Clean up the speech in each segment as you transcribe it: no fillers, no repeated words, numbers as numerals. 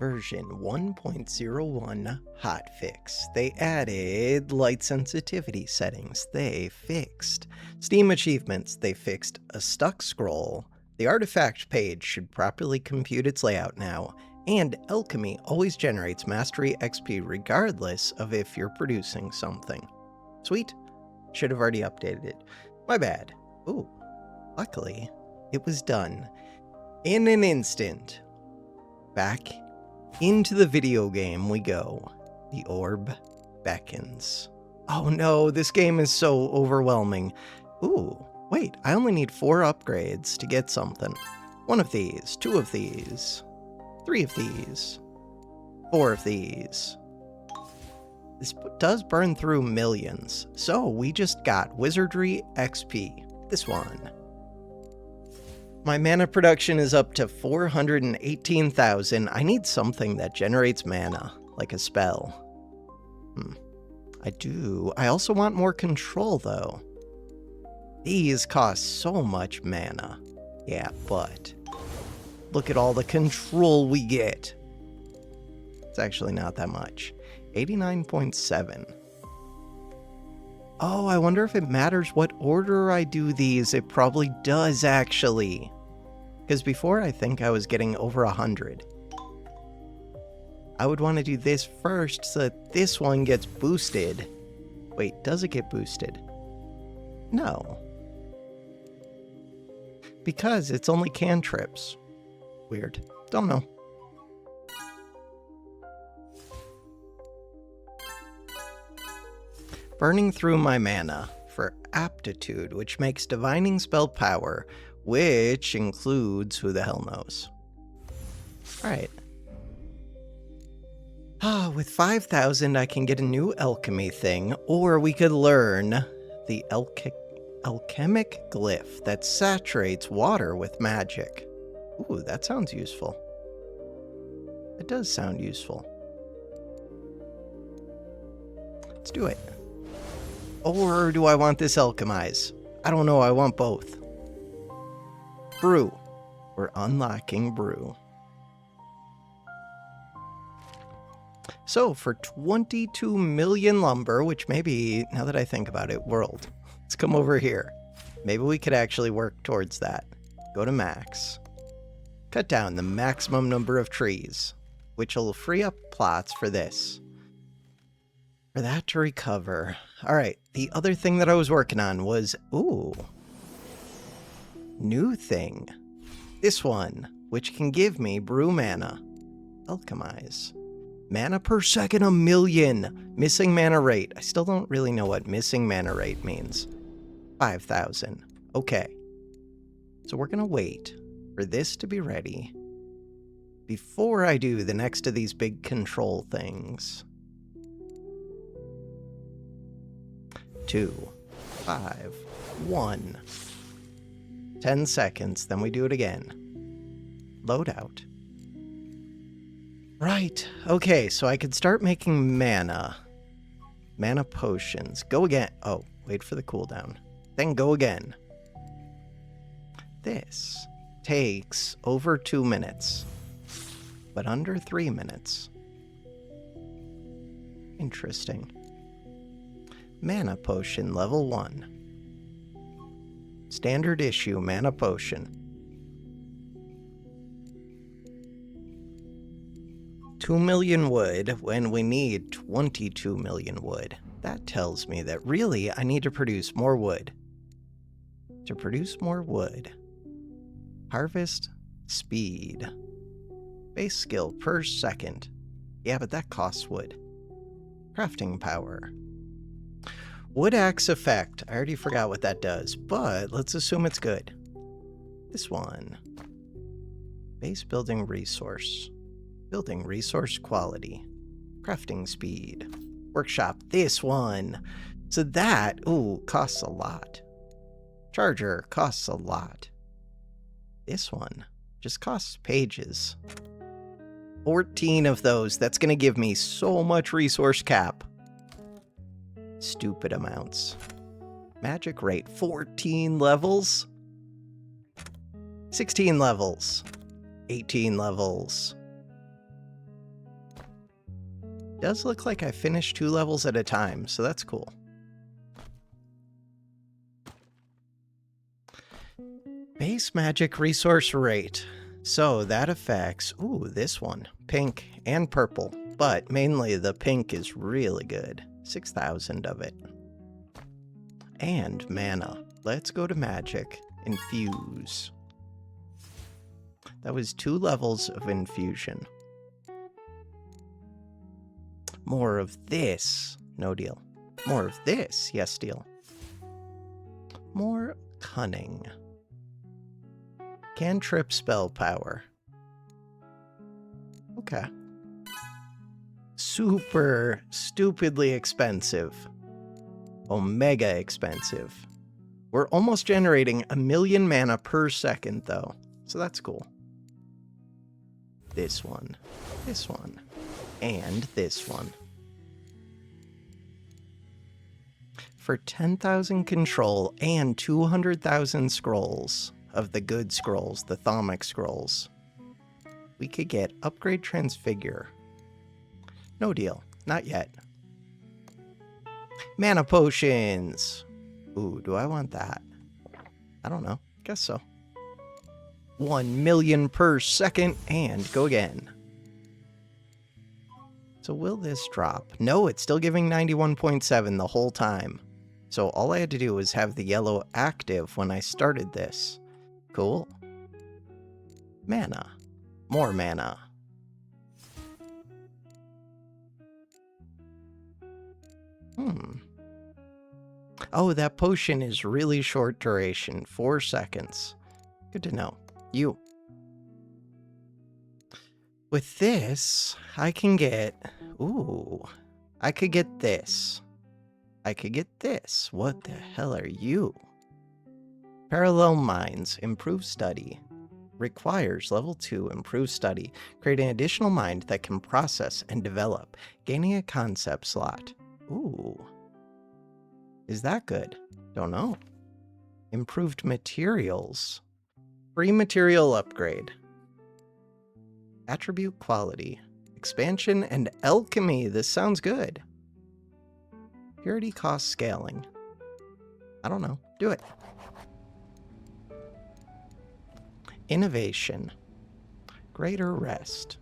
Version 1.01 hotfix. They added light sensitivity settings. They fixed Steam achievements. They fixed a stuck scroll. The artifact page should properly compute its layout now. And Alchemy always generates mastery XP regardless of if you're producing something. Sweet. Should have already updated it. My bad. Ooh. Luckily, it was done in an instant. Back into the video game we go. The orb beckons. Oh no, this game is so overwhelming. Ooh, wait, I only need 4 upgrades to get something. 1 of these, 2 of these, 3 of these, 4 of these. This does burn through millions. So we just got Wizardry XP. This one. My mana production is up to 418,000. I need something that generates mana, like a spell. I do. I also want more control, though. These cost so much mana. Yeah, but look at all the control we get. It's actually not that much. 89.7. Oh, I wonder if it matters what order I do these. It probably does, actually. Because before, I think I was getting over 100. I would want to do this first so that this one gets boosted. Wait, does it get boosted? No. Because it's only cantrips. Weird. Don't know. Burning through my mana for aptitude, which makes divining spell power, which includes who the hell knows. Alright. With 5,000 I can get a new alchemy thing, or we could learn the alchemic glyph that saturates water with magic. Ooh, that sounds useful. It does sound useful. Let's do it. Or do I want this alchemize? I don't know, I want both. Brew. We're unlocking brew. So for 22 million lumber, which maybe, now that I think about it, world. Let's come over here. Maybe we could actually work towards that. Go to max. Cut down the maximum number of trees, which will free up plots for this. For that to recover. Alright, the other thing that I was working on was, ooh, new thing. This one, which can give me brew mana. Alchemize. Mana per second, 1,000,000. Missing mana rate. I still don't really know what missing mana rate means. 5,000. Okay. So we're gonna wait for this to be ready before I do the next of these big control things. 2, 5, 1. 10 seconds, then we do it again. Loadout. Right, okay, so I could start making mana. Mana potions. Go again. Oh, wait for the cooldown. Then go again. This takes over 2 minutes, but under 3 minutes. Interesting. Mana potion level 1. Standard issue mana potion. 2 million wood when we need 22 million wood. That tells me that really I need to produce more wood. To produce more wood. Harvest speed. Base skill per second. Yeah, but that costs wood. Crafting power. Wood axe effect. I already forgot what that does, but let's assume it's good. This one. Base building resource. Building resource quality. Crafting speed. Workshop. This one. So that, ooh, costs a lot. Charger costs a lot. This one just costs pages. 14 of those. That's going to give me so much resource cap. Stupid amounts. Magic rate, 14 levels. 16 levels. 18 levels. Does look like I finished 2 levels at a time, so that's cool. Base magic resource rate. So that affects, ooh, this one, pink and purple, but mainly the pink is really good. 6,000 of it. And mana. Let's go to magic. Infuse. That was 2 levels of infusion. More of this. No deal. More of this. Yes, deal. More cunning. Cantrip spell power. Okay. Super stupidly expensive. Omega expensive. We're almost generating 1,000,000 mana per second, though. So that's cool. This one. This one. And this one. For 10,000 control and 200,000 scrolls of the good scrolls, the Thaumic scrolls, we could get Upgrade Transfigure. No deal. Not yet. Mana potions. Ooh, do I want that? I don't know. Guess so. 1,000,000 per second, and go again. So will this drop? No, it's still giving 91.7 the whole time. So all I had to do was have the yellow active when I started this. Cool. Mana. More mana. Oh, that potion is really short duration. 4 seconds. Good to know. You. With this, I can get... Ooh. I could get this. I could get this. What the hell are you? Parallel Minds. Improve study. Requires level 2 improve study. Creating additional mind that can process and develop. Gaining a concept slot. Ooh. Is that good? Don't know. Improved materials. Free material upgrade. Attribute quality. Expansion and alchemy. This sounds good. Purity cost scaling. I don't know. Do it. Innovation. Greater rest.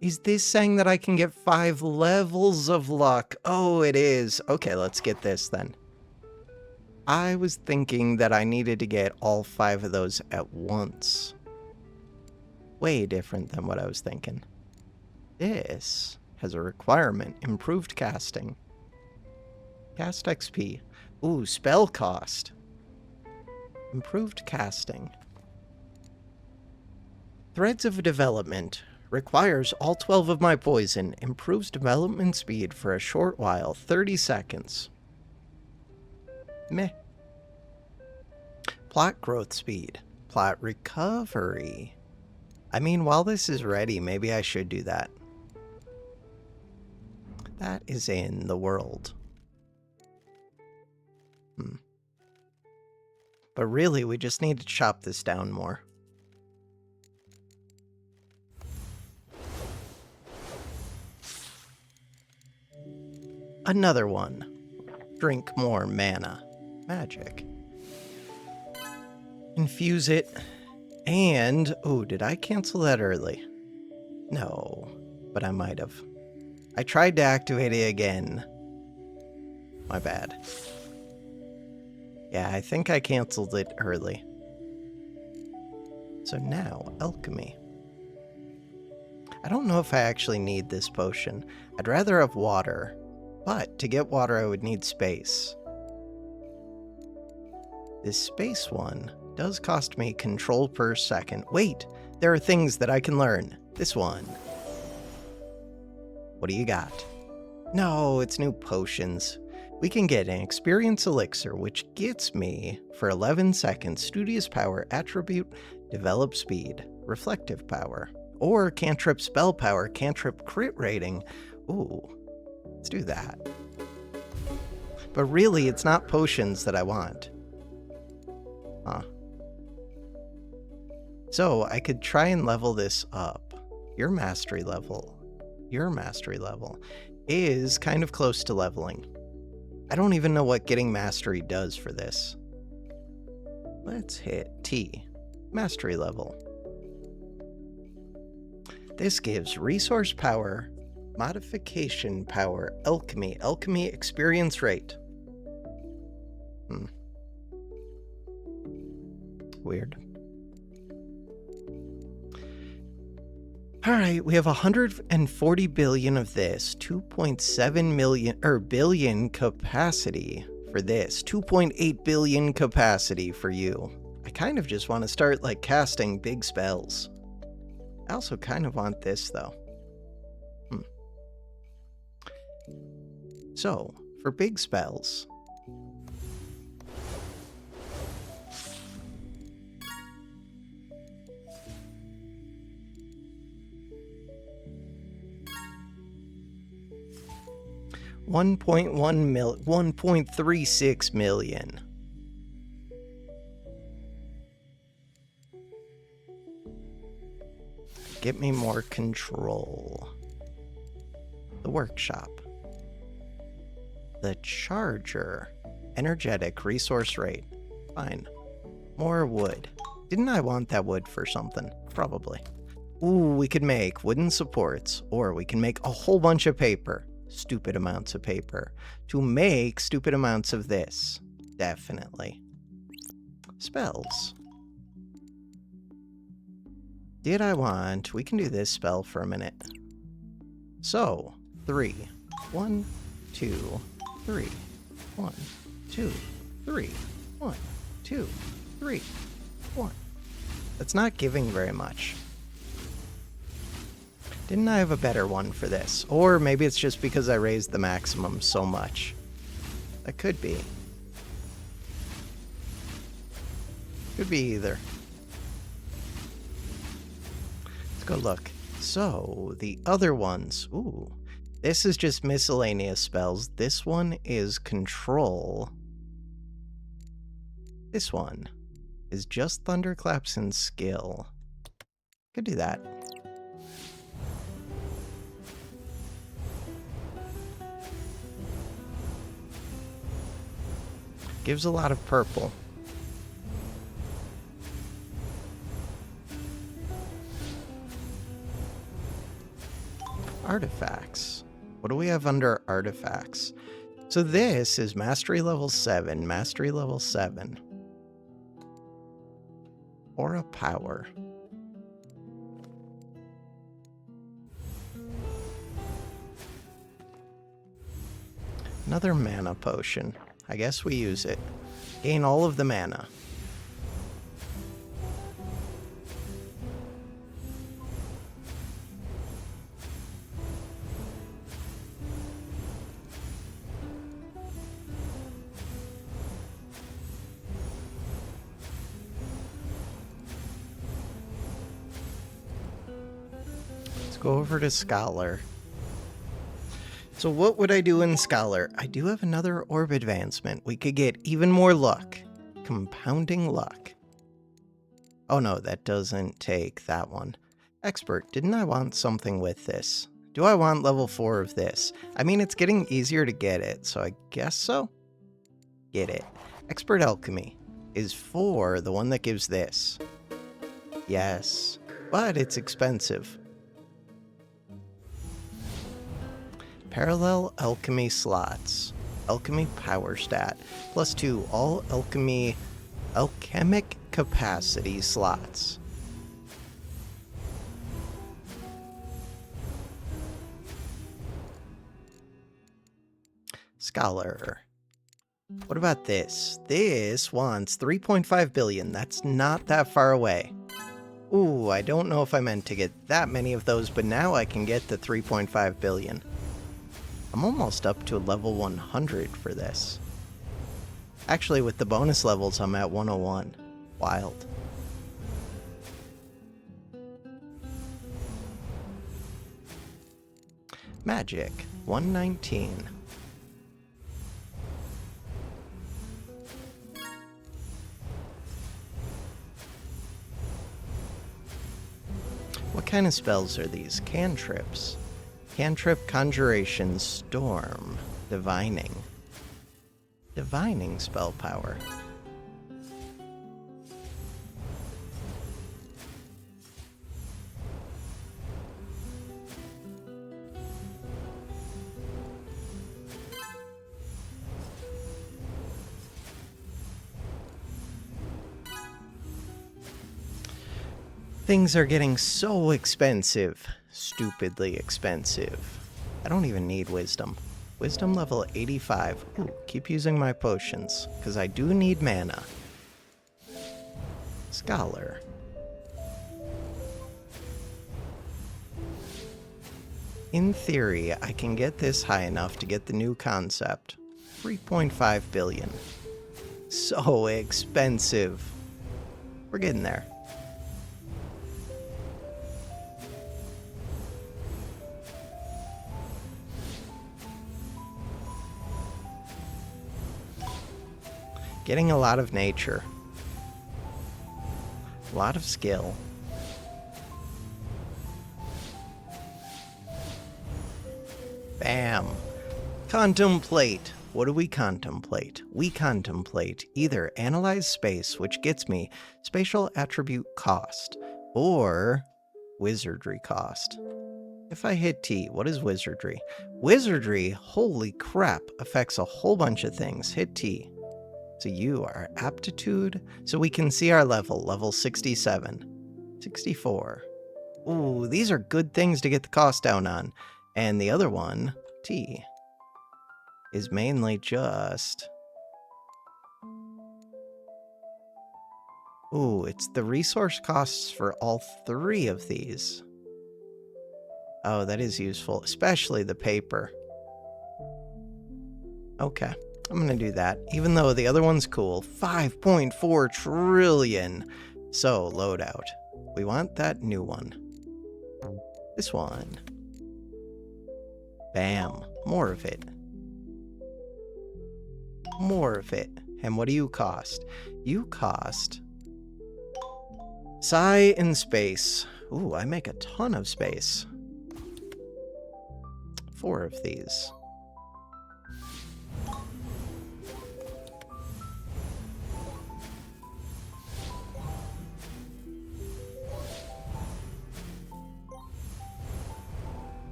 Is this saying that I can get 5 levels of luck? Oh, it is. Okay, let's get this then. I was thinking that I needed to get all 5 of those at once. Way different than what I was thinking. This has a requirement. Improved casting. Cast XP. Ooh, spell cost. Improved casting. Threads of development. Requires all 12 of my poison. Improves development speed for a short while. 30 seconds. Meh. Plot growth speed. Plot recovery. I mean, while this is ready, maybe I should do that. That is in the world. But really, we just need to chop this down more. Another one. Drink more mana. Magic. Infuse it. And, oh, did I cancel that early? No, but I might have. I tried to activate it again. My bad. Yeah, I think I canceled it early. So now, alchemy. I don't know if I actually need this potion. I'd rather have water, but to get water I would need space. This space one does cost me control per second. Wait, there are things that I can learn. This one. What do you got? No, it's new potions. We can get an experience elixir, which gets me, for 11 seconds, studious power, attribute, develop speed, reflective power, or cantrip spell power, cantrip crit rating. Ooh, let's do that. But really, it's not potions that I want. Huh. So I could try and level this up. Your mastery level. your mastery level, is kind of close to leveling. I don't even know what getting mastery does for this. Let's hit T, mastery level. This gives resource power, modification power, alchemy, alchemy experience rate. Weird. All right, we have 140 billion of this, 2.7 billion capacity for this, 2.8 billion capacity for you. I kind of just want to start like casting big spells. I also kind of want this though. So, for big spells, $1.36 million. Get me more control. The workshop. The charger. Energetic resource rate. Fine. More wood. Didn't I want that wood for something? Probably. Ooh, we could make wooden supports, or we can make a whole bunch of paper. Stupid amounts of paper. To make stupid amounts of this. Definitely. Spells. Did I want... We can do this spell for a minute. So, 3. 1, 2, 3. 1, 2, 3. 1, 2, 3. 1. That's not giving very much. Didn't I have a better one for this? Or maybe it's just because I raised the maximum so much. That could be. Could be either. Let's go look. So, the other ones. Ooh. This is just miscellaneous spells. This one is control. This one is just thunderclaps and skill. Could do that. Gives a lot of purple. Artifacts. What do we have under artifacts? So this is mastery level 7, mastery level 7. Aura power. Another mana potion. I guess we use it. Gain all of the mana. Let's go over to Scholar. So what would I do in Scholar? I do have another orb advancement. We could get even more luck. Compounding luck. Oh no, that doesn't take that one. Expert, didn't I want something with this? Do I want level 4 of this? I mean, it's getting easier to get it, so I guess so? Get it. Expert Alchemy is for the one that gives this. Yes, but it's expensive. Parallel alchemy slots. Alchemy power stat. +2 all alchemic capacity slots. Scholar. What about this? This wants 3.5 billion. That's not that far away. Ooh, I don't know if I meant to get that many of those, but now I can get the 3.5 billion. I'm almost up to level 100 for this. Actually, with the bonus levels, I'm at 101. Wild. Magic, 119. What kind of spells are these? Cantrips. Cantrip, Conjuration, Storm, Divining. Divining spell power. Things are getting so expensive. Stupidly expensive. I don't even need wisdom. Wisdom level 85. Ooh, keep using my potions, because I do need mana. Scholar. In theory, I can get this high enough to get the new concept. 3.5 billion. So expensive. We're getting there. Getting a lot of nature. A lot of skill. Bam. Contemplate. What do we contemplate? We contemplate either analyze space, which gets me spatial attribute cost, or wizardry cost. If I hit T, what is wizardry? Wizardry, holy crap, affects a whole bunch of things. Hit T. So you are aptitude. So we can see our level 67. 64. Ooh, these are good things to get the cost down on. And the other one, T, is mainly just... Ooh, it's the resource costs for all three of these. Oh, that is useful, especially the paper. Okay. I'm gonna do that, even though the other one's cool. 5.4 trillion. So, loadout. We want that new one. This one. Bam. More of it. More of it. And what do you cost? You cost... Psi in space. Ooh, I make a ton of space. 4 of these.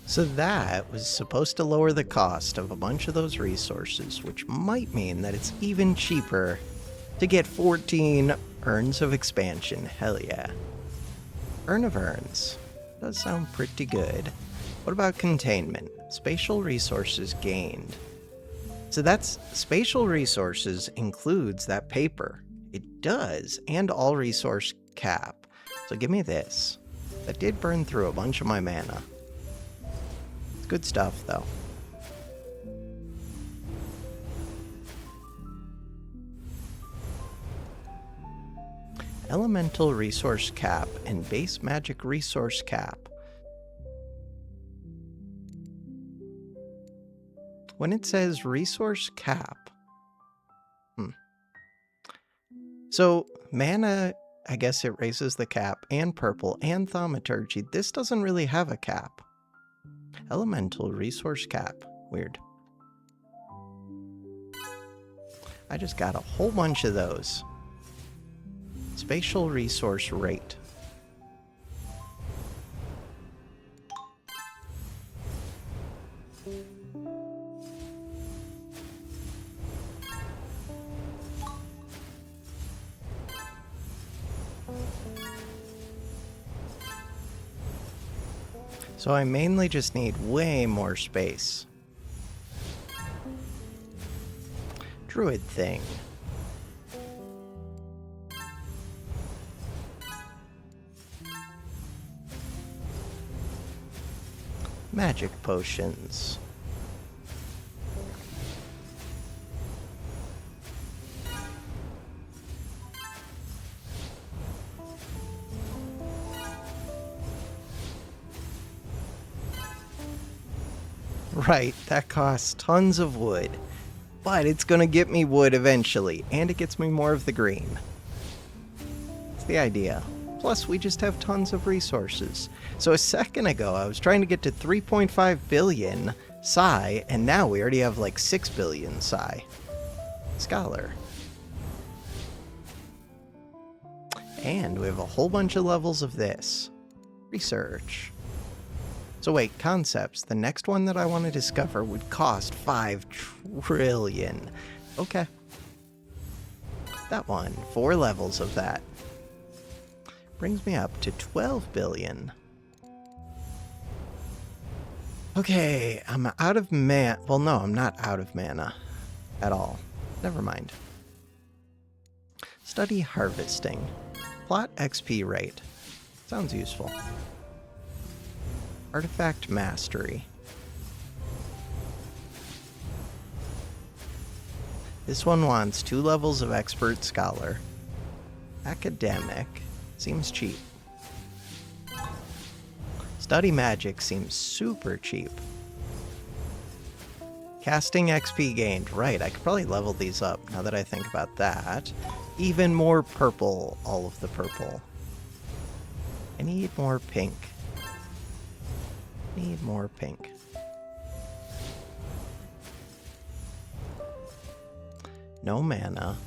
So that was supposed to lower the cost of a bunch of those resources, which might mean that it's even cheaper to get 14 urns of expansion. Hell yeah. Urn of urns. Does sound pretty good. What about containment? Spatial resources gained. So that's spatial resources includes that paper. It does, and all resource cap. So give me this. That did burn through a bunch of my mana. Good stuff, though. Elemental resource cap and base magic resource cap. When it says resource cap... So, mana, I guess it raises the cap, and purple, and thaumaturgy. This doesn't really have a cap. Elemental resource cap. Weird. I just got a whole bunch of those. Spatial resource rate. So I mainly just need way more space. Druid thing. Magic potions. Right, that costs tons of wood. but it's gonna get me wood eventually, and it gets me more of the green. That's the idea. Plus, we just have tons of resources. So a second ago, I was trying to get to 3.5 billion psi, and now we already have like 6 billion psi. Scholar. And we have a whole bunch of levels of this. Research. So wait, concepts. The next one that I want to discover would cost 5 trillion. Okay. That one. 4 levels of that. Brings me up to 12 billion. Okay, I'm out of mana. Well, no, I'm not out of mana at all. Never mind. Study harvesting. Plot XP rate. Sounds useful. Artifact mastery. This one wants 2 levels of expert scholar. Academic. Seems cheap. Study magic seems super cheap. Casting XP gained. Right, I could probably level these up now that I think about that. Even more purple. All of the purple. I need more pink. Need more pink. No mana.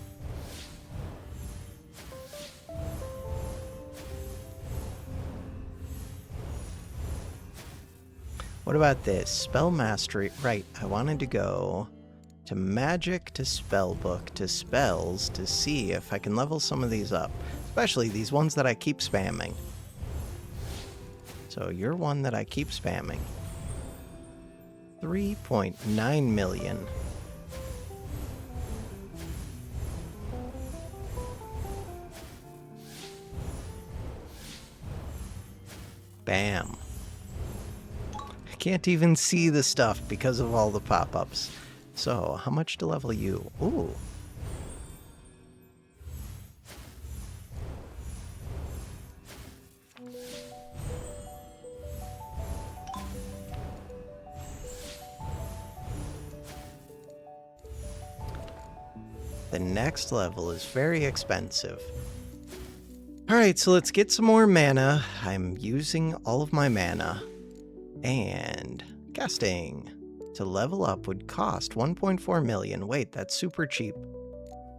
What about this? Spell mastery. Right, I wanted to go to magic, to spell book, to spells, to see if I can level some of these up. Especially these ones that I keep spamming. So you're one that I keep spamming. 3.9 million. Bam. I can't even see the stuff because of all the pop-ups. So, how much to level you? Ooh. The next level is very expensive. Alright, so let's get some more mana. I'm using all of my mana. And casting to level up would cost 1.4 million. Wait, that's super cheap.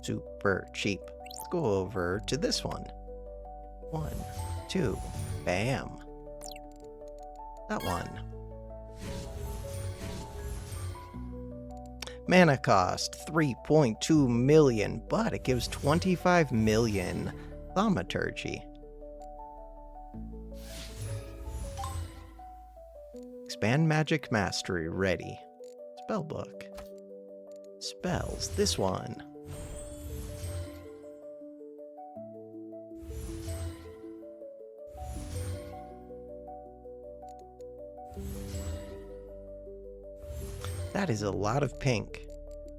Super cheap. Let's go over to this one. 1, 2, bam. That one. Mana cost 3.2 million, but it gives 25 million thaumaturgy. Expand magic mastery ready. Spellbook. Spells. This one. That is a lot of pink.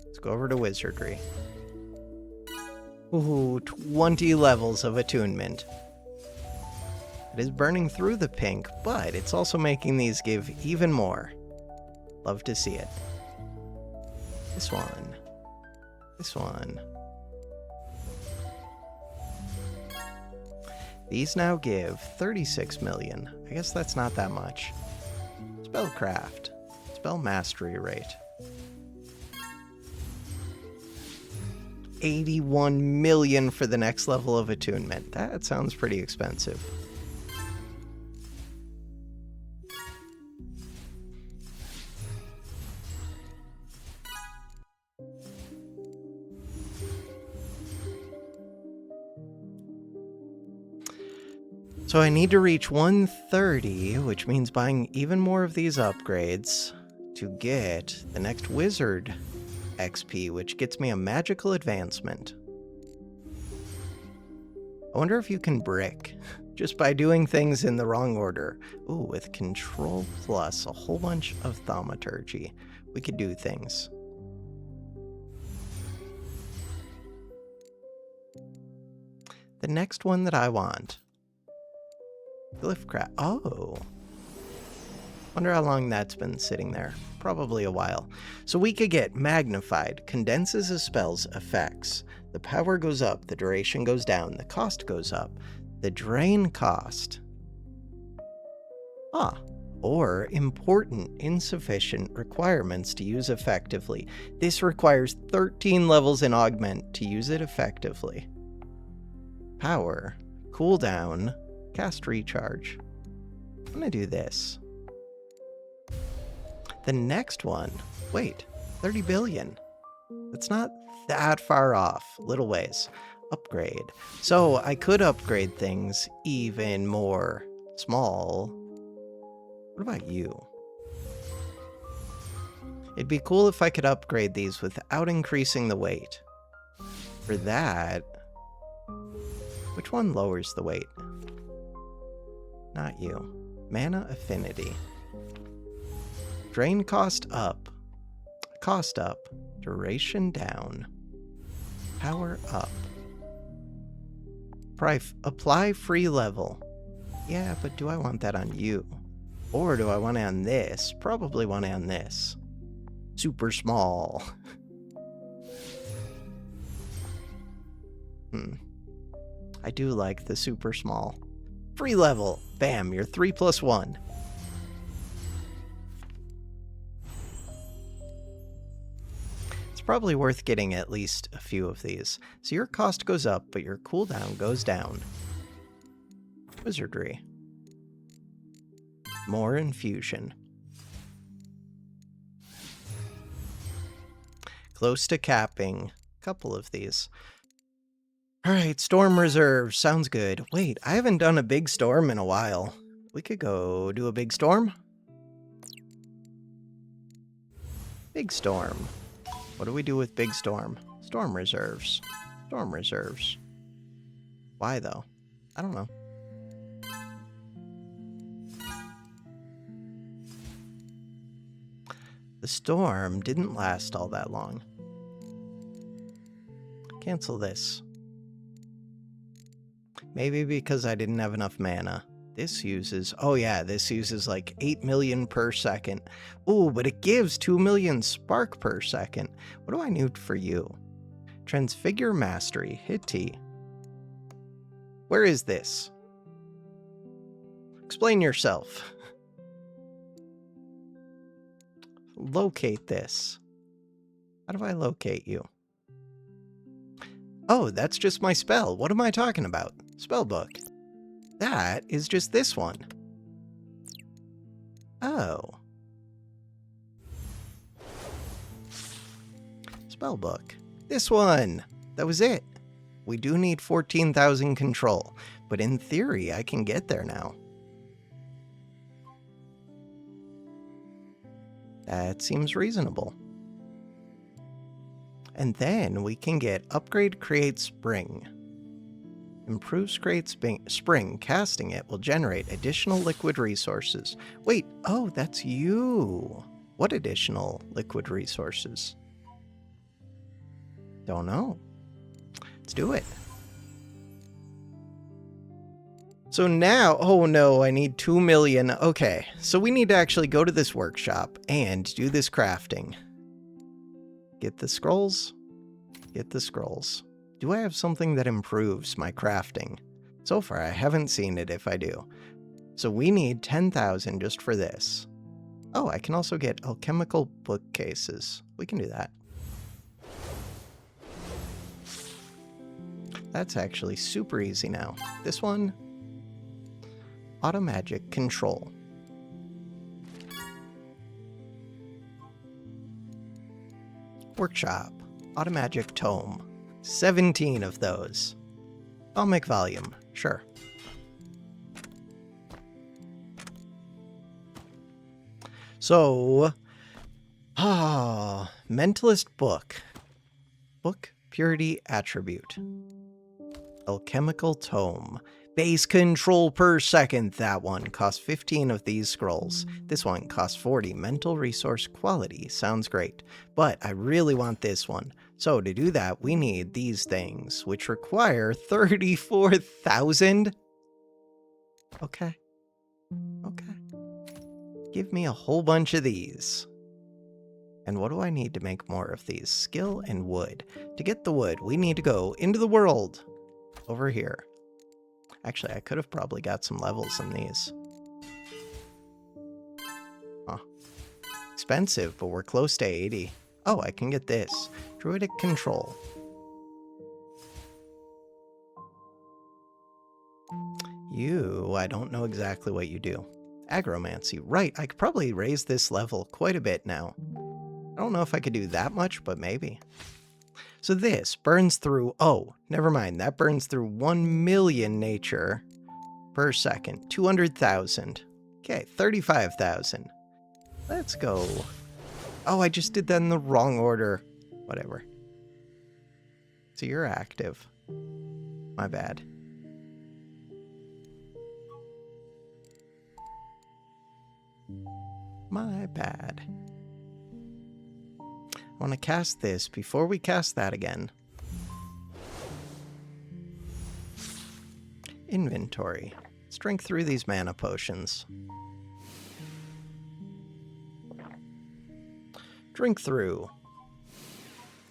Let's go over to wizardry. Ooh, 20 levels of attunement. It is burning through the pink, but it's also making these give even more. Love to see it. This one. This one. These now give 36 million. I guess that's not that much. Spellcraft. Spell mastery rate. 81 million for the next level of attunement. That sounds pretty expensive. So I need to reach 130, which means buying even more of these upgrades to get the next wizard XP, which gets me a magical advancement. I wonder if you can brick just by doing things in the wrong order. Ooh, with control plus a whole bunch of thaumaturgy, we could do things. The next one that I want. Glyphcraft. Oh. Wonder how long that's been sitting there. Probably a while. So we could get magnified, condenses a spell's effects. The power goes up, the duration goes down, the cost goes up. The drain cost. Or important, insufficient requirements to use effectively. This requires 13 levels in augment to use it effectively. Power, cooldown, cast recharge. I'm gonna do this. The next one, wait, 30 billion. That's not that far off, little ways. Upgrade. So I could upgrade things even more small. What about you? It'd be cool if I could upgrade these without increasing the weight. For that, which one lowers the weight? Not you. Mana affinity. Drain cost up. Cost up. Duration down. Power up. Apply free level. Yeah, but do I want that on you? Or do I want it on this? Probably want it on this. Super small. I do like the super small. Free level. Bam, you're 3+1. It's probably worth getting at least a few of these. So your cost goes up, but your cooldown goes down. Wizardry. More infusion. Close to capping. Couple of these. Alright, storm reserve. Sounds good. Wait, I haven't done a big storm in a while. We could go do a big storm? Big storm. What do we do with big storm? Storm reserves. Storm reserves. Why though? I don't know. The storm didn't last all that long. Cancel this. Maybe because I didn't have enough mana. This uses, oh yeah, this uses like 8 million per second. Ooh, but it gives 2 million spark per second. What do I need for you? Transfigure Mastery, hit T. Where is this? Explain yourself. Locate this. How do I locate you? Oh, that's just my spell. What am I talking about? Spellbook. That is just this one. Oh. Spellbook. This one. That was it. We do need 14,000 control, but in theory, I can get there now. That seems reasonable. And then we can get Upgrade Create Spring. Improves Create Spring. Casting it will generate additional liquid resources. Wait, oh, that's you. What additional liquid resources? Don't know. Let's do it. So now, oh no, I need 2 million. Okay, so we need to actually go to this workshop and do this crafting. Get the scrolls. Get the scrolls. Do I have something that improves my crafting? So far, I haven't seen it if I do. So we need 10,000 just for this. Oh, I can also get alchemical bookcases. We can do that. That's actually super easy now. This one, Auto Magic Control. Workshop, Auto Magic Tome. 17 of those. Comic volume, sure. So, Mentalist Book. Book Purity Attribute. Alchemical Tome. Base control per second. That one costs 15 of these scrolls. This one costs 40. Mental resource quality. Sounds great. But I really want this one. So to do that, we need these things, which require 34,000. Okay. Okay. Give me a whole bunch of these. And what do I need to make more of these? Skill and wood. To get the wood, we need to go into the world. Over here. Actually, I could have probably got some levels in these. Huh. Expensive, but we're close to 80. Oh, I can get this. Druidic control. I don't know exactly what you do. Agromancy. Right, I could probably raise this level quite a bit now. I don't know if I could do that much, but maybe. So this burns through, oh, never mind. That burns through 1 million nature per second. 200,000. Okay, 35,000. Let's go. Oh, I just did that in the wrong order. Whatever. So you're active. My bad. My bad. I want to cast this before we cast that again. Inventory. Let's drink through these mana potions. Drink through.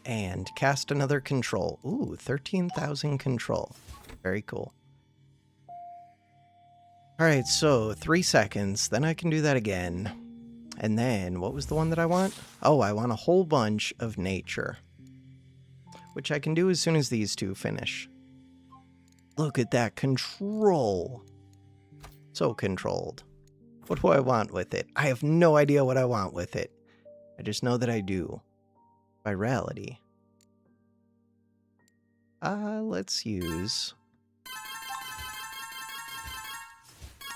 And cast another control. Ooh, 13,000 control. Very cool. Alright, so 3 seconds. Then I can do that again. And then, what was the one that I want? Oh, I want a whole bunch of nature. Which I can do as soon as these two finish. Look at that control. So controlled. What do I want with it? I have no idea what I want with it. I just know that I do. Virality. Let's use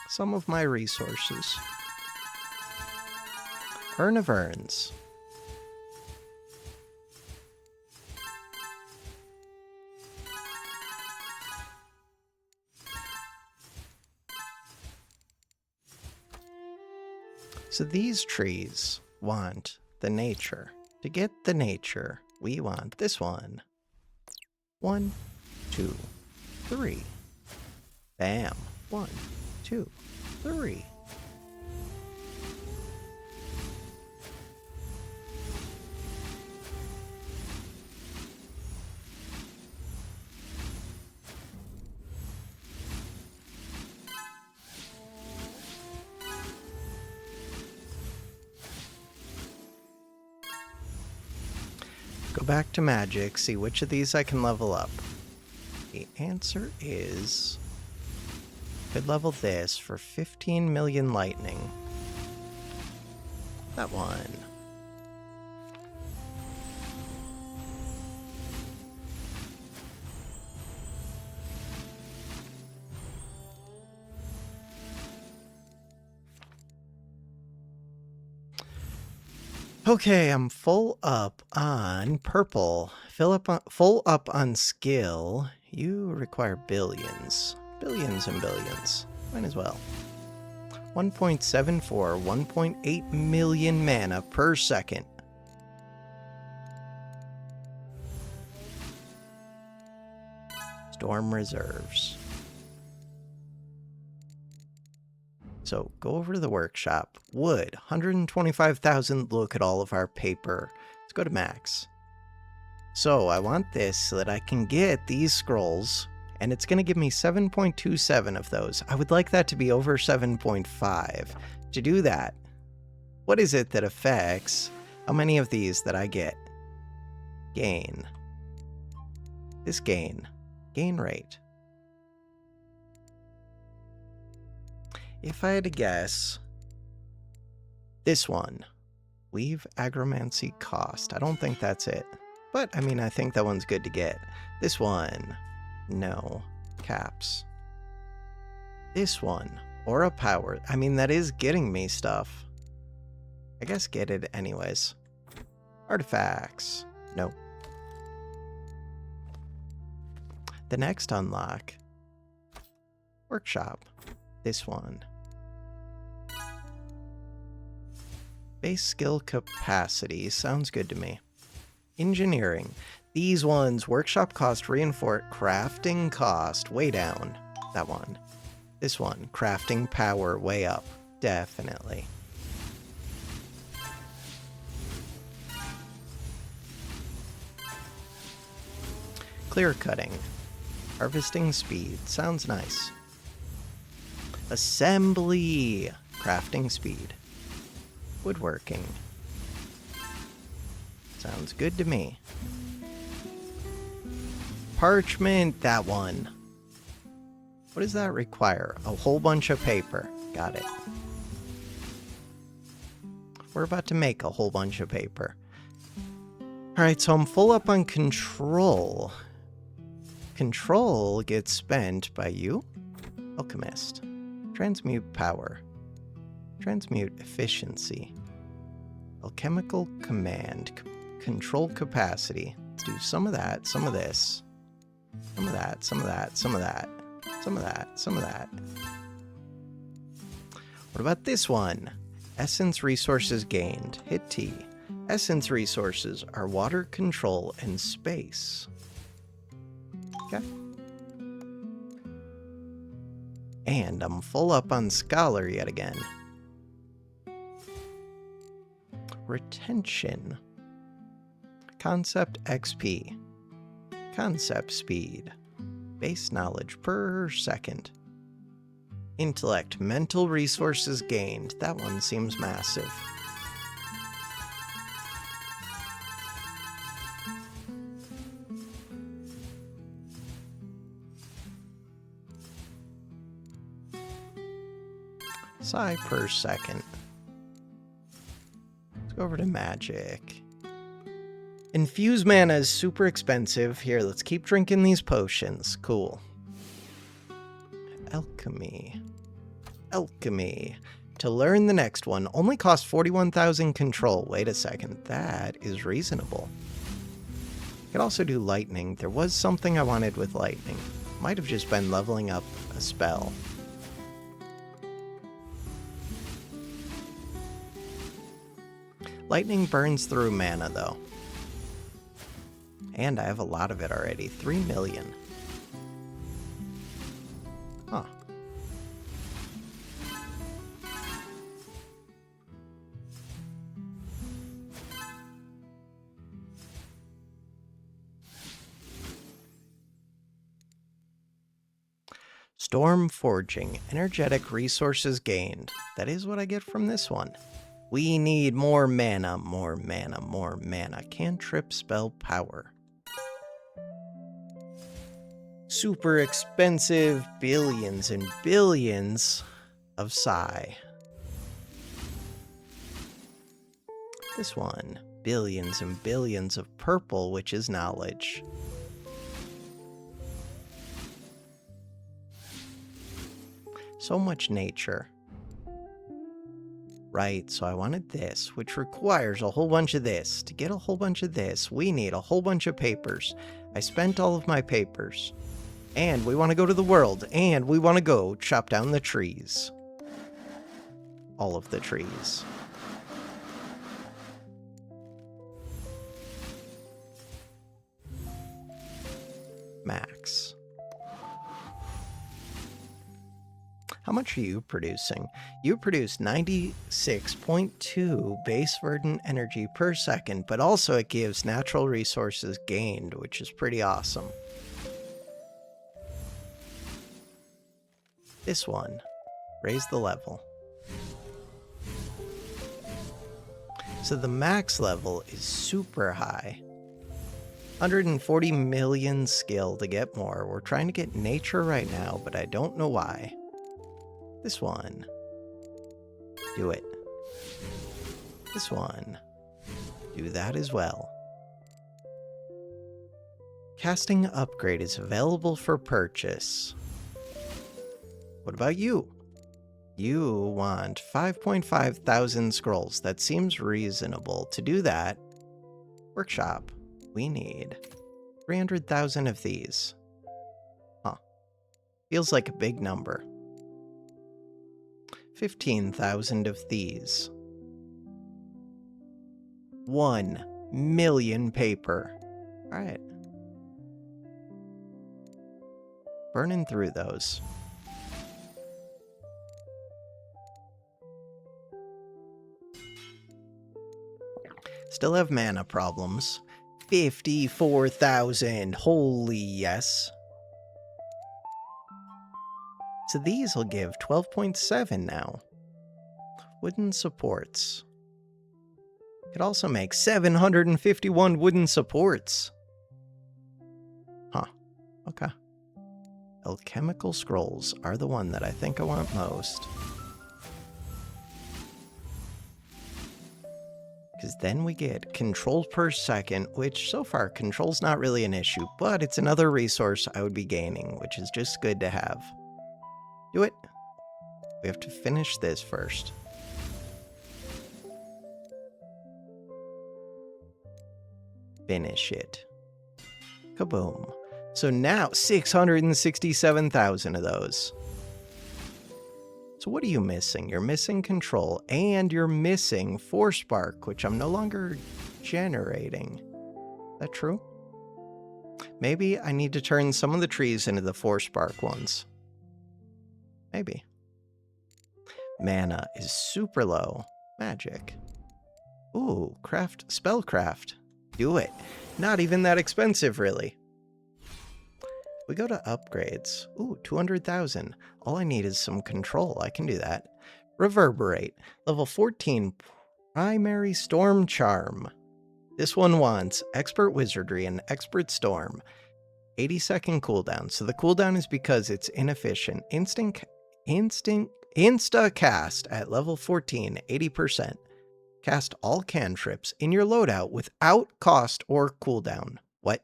some of my resources. Urn of Urns. So these trees want the nature. To get the nature, we want this one. 1, 2, 3. Bam. 1, 2, 3. Go back to magic, see which of these I can level up. The answer is... could level this for 15 million lightning. That one. Okay, I'm full up on purple. Full up on skill. You require billions. Billions and billions. Might as well. 1.74, 1.8 million mana per second. Storm reserves. So go over to the workshop. Wood, 125,000. Look at all of our paper. Let's go to max. So I want this so that I can get these scrolls, and it's going to give me 7.27 of those. I would like that to be over 7.5. To do that, what is it that affects how many of these that I get? Gain. This gain. Gain rate. If I had to guess, this one, Weave Agromancy cost. I don't think that's it. But, I mean, I think that one's good to get. This one, no. Caps. This one, Aura Power. I mean, that is getting me stuff. I guess get it anyways. Artifacts. No. The next unlock. Workshop. This one. Base skill capacity. Sounds good to me. Engineering. These ones. Workshop cost reinforce. Crafting cost. Way down. That one. This one. Crafting power. Way up. Definitely. Clear cutting. Harvesting speed. Sounds nice. Assembly. Crafting speed. Woodworking. Sounds good to me. Parchment. That one. What does that require? A whole bunch of paper. Got it. We're about to make a whole bunch of paper. Alright, so I'm full up on control. Control gets spent by you, Alchemist. Transmute power. Transmute efficiency. Alchemical command. Control capacity. Let's do some of that, some of this. Some of that, some of that, some of that. Some of that, some of that. What about this one? Essence resources gained. Hit T. Essence resources are water control and space. Okay. And I'm full up on Scholar yet again. Retention. Concept XP. Concept speed. Base knowledge per second. Intellect. Mental resources gained. That one seems massive. Psi per second. Let's go over to magic. Infuse mana is super expensive. Here, let's keep drinking these potions. Cool. Alchemy. Alchemy. To learn the next one, only costs 41,000 control. Wait a second, that is reasonable. I could also do lightning. There was something I wanted with lightning. Might have just been leveling up a spell. Lightning burns through mana, though. And I have a lot of it already. 3 million. Huh. Storm Forging. Energetic resources gained. That is what I get from this one. We need more mana, more mana, more mana. Cantrip spell power. Super expensive. Billions and billions of Psi. This one. Billions and billions of purple, which is knowledge. So much nature. Right, so I wanted this, which requires a whole bunch of this. To get a whole bunch of this, we need a whole bunch of papers. I spent all of my papers. And we want to go to the world. And we want to go chop down the trees. All of the trees. Max. How much are you producing? You produce 96.2 base verdant energy per second, but also it gives natural resources gained, which is pretty awesome. This one. Raise the level. So the max level is super high. 140 million skill to get more. We're trying to get nature right now, but I don't know why. This one. Do it. This one. Do that as well. Casting upgrade is available for purchase. What about you? You want 5.5 thousand scrolls. That seems reasonable. To do that, workshop, we need 300,000 of these. Huh. Feels like a big number. 15,000 of these. 1 million paper. Alright. Burning through those. Still have mana problems. 54,000. Holy yes. So these will give 12.7 now. Wooden supports. Could also make 751 wooden supports. Huh. Okay. Alchemical scrolls are the one that I think I want most. Because then we get control per second, which so far control's not really an issue, but it's another resource I would be gaining, which is just good to have. Do it. We have to finish this first. Finish it. Kaboom. So now 667,000 of those. So what are you missing? You're missing control and you're missing force spark, which I'm no longer generating. Is that true? Maybe I need to turn some of the trees into the force spark ones. Maybe. Mana is super low. Magic. Ooh, craft, spellcraft. Do it. Not even that expensive, really. We go to upgrades. Ooh, 200,000. All I need is some control. I can do that. Reverberate. Level 14. Primary Storm Charm. This one wants Expert Wizardry and Expert Storm. 80-second cooldown. So the cooldown is because it's inefficient. Insta cast at level 14, 80%. Cast all cantrips in your loadout without cost or cooldown. What?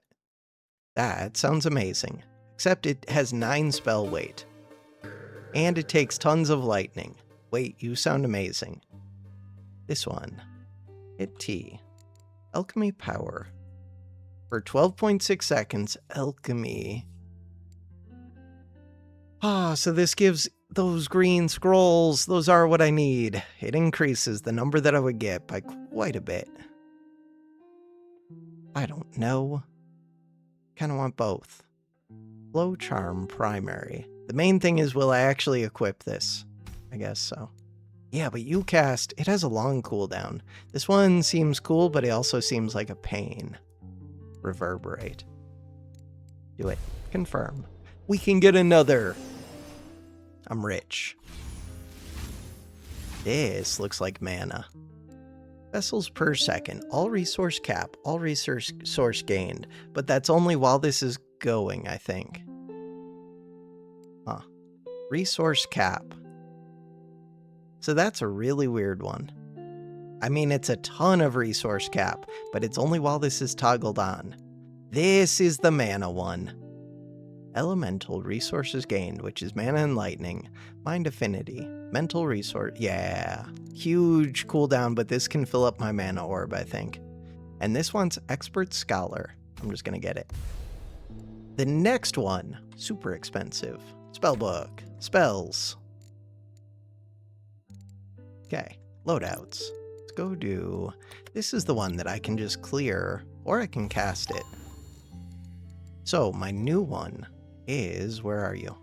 That sounds amazing. Except it has 9 spell weight. And it takes tons of lightning. Wait, you sound amazing. This one. Hit T. Alchemy power. For 12.6 seconds, Alchemy. So this gives those green scrolls. Those are what I need. It increases the number that I would get by quite a bit. I don't know. Kind of want both. Flow Charm primary. The main thing is, will I actually equip this? I guess so. Yeah, but you cast, it has a long cooldown. This one seems cool, but it also seems like a pain. Reverberate. Do it. Confirm. We can get another. I'm rich. This looks like mana. Vessels per second. All resource cap. All resource gained. But that's only while this is going, I think. Huh. Resource cap. So that's a really weird one. I mean, it's a ton of resource cap, but it's only while this is toggled on. This is the mana one. Elemental resources gained, which is mana and lightning. Mind affinity. Mental resource. Yeah. Huge cooldown, but this can fill up my mana orb, I think. And this one's Expert Scholar. I'm just going to get it. The next one, super expensive. Spellbook. Spells. Okay. Loadouts. Let's go do... This is the one that I can just clear, or I can cast it. So, my new one is... Where are you?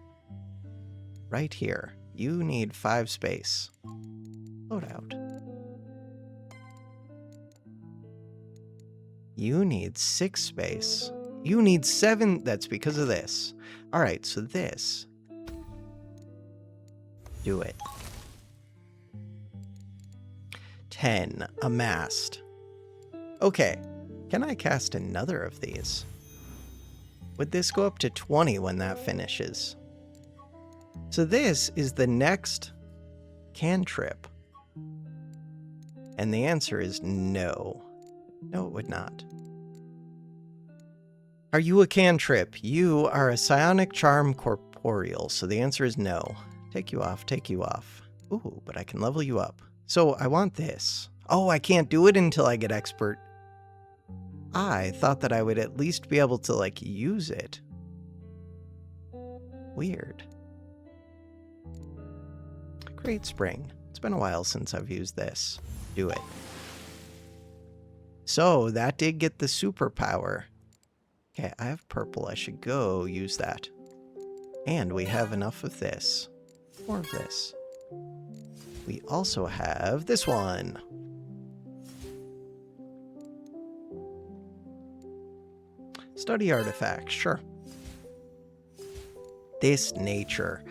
Right here. You need 5 space. Loadout. You need 6 space. You need 7. That's because of this. Alright, so this. Do it. 10. Amassed. Okay. Can I cast another of these? Would this go up to 20 when that finishes? So this is the next cantrip. And the answer is no. No, it would not. Are you a cantrip? You are a psionic charm corporeal, so the answer is no. Take you off, take you off. Ooh, but I can level you up. So I want this. Oh, I can't do it until I get expert. I thought that I would at least be able to, like, use it. Weird. Great Spring. It's been a while since I've used this. Do it. So, that did get the superpower. Okay, I have purple. I should go use that. And we have enough of this. More of this. We also have this one. Study artifacts, sure. This nature.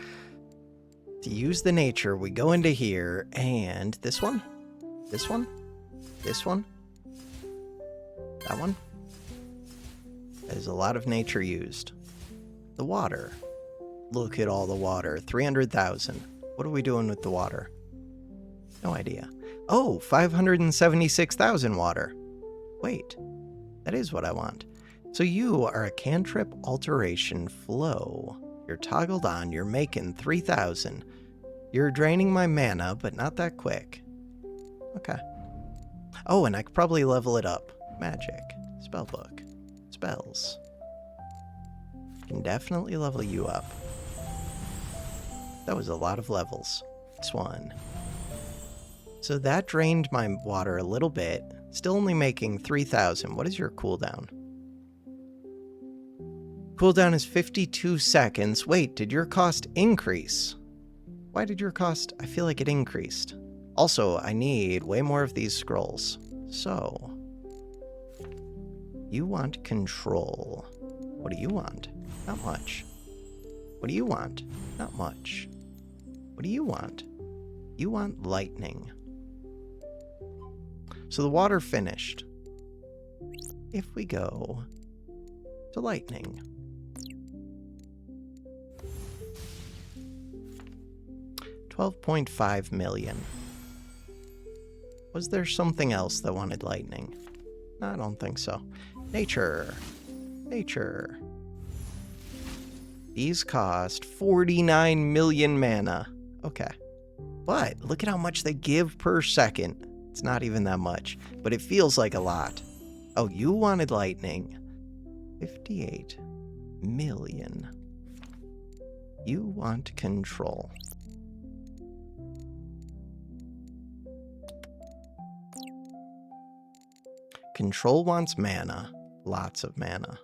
To use the nature, we go into here, and this one, this one, this one, that one. There's a lot of nature used. The water. Look at all the water. 300,000. What are we doing with the water? No idea. Oh, 576,000 water. Wait, that is what I want. So you are a cantrip alteration flow. You're toggled on, you're making 3,000. You're draining my mana, but not that quick. Okay. Oh, and I could probably level it up. Magic. Spellbook. Spells. Can definitely level you up. That was a lot of levels. This one. So that drained my water a little bit. Still only making 3,000. What is your cooldown? Cooldown is 52 seconds. Wait, did your cost increase? Why did your cost... I feel like it increased. Also, I need way more of these scrolls. So... you want control. What do you want? Not much. What do you want? Not much. What do you want? You want lightning. So the water finished. If we go to lightning. $12.5 million. Was there something else that wanted lightning? No, I don't think so. Nature. Nature. These cost 49 million mana. Okay. But look at how much they give per second. It's not even that much, but it feels like a lot. Oh, you wanted lightning. 58 million. You want control. Control wants mana. Lots of mana.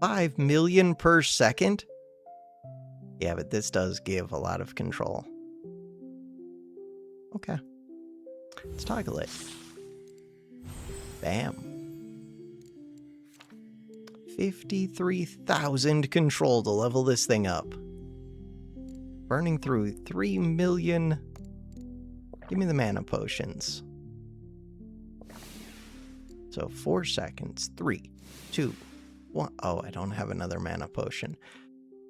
5 million per second? Yeah, but this does give a lot of control. Okay. Let's toggle it. Bam. 53,000 control to level this thing up. Burning through 3 million. Give me the mana potions. So 4 seconds. 3, 2, 1. Oh, I don't have another mana potion.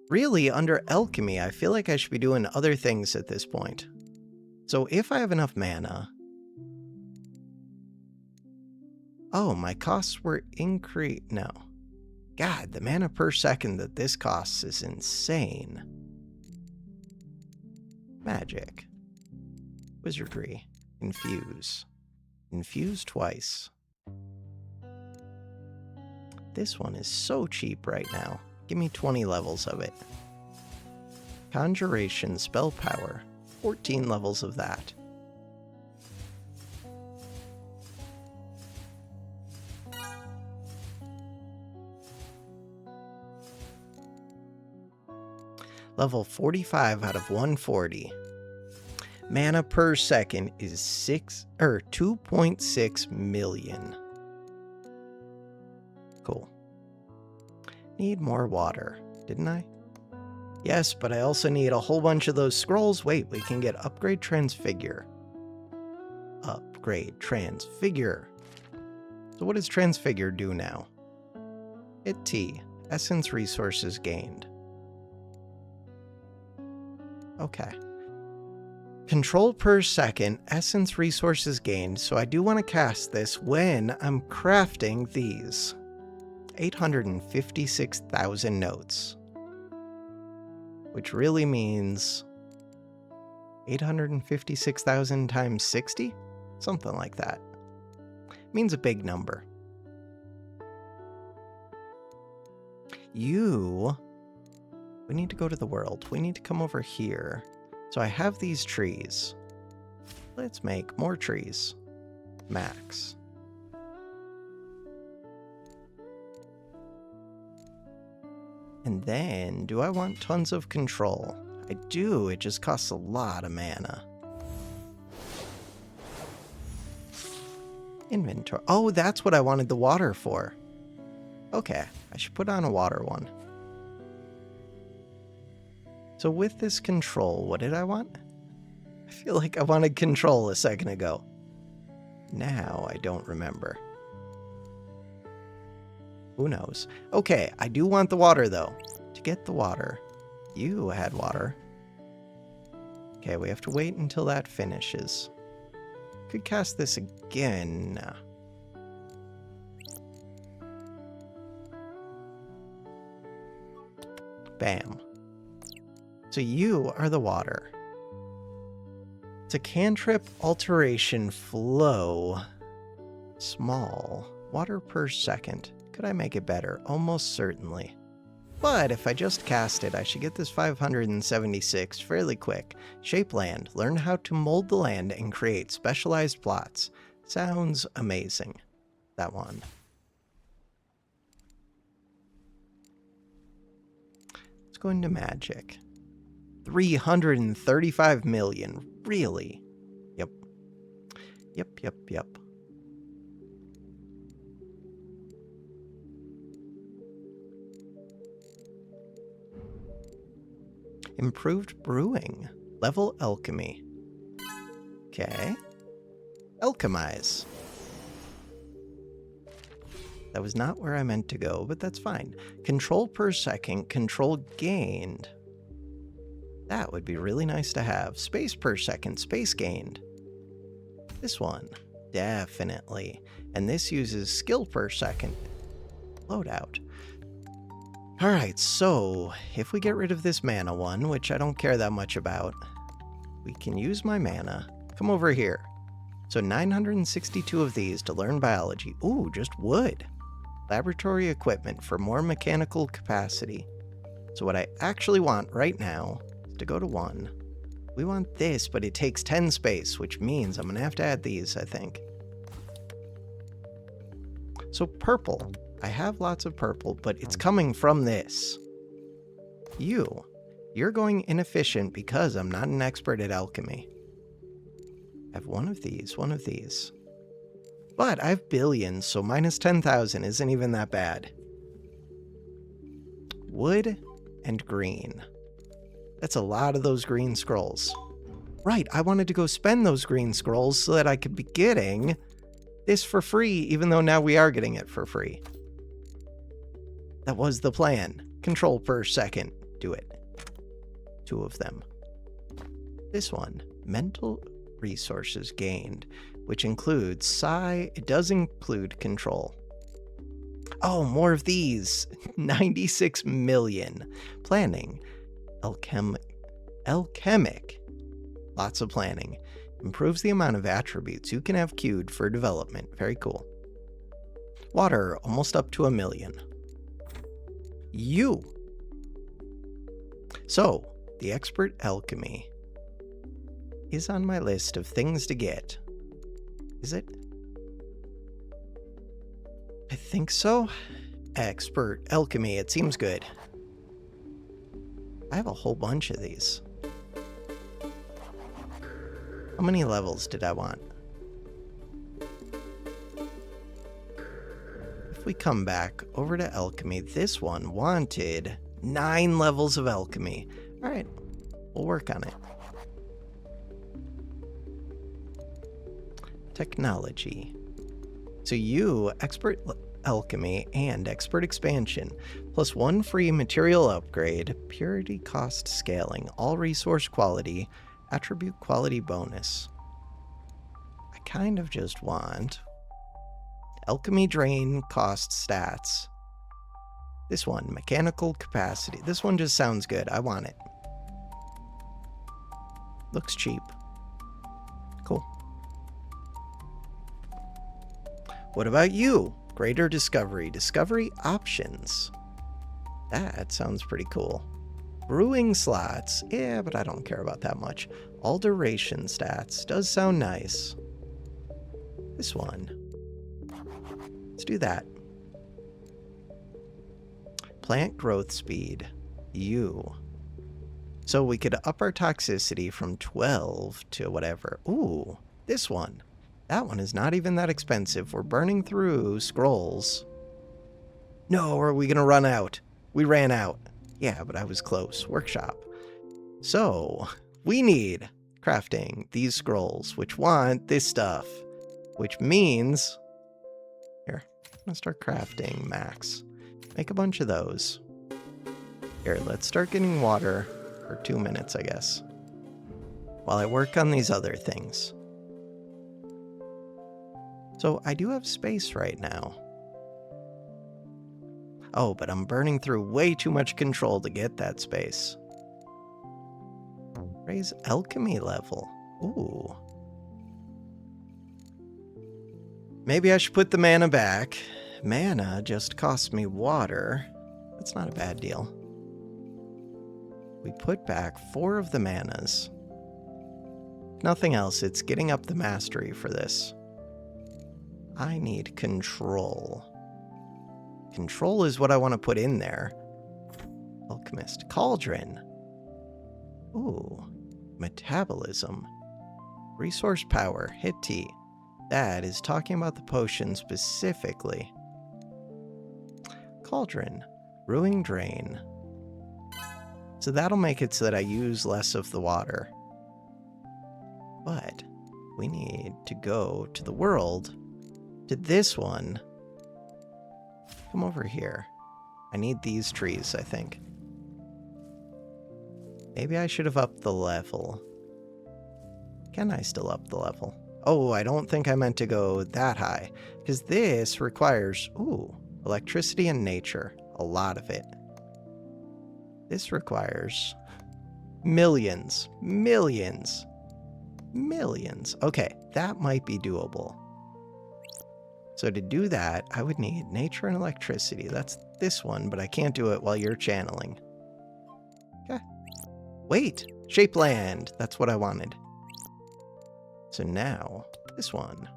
Really, under Alchemy, I feel like I should be doing other things at this point. So if I have enough mana... oh, my costs were increased. No. God, the mana per second that this costs is insane. Magic. Wizardry. Infuse. Infuse twice. This one is so cheap right now. Give me 20 levels of it. Conjuration spell power. 14 levels of that. Level 45 out of 140. Mana per second is 2.6 million. Cool. Need more water, didn't I? Yes, but I also need a whole bunch of those scrolls. Wait, we can get upgrade transfigure. Upgrade transfigure. So what does transfigure do now? Hit T. Essence resources gained. Okay. Control per second, essence resources gained, so I do want to cast this when I'm crafting these. 856,000 notes. Which really means 856,000 times 60? Something like that. Means a big number. We need to go to the world. We need to come over here. So I have these trees. Let's make more trees. Max. And then, do I want tons of control? I do, it just costs a lot of mana. Inventory. Oh, that's what I wanted the water for. Okay, I should put on a water one. So with this control, what did I want? I feel like I wanted control a second ago. Now I don't remember. Who knows? Okay, I do want the water though. To get the water, you had water. Okay, we have to wait until that finishes. Could cast this again. Bam. So you are the water. It's a cantrip alteration flow. Small. Water per second. Could I make it better? Almost certainly. But if I just cast it, I should get this 576 fairly quick. Shape land. Learn how to mold the land and create specialized plots. Sounds amazing. That one. Let's go into magic. 335 million. Really? Yep. Yep. Improved brewing. Level alchemy. Okay. Alchemize. That was not where I meant to go, but that's fine. Control per second. Control gained. That would be really nice to have. Space per second. Space gained. This one. Definitely. And this uses skill per second. Loadout. Alright, so if we get rid of this mana one, which I don't care that much about, we can use my mana. Come over here. So 962 of these to learn biology. Ooh, just wood. Laboratory equipment for more mechanical capacity. So what I actually want right now is to go to 1. We want this, but it takes 10 space, which means I'm going to have to add these, I think. So purple. I have lots of purple, but it's coming from this. You're going inefficient because I'm not an expert at alchemy. I have one of these. But I have billions, so minus 10,000 isn't even that bad. Wood and green. That's a lot of those green scrolls. Right, I wanted to go spend those green scrolls so that I could be getting this for free, even though now we are getting it for free. That was the plan. Control per second. Do it. 2 of them. This one. Mental resources gained, which includes psi. It does include control. Oh, more of these. 96 million. Planning. Alchemic. Lots of planning. Improves the amount of attributes you can have queued for development. Very cool. Water. Almost up to 1 million. So, the expert alchemy is on my list of things to get. Is it? I think so. Expert alchemy, it seems good. I have a whole bunch of these. How many levels did I want? If we come back over to alchemy, this one wanted 9 levels of alchemy. All right, we'll work on it. Technology. So you, expert alchemy and expert expansion, plus 1 free material upgrade, purity cost scaling, all resource quality, attribute quality bonus. I kind of just want alchemy drain cost stats. This one, mechanical capacity. This one just sounds good. I want it. Looks cheap. Cool. What about you? Greater discovery. Discovery options. That sounds pretty cool. Brewing slots. Yeah, but I don't care about that much. All duration stats. Does sound nice. This one. Let's do that. Plant growth speed. So we could up our toxicity from 12 to whatever. Ooh, this one. That one is not even that expensive. We're burning through scrolls. No, are we gonna run out? We ran out. Yeah, but I was close. Workshop. So, we need crafting these scrolls, which want this stuff. Which means... Here, I'm gonna start crafting max. Make a bunch of those. Here, let's start getting water for 2 minutes, I guess. While I work on these other things. So, I do have space right now. Oh, but I'm burning through way too much control to get that space. Raise alchemy level. Ooh. Maybe I should put the mana back. Mana just cost me water. That's not a bad deal. We put back 4 of the manas. Nothing else, it's getting up the mastery for this. I need control. Control is what I want to put in there. Alchemist. Cauldron. Ooh. Metabolism. Resource power. Hit T. That is talking about the potion specifically. Cauldron. Brewing drain. So that'll make it so that I use less of the water. But we need to go to the world, to this one. Come over here. I need these trees, I think. Maybe I should have upped the level. Can I still up the level? Oh, I don't think I meant to go that high, because this requires, ooh, electricity and nature. A lot of it. This requires millions, millions, millions. Okay, that might be doable. So to do that, I would need nature and electricity. That's this one, but I can't do it while you're channeling. Okay. Wait, shape land. That's what I wanted. So now, this one.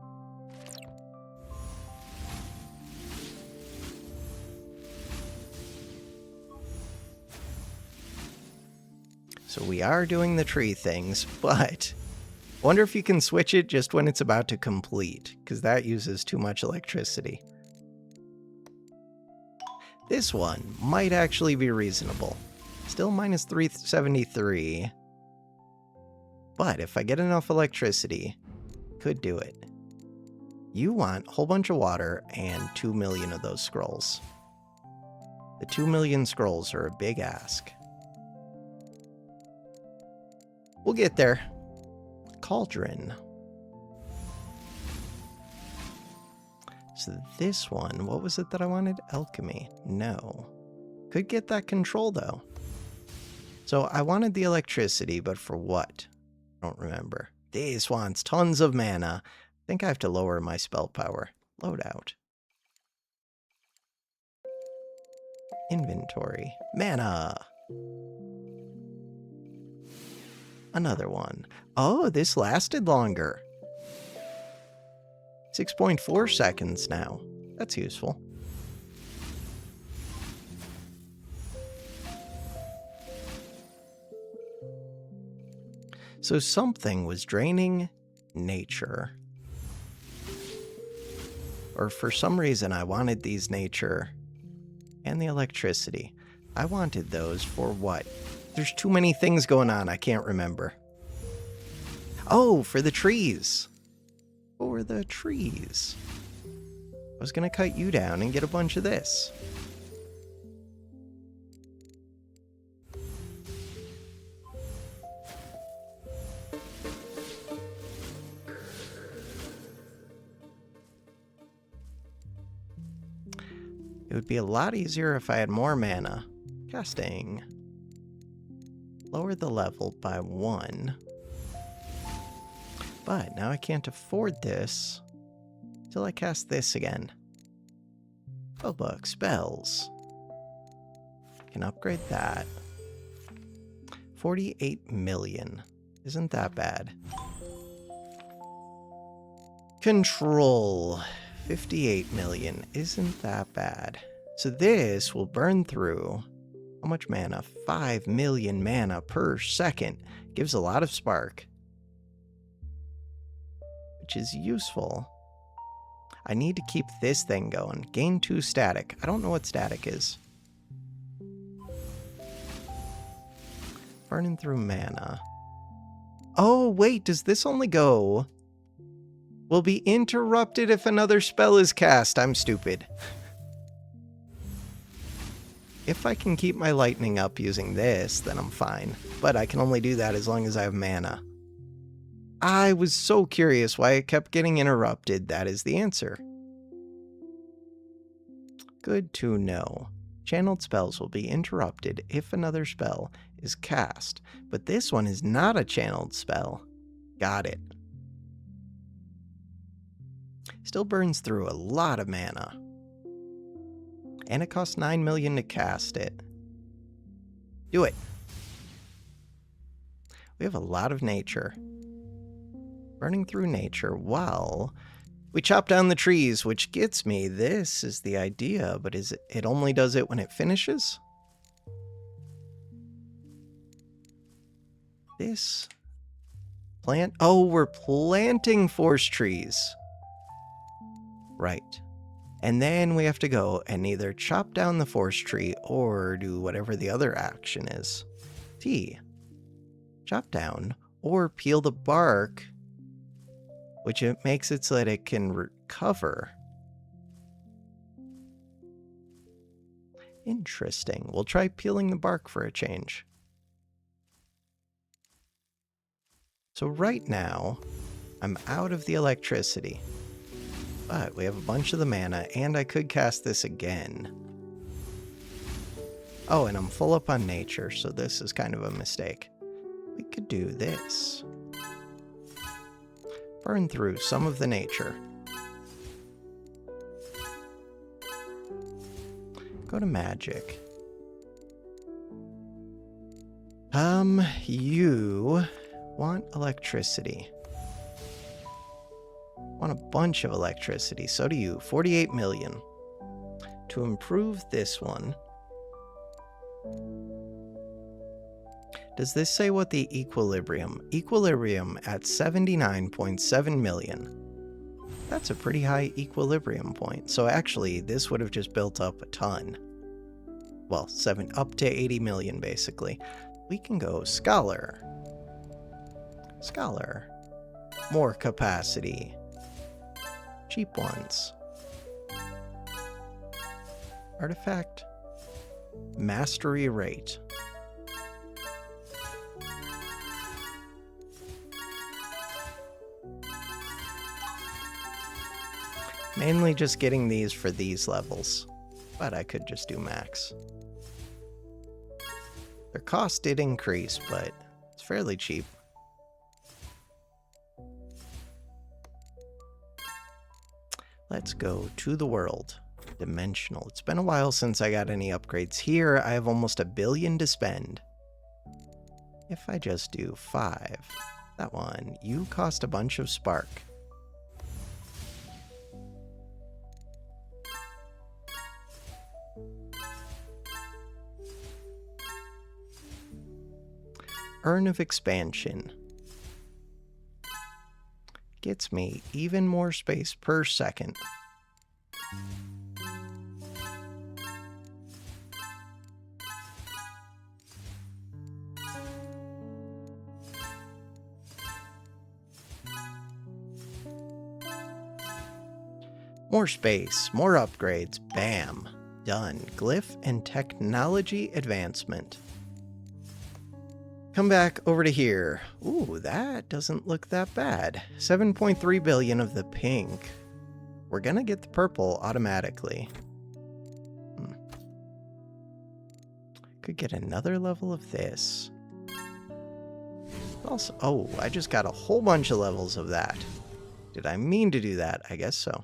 So we are doing the tree things, but I wonder if you can switch it just when it's about to complete, because that uses too much electricity. This one might actually be reasonable. Still minus 373. But if I get enough electricity, could do it. You want a whole bunch of water and 2 million of those scrolls. The 2 million scrolls are a big ask. We'll get there. Cauldron. So this one, what was it that I wanted? Alchemy. No. Could get that control though. So I wanted the electricity, but for what? I don't remember. This wants tons of mana. I think I have to lower my spell power. Loadout. Inventory. Mana. Another one. Oh, this lasted longer. 6.4 seconds now. That's useful. So something was draining nature. Or for some reason I wanted these nature and the electricity. I wanted those for what? There's too many things going on, I can't remember. Oh, for the trees. For the trees. I was gonna cut you down and get a bunch of this. It would be a lot easier if I had more mana. Casting. Lower the level by 1. But now I can't afford this till I cast this again. Spellbook, spells. Can upgrade that. 48 million. Isn't that bad. Control. 58 million. Isn't that bad. So this will burn through... How much mana? 5 million mana per second. Gives a lot of spark. Which is useful. I need to keep this thing going. Gain 2 static. I don't know what static is. Burning through mana. Oh, wait, does this only go? Will be interrupted if another spell is cast. I'm stupid. If I can keep my lightning up using this, then I'm fine. But I can only do that as long as I have mana. I was so curious why it kept getting interrupted. That is the answer. Good to know. Channeled spells will be interrupted if another spell is cast, but this one is not a channeled spell. Got it. Still burns through a lot of mana. And it costs 9 million to cast it. Do it. We have a lot of nature. Burning through nature while we chop down the trees, which gets me. This is the idea, but is it only does it when it finishes? This plant. Oh, we're planting forest trees. Right. And then we have to go and either chop down the forest tree or do whatever the other action is. T. Chop down or peel the bark, which it makes it so that it can recover. Interesting. We'll try peeling the bark for a change. So right now, I'm out of the electricity. But we have a bunch of the mana, and I could cast this again. Oh, and I'm full up on nature, so this is kind of a mistake. We could do this. Burn through some of the nature. Go to magic. You want electricity. Want a bunch of electricity. So do you. 48 million. To improve this one. Does this say what the equilibrium? Equilibrium at 79.7 million. That's a pretty high equilibrium point. So actually, this would have just built up a ton. Well, up to 80 million, basically. We can go Scholar. Scholar. More capacity. Cheap ones. Artifact. Mastery rate. Mainly just getting these for these levels, but I could just do max. Their cost did increase, but it's fairly cheap. Let's go to the world. Dimensional. It's been a while since I got any upgrades here. I have almost 1 billion to spend. If I just do 5, that one, you cost a bunch of spark. Urn of Expansion. Gets me even more space per second. More space, more upgrades, bam, done. Glyph and technology advancement. Come back over to here. Ooh, that doesn't look that bad. 7.3 billion of the pink. We're gonna get the purple automatically. Could get another level of this. Also, oh, I just got a whole bunch of levels of that. Did I mean to do that? I guess so.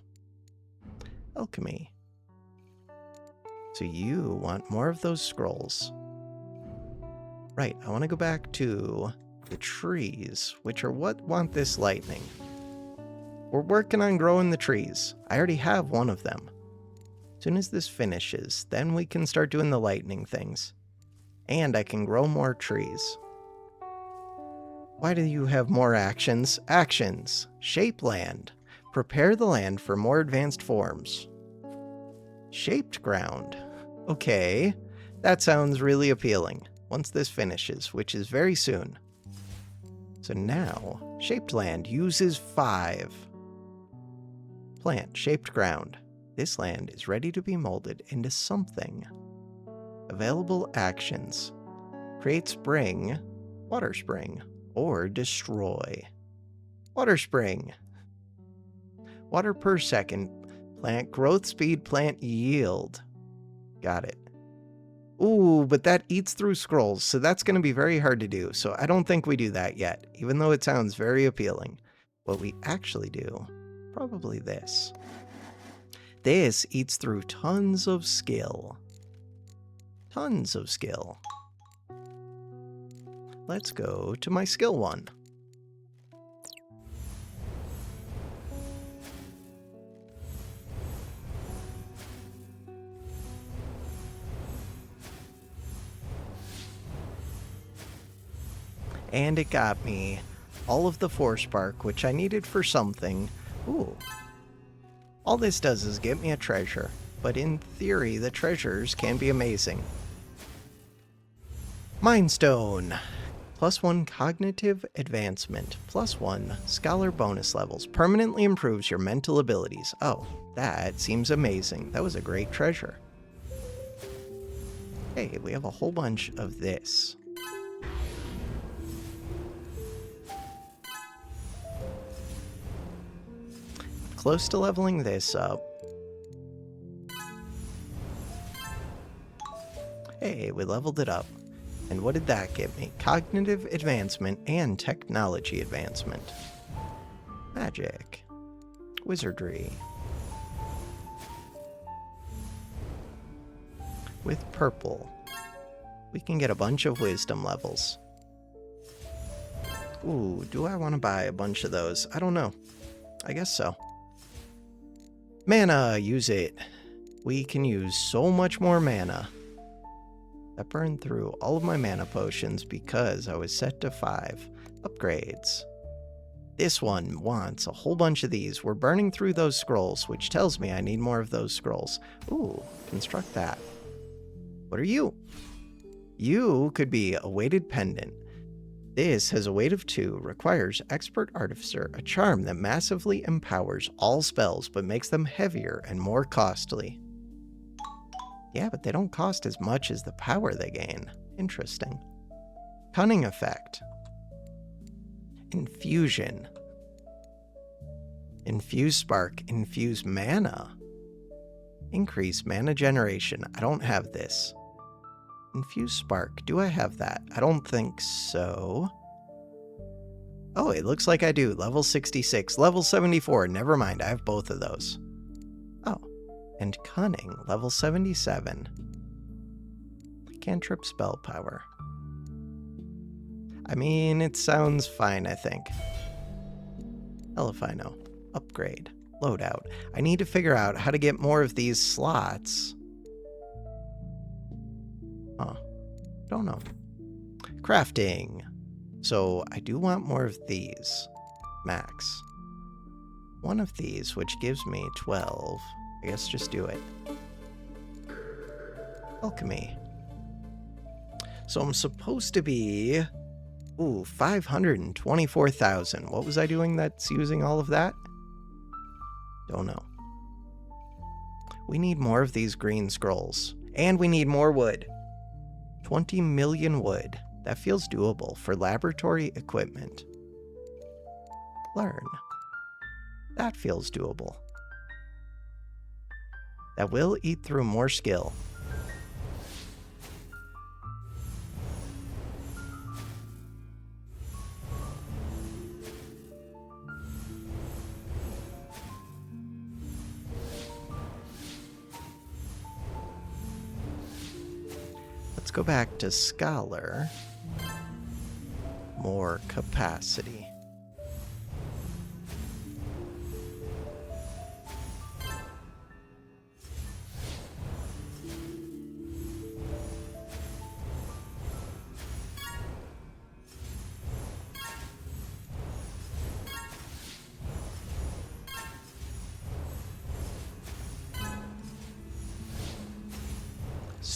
Alchemy. So you want more of those scrolls. Right, I want to go back to the trees, which are what want this lightning. We're working on growing the trees. I already have one of them. As soon as this finishes, then we can start doing the lightning things. And I can grow more trees. Why do you have more actions? Actions. Shape land. Prepare the land for more advanced forms. Shaped ground. Okay, that sounds really appealing once this finishes, which is very soon. So now, shaped land uses 5. Plant shaped ground. This land is ready to be molded into something. Available actions. Create spring, water spring, or destroy. Water spring. Water per second. Plant growth speed, plant yield. Got it. Ooh, but that eats through scrolls, so that's going to be very hard to do. So I don't think we do that yet, even though it sounds very appealing. What we actually do, probably this. This eats through tons of skill. Tons of skill. Let's go to my skill one. And it got me all of the force spark, which I needed for something. Ooh. All this does is get me a treasure, but in theory, the treasures can be amazing. Mind Stone. +1 cognitive advancement. +1 scholar bonus levels. Permanently improves your mental abilities. Oh, that seems amazing. That was a great treasure. Hey, we have a whole bunch of this. Close to leveling this up. Hey, we leveled it up. And what did that give me? Cognitive advancement and technology advancement. Magic. Wizardry. With purple, we can get a bunch of wisdom levels. Ooh, do I want to buy a bunch of those? I don't know. I guess so. Mana, use it. We can use so much more mana. That burned through all of my mana potions because I was set to 5. Upgrades. This one wants a whole bunch of these. We're burning through those scrolls, which tells me I need more of those scrolls. Ooh, construct that. What are you? You could be a weighted pendant. This has a weight of 2, requires Expert Artificer, a charm that massively empowers all spells but makes them heavier and more costly. Yeah, but they don't cost as much as the power they gain. Interesting. Cunning effect. Infusion. Infuse spark. Infuse mana. Increase mana generation. I don't have this. Infuse spark. Do I have that? I don't think so. Oh, it looks like I do. Level 66. Level 74. Never mind. I have both of those. Oh. And cunning. Level 77. Cantrip spell power. I mean, it sounds fine, I think. Hell if I know. Upgrade. Loadout. I need to figure out how to get more of these slots. Huh. Don't know. Crafting. So I do want more of these. Max. One of these, which gives me 12. I guess just do it. Alchemy. So I'm supposed to be... Ooh, 524,000. What was I doing that's using all of that? Don't know. We need more of these green scrolls. And we need more wood. 20 million wood. That feels doable for laboratory equipment. Learn. That feels doable. That will eat through more skill. Let's go back to Scholar. More capacity.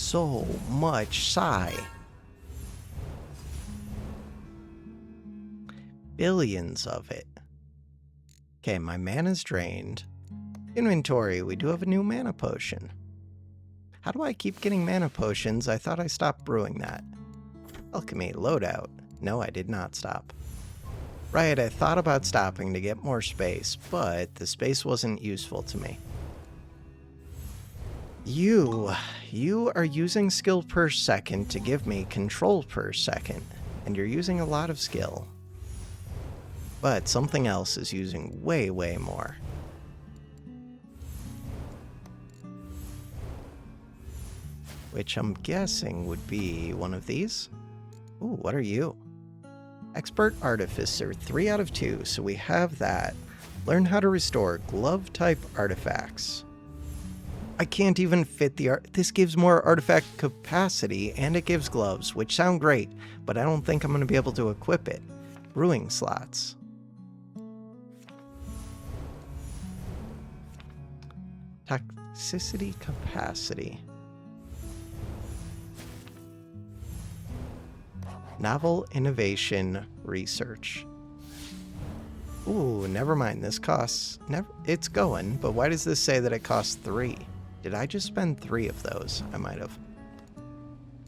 so much psi. Billions of it. Okay, my mana's drained. Inventory, we do have a new mana potion. How do I keep getting mana potions? I thought I stopped brewing that. Alchemy, loadout. No, I did not stop. Right, I thought about stopping to get more space, but the space wasn't useful to me. You are using skill per second to give me control per second, and you're using a lot of skill. But something else is using way, way more. Which I'm guessing would be one of these. Ooh, what are you? Expert Artificer, 3 out of 2, so we have that. Learn how to restore glove-type artifacts. I can't even fit the art. This gives more artifact capacity, and it gives gloves, which sound great, but I don't think I'm going to be able to equip it. Brewing slots. Toxicity capacity. Novel innovation research. Ooh, never mind. This costs... It's going, but why does this say that it costs 3? Did I just spend 3 of those? I might have.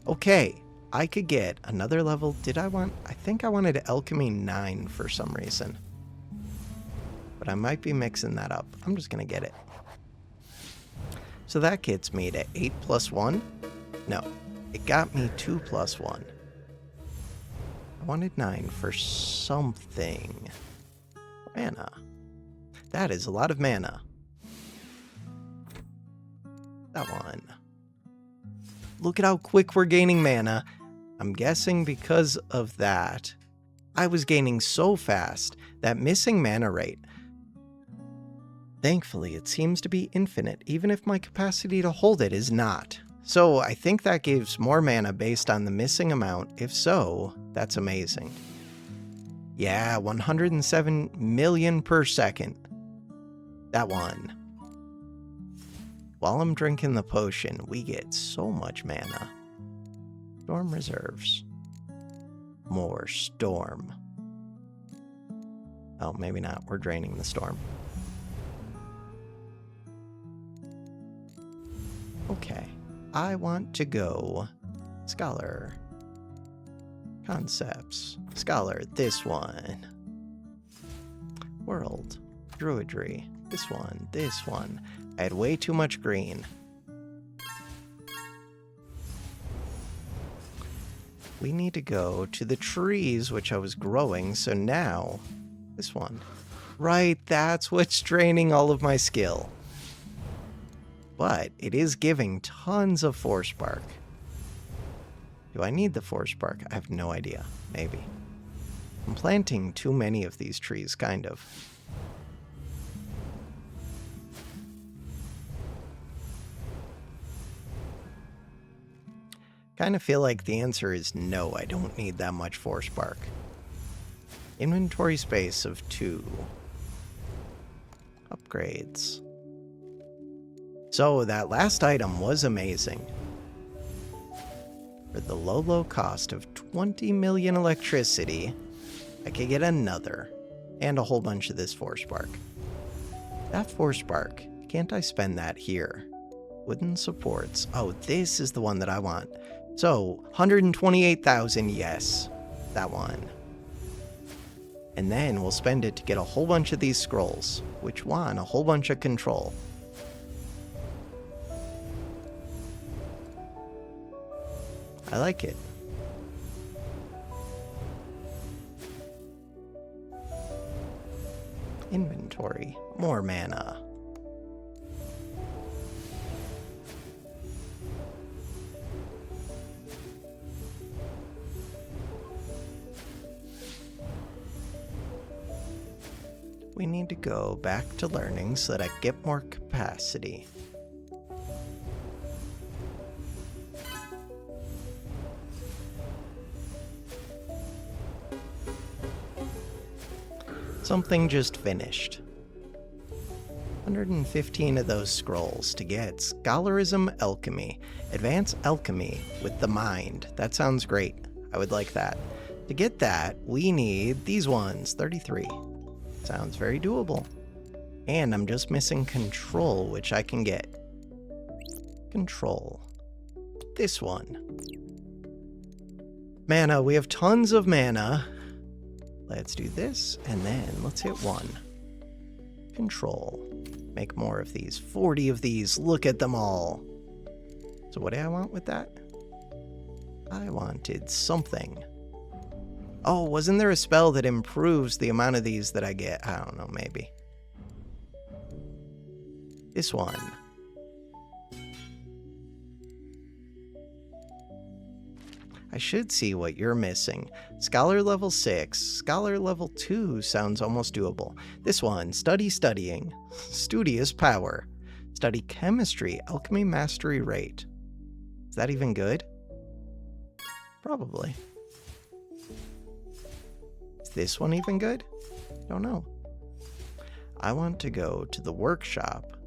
Okay, I could get another level. Did I want... I think I wanted Alchemy 9 for some reason. But I might be mixing that up. I'm just going to get it. So that gets me to 8 plus 1? No, it got me 2 plus 1. I wanted 9 for something. Mana. That is a lot of mana. That one. Look at how quick we're gaining mana. I'm guessing because of that. I was gaining so fast that missing mana rate. Thankfully, it seems to be infinite, even if my capacity to hold it is not. So I think that gives more mana based on the missing amount. If so, that's amazing. Yeah, 107 million per second. That one. While I'm drinking the potion, we get so much mana. Storm reserves. More storm. Oh, maybe not. We're draining the storm. Okay. I want to go Scholar. Concepts. Scholar, this one. World. Druidry. This one. This one. I had way too much green. We need to go to the trees, which I was growing, so now... This one. Right, that's what's draining all of my skill. But it is giving tons of force spark. Do I need the force spark? I have no idea. Maybe. I'm planting too many of these trees, kind of. Kind of feel like the answer is no, I don't need that much force spark. Inventory space of 2. Upgrades. So that last item was amazing. For the low cost of 20 million electricity, I could get another, and a whole bunch of this force spark. That force spark, can't I spend that here? Wooden supports. Oh, this is the one that I want. So, 128,000, yes. That one. And then we'll spend it to get a whole bunch of these scrolls, which want a whole bunch of control. I like it. Inventory. More mana. We need to go back to learning so that I get more capacity. Something just finished. 115 of those scrolls to get Scholarism Alchemy. Advance Alchemy with the mind. That sounds great. I would like that. To get that, we need these ones, 33. Sounds very doable. And I'm just missing control, which I can get. Control. This one. Mana. We have tons of mana. Let's do this, and then let's hit 1. Control. Make more of these. 40 of these. Look at them all. So what do I want with that? I wanted something. Oh, wasn't there a spell that improves the amount of these that I get? I don't know, maybe. This one. I should see what you're missing. Scholar level 6. Scholar level 2 sounds almost doable. This one. Study studying. Studious power. Study chemistry. Alchemy mastery rate. Is that even good? Probably. Is this one even good? Don't know. I want to go to the workshop.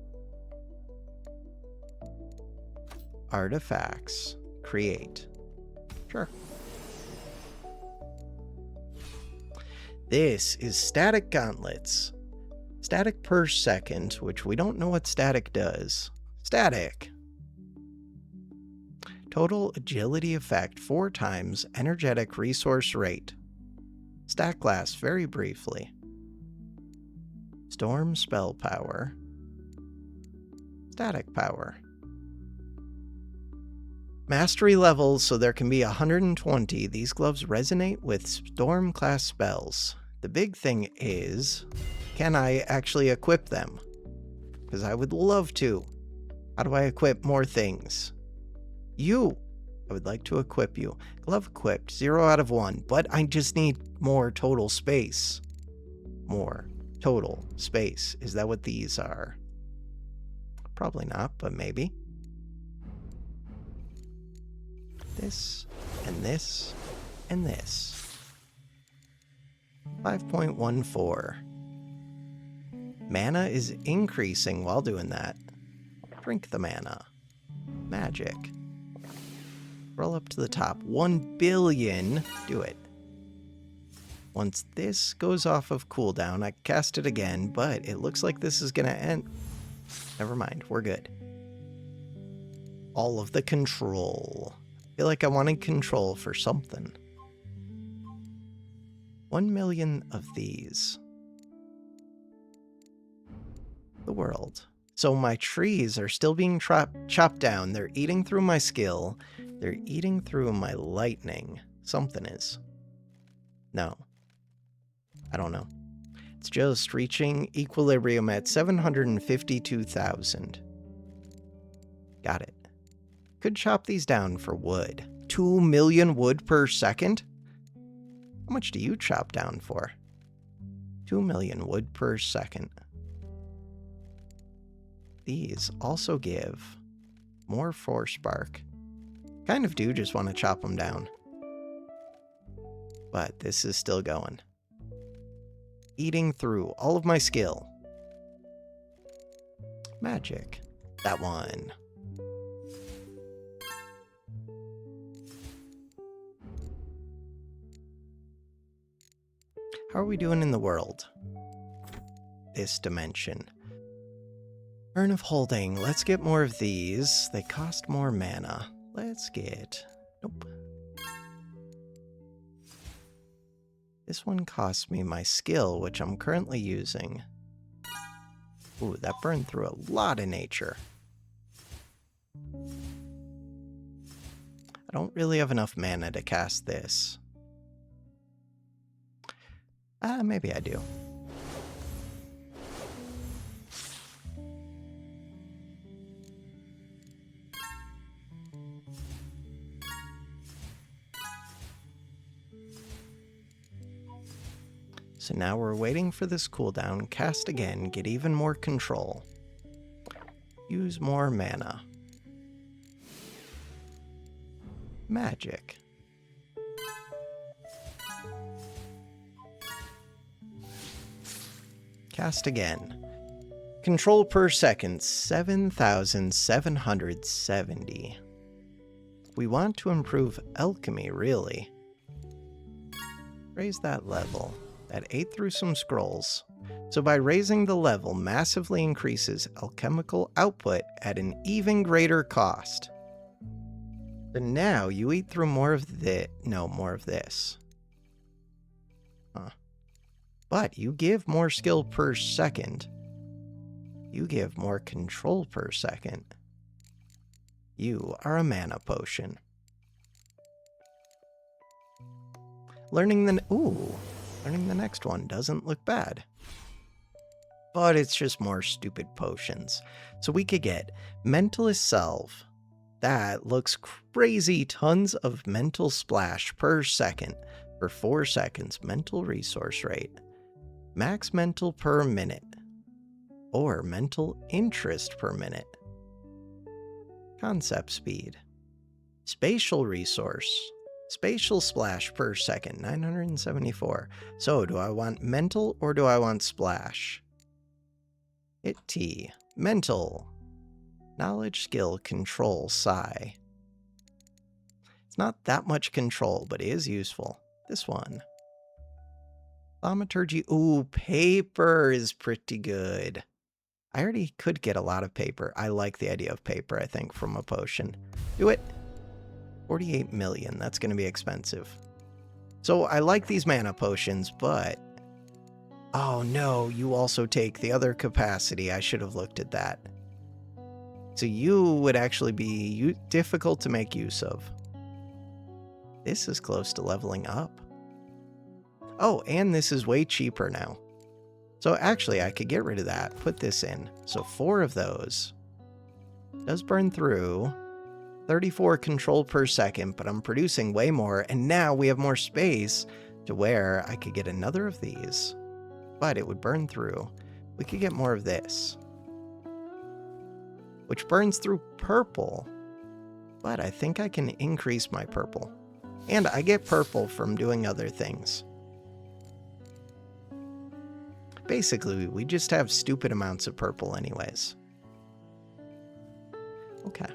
Artifacts. Create. Sure. This is static gauntlets. Static per second, which we don't know what static does. Static. Total agility effect 4 times energetic resource rate. Stack lasts very briefly. Storm spell power. Static power. Mastery levels, so there can be 120. These gloves resonate with storm class spells. The big thing is, can I actually equip them? Because I would love to. How do I equip more things? You. I would like to equip you. Glove equipped, 0 out of 1, but I just need more total space. More total space. Is that what these are? Probably not, but maybe. This, and this, and this. 5.14. Mana is increasing while doing that. Drink the mana. Magic. Roll up to the top. 1 billion. Do it. Once this goes off of cooldown, I cast it again, but it looks like this is going to end. Never mind. We're good. All of the control. I feel like I wanted control for something. 1 million of these. The world. So my trees are still being chopped down. They're eating through my skill. They're eating through my lightning. Something is. No. I don't know. It's just reaching equilibrium at 752,000. Got it. Could chop these down for wood. 2 million wood per second? How much do you chop down for? 2 million wood per second. These also give more force spark. Kind of do just want to chop them down. But this is still going. Eating through all of my skill. Magic. That one. How are we doing in the world? This dimension. Urn of Holding. Let's get more of these. They cost more mana. Let's get... Nope. This one costs me my skill, which I'm currently using. Ooh, that burned through a lot of nature. I don't really have enough mana to cast this. Maybe I do. So now we're waiting for this cooldown. Cast again, get even more control. Use more mana. Magic. Cast again. Control per second, 7,770. We want to improve alchemy, really. Raise that level. That ate through some scrolls. So by raising the level, massively increases alchemical output at an even greater cost. But now you eat through more of more of this. Huh. But you give more skill per second. You give more control per second. You are a mana potion. Learning the next one doesn't look bad. But it's just more stupid potions. So we could get Mentalist Salve. That looks crazy. Tons of mental splash per second for 4 seconds. Mental resource rate. Max mental per minute. Or mental interest per minute. Concept speed. Spatial resource. Spatial splash per second, 974. So do I want mental or do I want splash? Hit T. Mental. Knowledge, skill, control, psi. It's not that much control, but it is useful. This one. Thaumaturgy. Ooh, paper is pretty good. I already could get a lot of paper. I like the idea of paper, I think, from a potion. Do it. 48 million. That's going to be expensive. So I like these mana potions, but... Oh no, you also take the other capacity. I should have looked at that. So you would actually be difficult to make use of. This is close to leveling up. Oh, and this is way cheaper now. So actually, I could get rid of that. Put this in. So 4 of those. Does burn through. 34 control per second, but I'm producing way more. And now we have more space to where I could get another of these. But it would burn through. We could get more of this. Which burns through purple. But I think I can increase my purple. And I get purple from doing other things. Basically, we just have stupid amounts of purple anyways. Okay.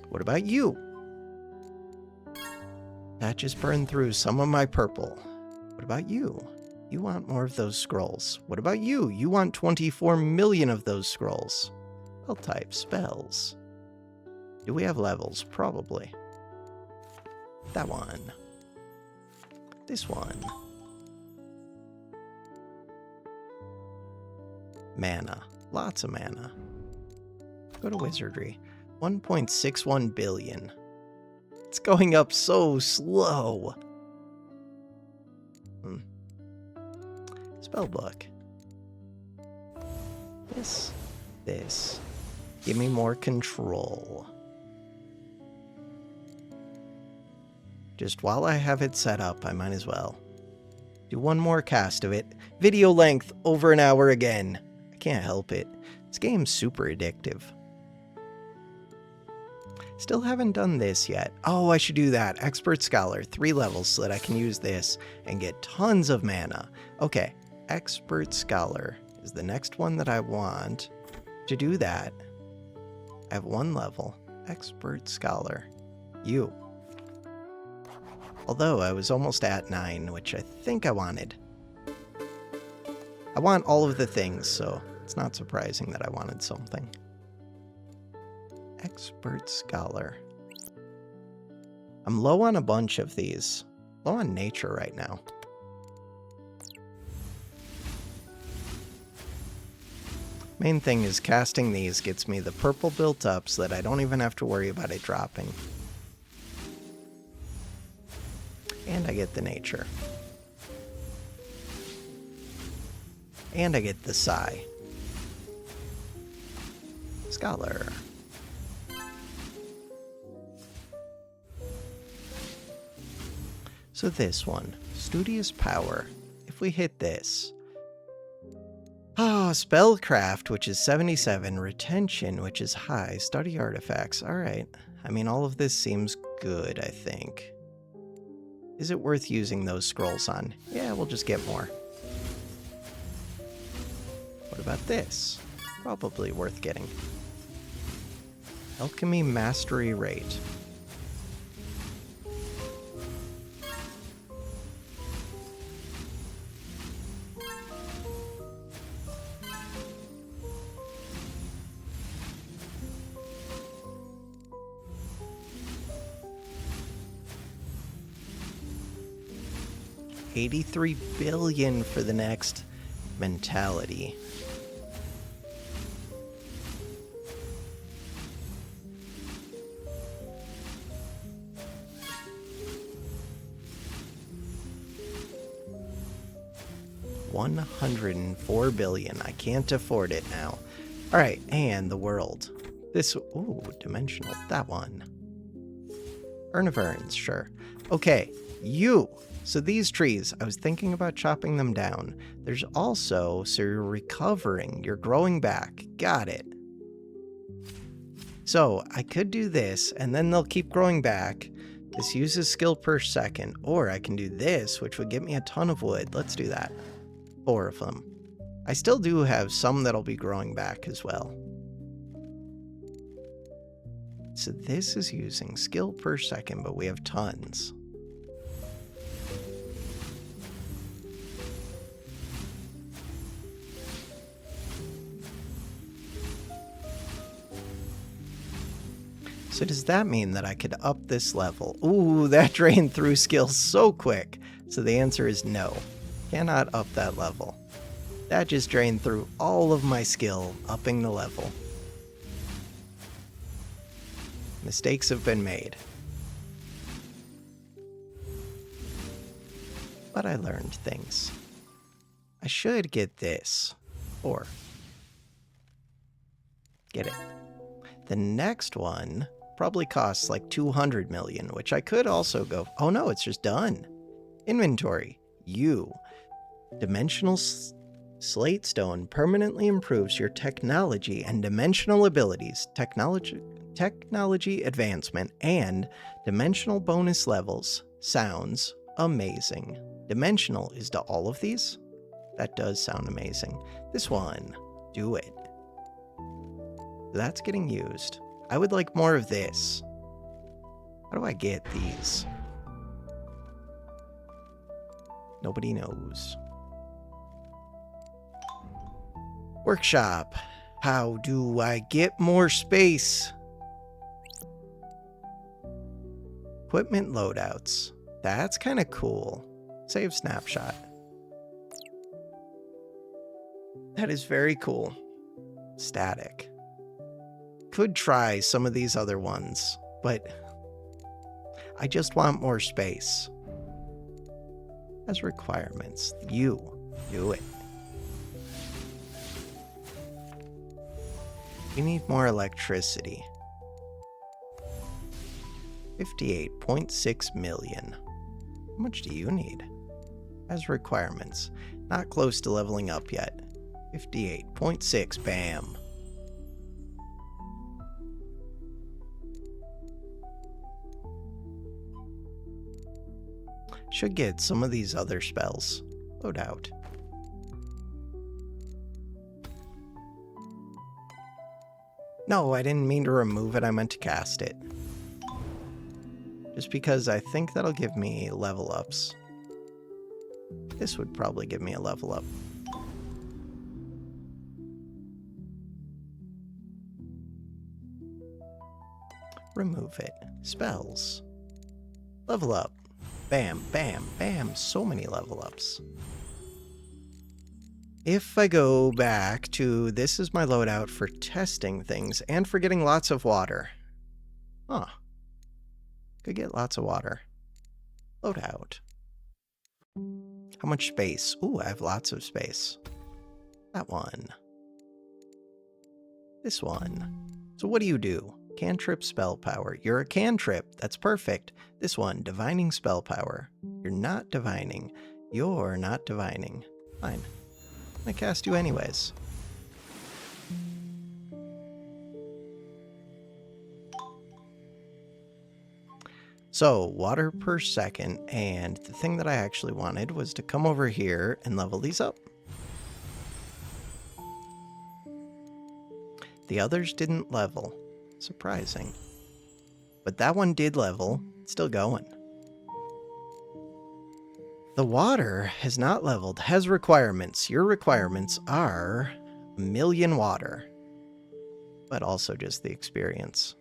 What about you? That just burned through some of my purple. What about you? You want more of those scrolls. What about you? You want 24 million of those scrolls. Spell type, spells. Do we have levels? Probably. That one. This one. Mana. Lots of mana. Go to wizardry. 1.61 billion. It's going up so slow. Spellbook. This. Give me more control. Just while I have it set up, I might as well do one more cast of it. Video length over an hour again. I can't help it. This game's super addictive. Still haven't done this yet. Oh, I should do that. Expert Scholar, 3 levels so that I can use this and get tons of mana. Okay, Expert Scholar is the next one that I want. To do that, I have 1 level. Expert Scholar. You. Although I was almost at 9, which I think I wanted. I want all of the things, so it's not surprising that I wanted something. Expert Scholar. I'm low on a bunch of these. Low on nature right now. Main thing is casting these gets me the purple built up so that I don't even have to worry about it dropping. And I get the nature. And I get the psi. Scholar. So this one, Studious Power. If we hit this. Spellcraft, which is 77. Retention, which is high. Study artifacts. Alright. I mean, all of this seems good, I think. Is it worth using those scrolls on? Yeah, we'll just get more. What about this? Probably worth getting. Alchemy mastery rate. $83 billion for the next mentality. $104 billion. I can't afford it now. All right, and the world. This, ooh, dimensional. That one. Urn of Urns, sure. Okay, you. So these trees, I was thinking about chopping them down. There's also, so you're recovering, you're growing back. Got it. So I could do this, and then they'll keep growing back. This uses skill per second, or I can do this, which would get me a ton of wood. Let's do that. 4 of them. I still do have some that'll be growing back as well. So this is using skill per second, but we have tons. So does that mean that I could up this level? Ooh, that drained through skills so quick. So the answer is no. Cannot up that level. That just drained through all of my skill, upping the level. Mistakes have been made. But I learned things. I should get this. Or get it. The next one probably costs like 200 million, which I could also go... Oh no, it's just done. Inventory. You. Dimensional slate stone permanently improves your technology and dimensional abilities, technology advancement, and dimensional bonus levels. Sounds amazing. Dimensional is to all of these? That does sound amazing. This one. Do it. That's getting used. I would like more of this. How do I get these? Nobody knows. Workshop. How do I get more space? Equipment loadouts. That's kind of cool. Save snapshot. That is very cool. Static. Could try some of these other ones, but I just want more space. As requirements, you do it. We need more electricity. 58.6 million. How much do you need? As requirements. Not close to leveling up yet. 58.6, bam. Should get some of these other spells. Load out. No, I didn't mean to remove it, I meant to cast it. Just because I think that'll give me level ups. This would probably give me a level up. Remove it. Spells. Level up. Bam, bam, bam. So many level ups. If I go back to this is my loadout for testing things and for getting lots of water. Huh. Could get lots of water. Loadout. How much space? Ooh, I have lots of space. That one. This one. So what do? Cantrip spell power. You're a cantrip. That's perfect. This one, divining spell power. You're not divining. You're not divining. Fine. I'm gonna cast you anyways. So, water per second, and the thing that I actually wanted was to come over here and level these up. The others didn't level. Surprising. But that one did level. It's still going. The water has not leveled, has requirements. Your requirements are 1,000,000 water, but also just the experience.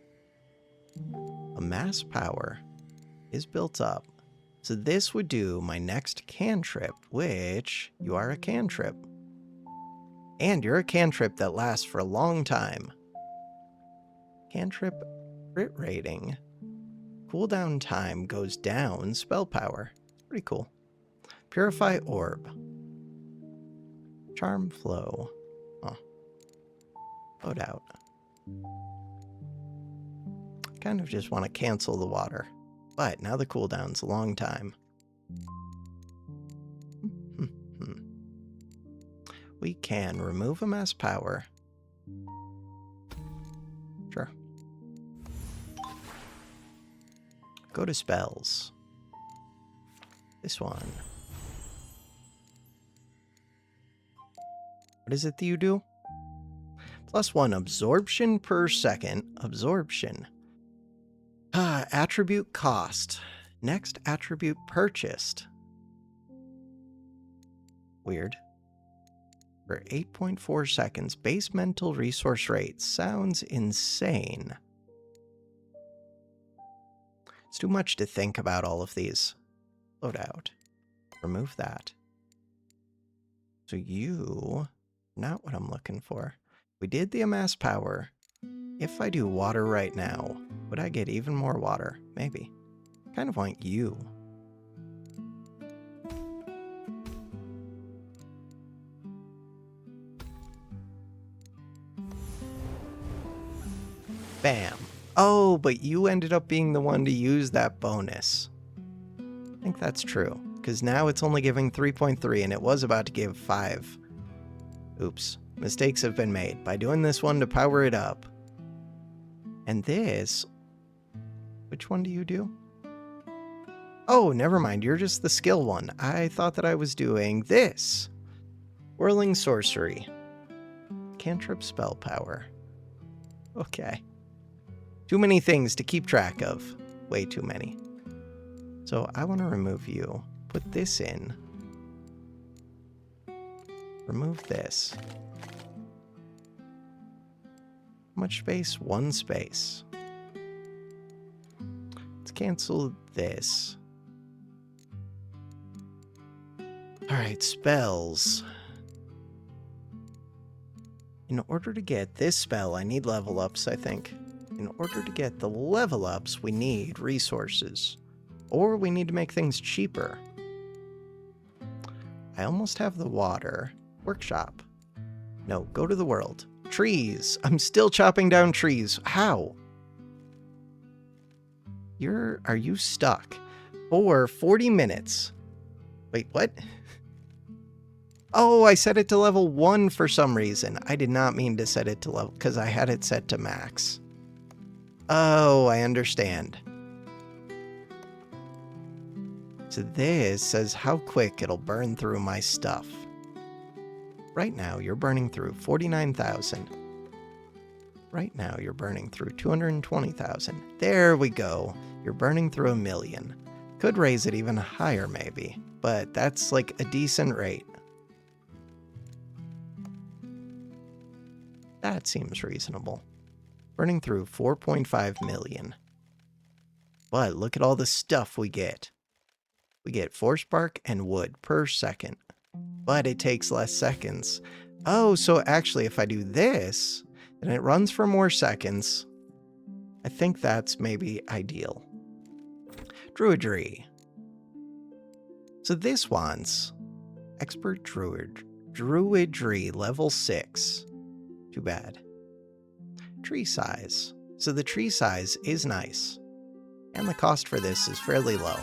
A mass power is built up. So this would do my next cantrip, which you are a cantrip. And you're a cantrip that lasts for a long time. Cantrip crit rating. Cooldown time goes down, spell power. Pretty cool. Purify orb. Charm flow. Oh. Load out. Kind of just want to cancel the water. But now the cooldown's a long time. We can remove a mass power. Sure. Go to spells. This one. What is it that you do? +1 absorption per second. Absorption. Attribute cost. Next attribute purchased. Weird. For 8.4 seconds. Base mental resource rate. Sounds insane. It's too much to think about all of these. Load out. Remove that. So you... Not what I'm looking for. We did the amass power. If I do water right now, would I get even more water? Maybe. Kind of want you. Bam. Oh, but you ended up being the one to use that bonus. I think that's true, because now it's only giving 3.3 and it was about to give 5. Oops. Mistakes have been made by doing this one to power it up. And this... Which one do you do? Oh, never mind. You're just the skill one. I thought that I was doing this. Whirling sorcery. Cantrip spell power. Okay. Too many things to keep track of. Way too many. So I want to remove you. Put this in. Remove this. How much space? 1 space. Let's cancel this. Alright, spells. In order to get this spell, I need level ups, I think. In order to get the level ups, we need resources. Or we need to make things cheaper. I almost have the water. Workshop. No, go to the world. Trees. I'm still chopping down trees. How? Are you stuck? For 40 minutes. Wait, what? Oh, I set it to level 1 for some reason. I did not mean to set it to level, because I had it set to max. Oh, I understand. So this says how quick it'll burn through my stuff. Right now, you're burning through 49,000. Right now, you're burning through 220,000. There we go. You're burning through 1,000,000. Could raise it even higher, maybe. But that's like a decent rate. That seems reasonable. Burning through 4.5 million. But look at all the stuff we get. We get force bark and wood per second. But it takes less seconds. Oh, so actually if I do this, and it runs for more seconds, I think that's maybe ideal. Druidry. So this one's Expert Druidry level 6. Too bad. Tree size. So the tree size is nice. And the cost for this is fairly low.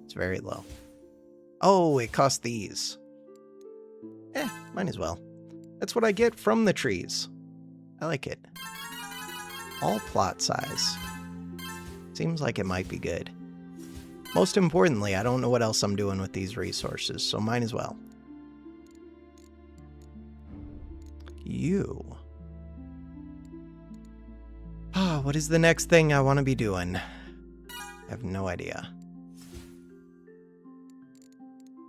It's very low. Oh, it cost these. Might as well. That's what I get from the trees. I like it. All plot size. Seems like it might be good. Most importantly, I don't know what else I'm doing with these resources, so might as well. You. Ah, what is the next thing I want to be doing? I have no idea.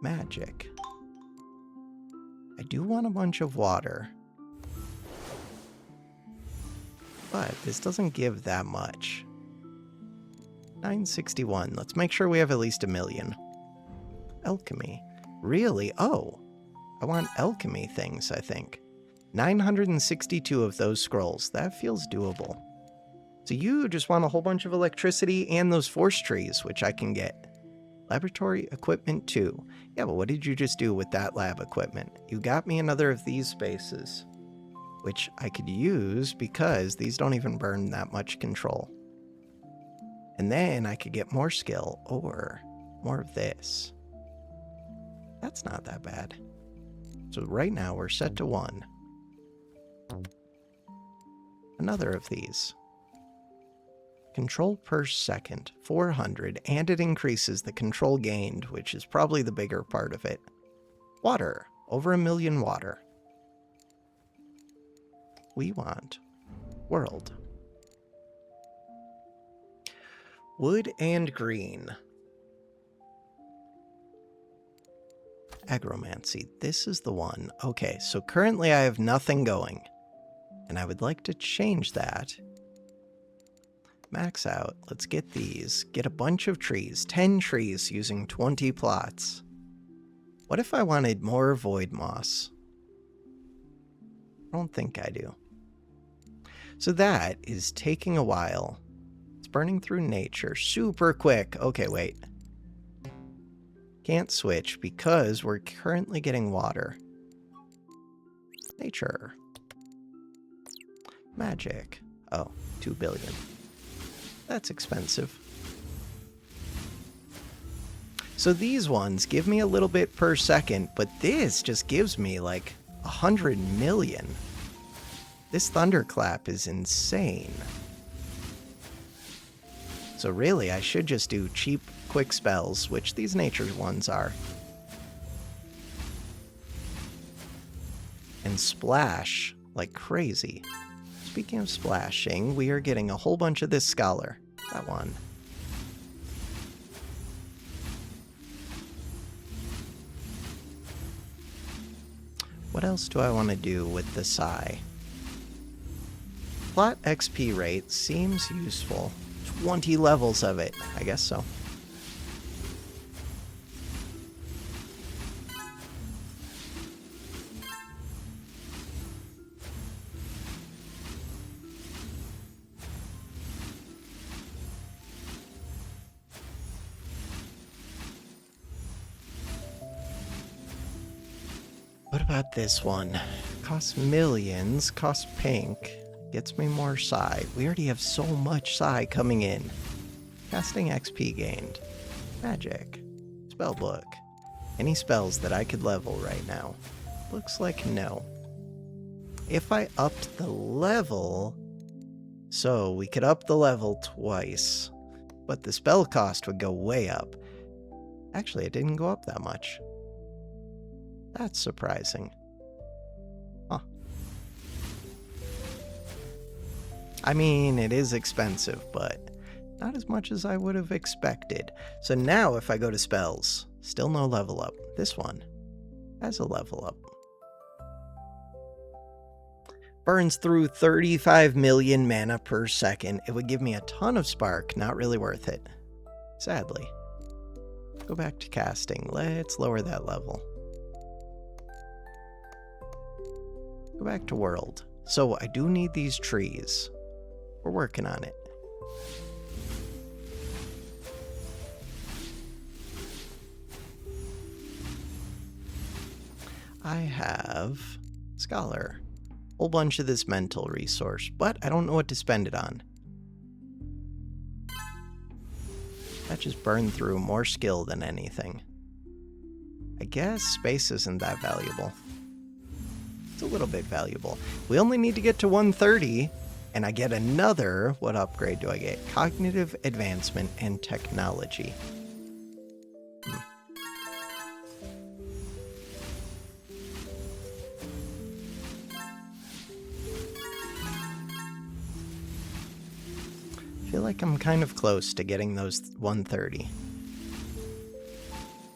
Magic. I do want a bunch of water. But this doesn't give that much. 961. Let's make sure we have at least 1,000,000. Alchemy. Really? Oh. I want alchemy things, I think. 962 of those scrolls. That feels doable. So you just want a whole bunch of electricity and those force trees, which I can get. Laboratory equipment 2. Yeah, but what did you just do with that lab equipment? You got me another of these spaces, which I could use because these don't even burn that much control. And then I could get more skill or more of this. That's not that bad. So right now we're set to 1. Another of these. Control per second, 400, and it increases the control gained, which is probably the bigger part of it. Water. Over 1,000,000 water. We want world. Wood and green. Agromancy. This is the one. Okay, so currently I have nothing going. And I would like to change that. Max out. Let's get these. Get a bunch of trees. 10 trees using 20 plots. What if I wanted more void moss? I don't think I do. So that is taking a while. It's burning through nature super quick. Okay, wait. Can't switch because we're currently getting water. Nature. Magic. Oh, 2 billion. That's expensive. So these ones give me a little bit per second, but this just gives me like 100 million. This thunderclap is insane. So really, I should just do cheap, quick spells, which these nature ones are. And splash like crazy. Speaking of splashing, we are getting a whole bunch of this scholar. That one. What else do I want to do with the Psy? Plot XP rate seems useful. 20 levels of it. I guess so. What about this one? Costs millions, costs pink, gets me more Psy. We already have so much Psy coming in. Casting XP gained. Magic. Spellbook. Any spells that I could level right now? Looks like no. If I upped the level... So, we could up the level twice. But the spell cost would go way up. Actually, it didn't go up that much. That's surprising. Huh. I mean, it is expensive, but not as much as I would have expected. So now if I go to spells, still no level up. This one has a level up. Burns through 35 million mana per second. It would give me a ton of spark, not really worth it. Sadly. Go back to casting. Let's lower that level. Go back to world. So I do need these trees. We're working on it. I have Scholar. Whole bunch of this mental resource, but I don't know what to spend it on. That just burned through more skill than anything. I guess space isn't that valuable. It's a little bit valuable. We only need to get to 130, and I get another... What upgrade do I get? Cognitive advancement and technology. like I'm kind of close to getting those 130.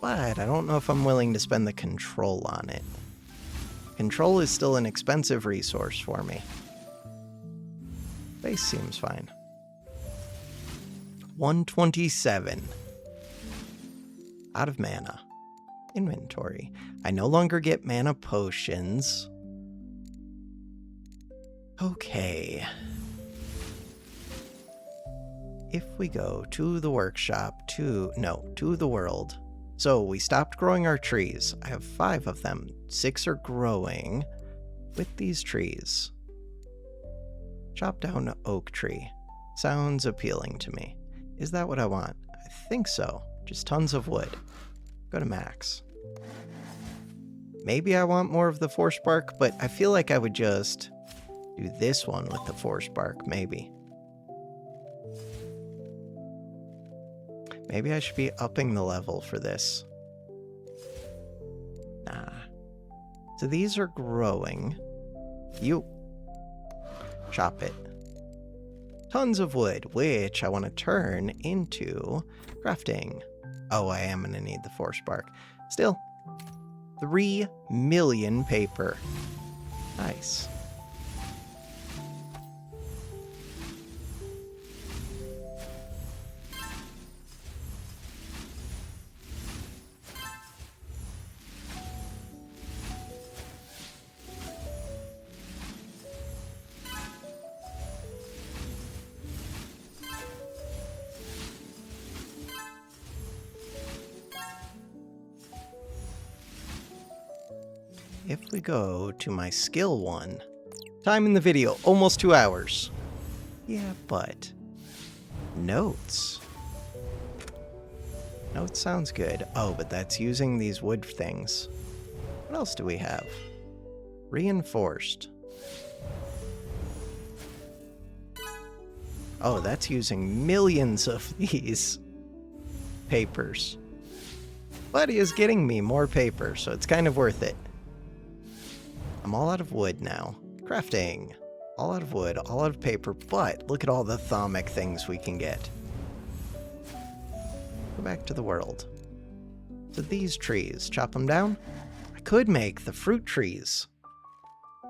But I don't know if I'm willing to spend the control on it. Control is still an expensive resource for me. Base seems fine. 127. Out of mana. Inventory. I no longer get mana potions. Okay. If we go to the workshop, to the world. So we stopped growing our trees. I have 5 of them. 6 are growing with these trees. Chop down an oak tree. Sounds appealing to me. Is that what I want? I think so. Just tons of wood. Go to max. Maybe I want more of the forest bark, but I feel like I would just do this one with the forest bark, maybe. Maybe I should be upping the level for this. Nah. So these are growing. You. Chop it. Tons of wood, which I want to turn into crafting. Oh, I am going to need the forest bark. Still, 3 million paper. Nice. If we go to my skill one, time in the video, almost 2 hours. Yeah, but notes. Notes sounds good. Oh, but that's using these wood things. What else do we have? Reinforced. Oh, that's using millions of these papers. But he is getting me more paper, so it's kind of worth it. I'm all out of wood now. Crafting. All out of wood, all out of paper, but look at all the thaumic things we can get. Go back to the world. So these trees, chop them down? I could make the fruit trees.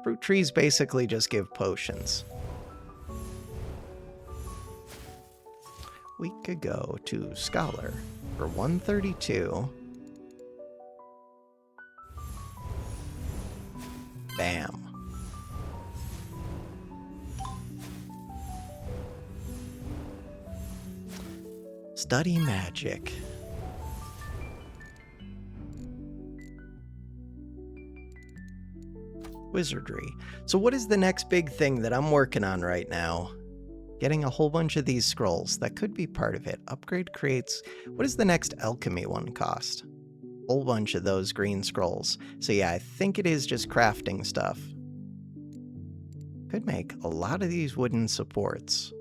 Fruit trees basically just give potions. We could go to Scholar for 132. Bam. Study magic. Wizardry. So what is the next big thing that I'm working on right now? Getting a whole bunch of these scrolls. That could be part of it. Upgrade creates... What does the next alchemy one cost? Whole bunch of those green scrolls. So yeah, I think it is just crafting stuff. Could make a lot of these wooden supports.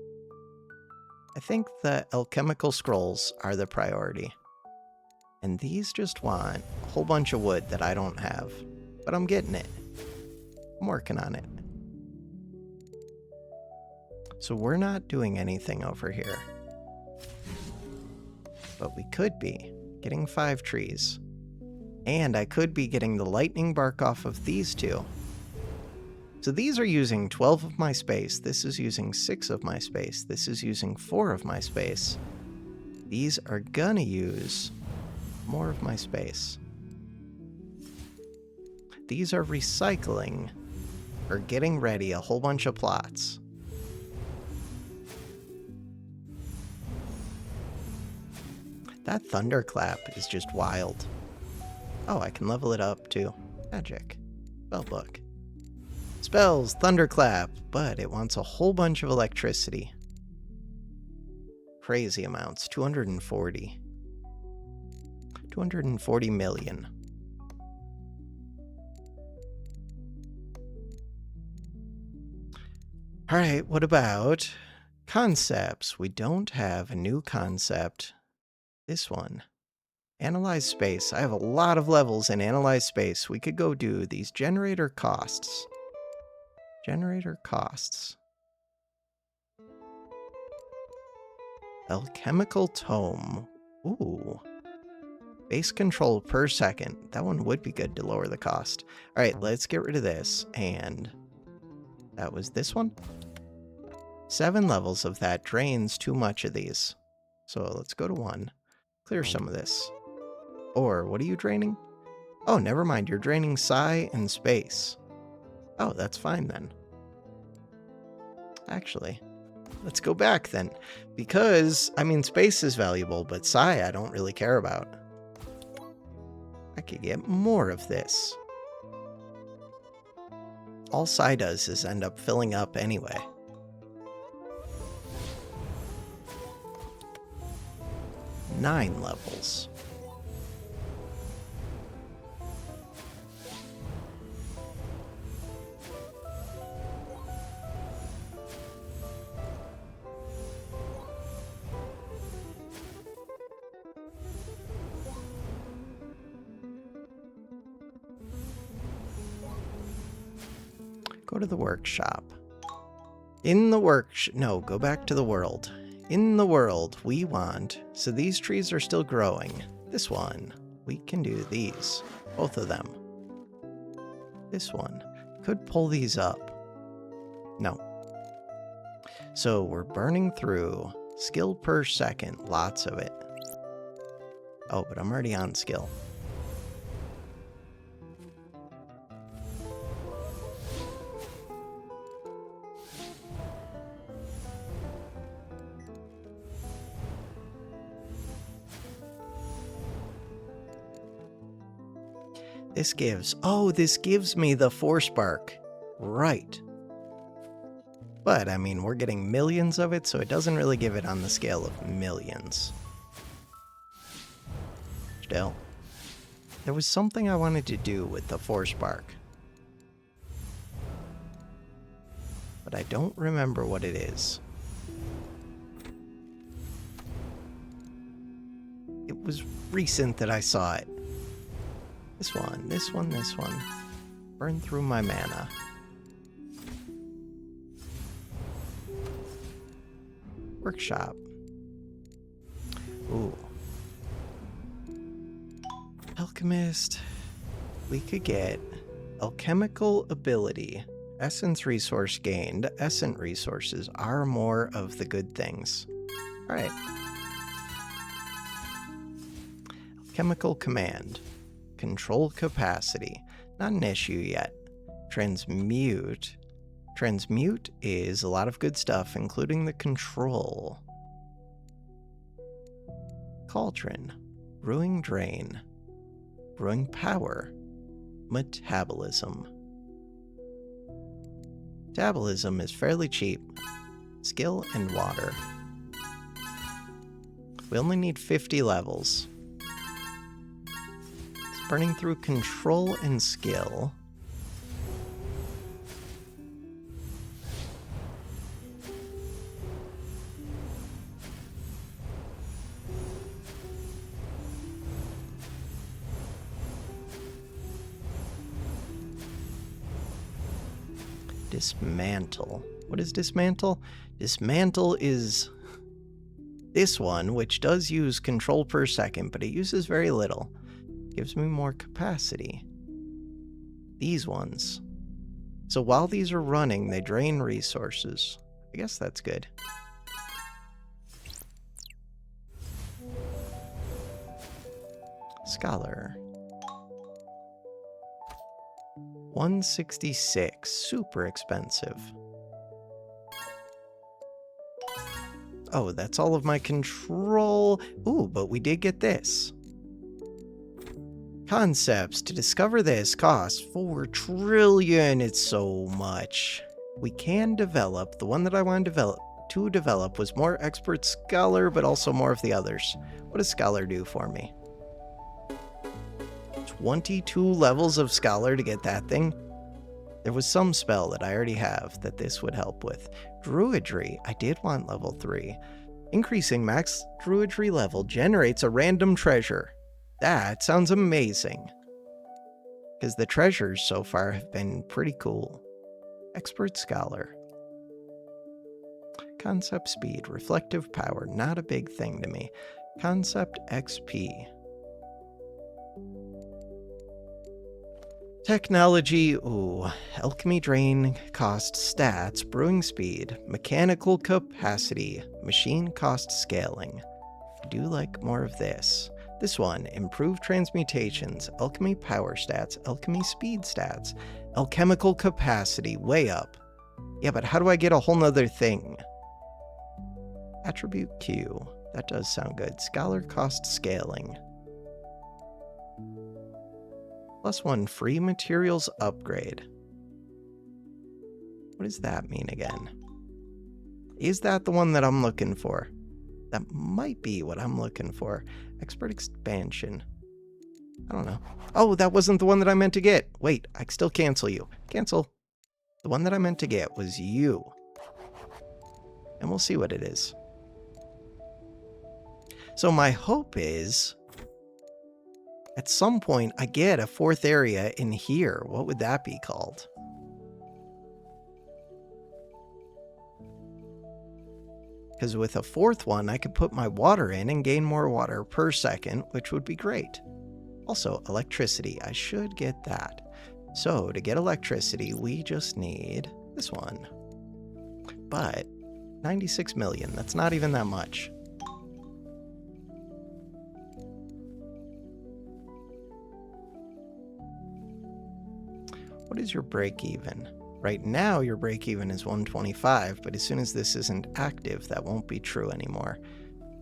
I think the alchemical scrolls are the priority. And these just want a whole bunch of wood that I don't have. But I'm getting it. I'm working on it. So we're not doing anything over here. But we could be getting 5 trees. And I could be getting the lightning bark off of these 2. So these are using 12 of my space. This is using 6 of my space. This is using 4 of my space. These are gonna use more of my space. These are recycling or getting ready a whole bunch of plots. That thunderclap is just wild. Oh, I can level it up too. Magic. Spellbook. Spells, thunderclap, but it wants a whole bunch of electricity. Crazy amounts. 240. 240 million. Alright, what about concepts? We don't have a new concept. This one. Analyze space. I have a lot of levels in analyze space. We could go do these generator costs. Generator costs. Alchemical tome. Ooh. Base control per second. That one would be good to lower the cost. All right, let's get rid of this. And that was this one. 7 levels of that drains too much of these. So let's go to 1. Clear some of this. Or what are you draining? Oh, never mind. You're draining psi and space. Oh, that's fine then. Actually, let's go back then. Because, I mean, space is valuable, but psi I don't really care about. I could get more of this. All psi does is end up filling up anyway. Nine levels. Go to the workshop. In the no, go back to the world. In the world, we want, so these trees are still growing. This one, we can do these, both of them. This one, could pull these up. No. So we're burning through skill per second, lots of it. Oh, but I'm already on skill. This gives me the force spark. Right. But, I mean, we're getting millions of it, so it doesn't really give it on the scale of millions. Still. There was something I wanted to do with the force spark. But I don't remember what it is. It was recent that I saw it. This one, this one, this one. Burn through my mana. Workshop. Ooh. Alchemist. We could get alchemical ability. Essence resource gained. Essence resources are more of the good things. Alright. Alchemical command. Control capacity. Not an issue yet. Transmute. Transmute is a lot of good stuff, including the control. Cauldron. Brewing drain. Brewing power. Metabolism. Metabolism is fairly cheap. Skill and water. We only need 50 levels. Burning through control and skill. Dismantle. What is dismantle? Dismantle is this one, which does use control per second, but it uses very little. Gives me more capacity. These ones. So while these are running, they drain resources. I guess that's good. Scholar. 166. Super expensive. Oh, that's all of my control. Ooh, but we did get this. Concepts. To discover this costs 4 trillion. It's so much. We can develop. The one that I want to develop was more expert scholar, but also more of the others. What does scholar do for me? 22 levels of scholar to get that thing. There was some spell that I already have that this would help with. Druidry. I did want level 3. Increasing max druidry level generates a random treasure. That sounds amazing. Because the treasures so far have been pretty cool. Expert Scholar. Concept speed, reflective power, not a big thing to me. Concept XP. Technology, ooh. Alchemy drain cost stats, brewing speed, mechanical capacity, machine cost scaling. I do like more of this. This one, improved transmutations, alchemy power stats, alchemy speed stats, alchemical capacity, way up. Yeah, but how do I get a whole nother thing? Attribute Q, that does sound good. Scholar cost scaling. +1 free materials upgrade. What does that mean again? Is that the one that I'm looking for? That might be what I'm looking for. Expert expansion. I don't know. Oh, that wasn't the one that I meant to get. Wait, I still cancel you. Cancel. The one that I meant to get was you. And we'll see what it is. So my hope is, at some point, I get a 4th area in here. What would that be called? Because with a 4th one, I could put my water in and gain more water per second, which would be great. Also, electricity. I should get that. So, to get electricity, we just need this one. But, 96 million. That's not even that much. What is your break even? Right now, your break even is 125, but as soon as this isn't active, that won't be true anymore.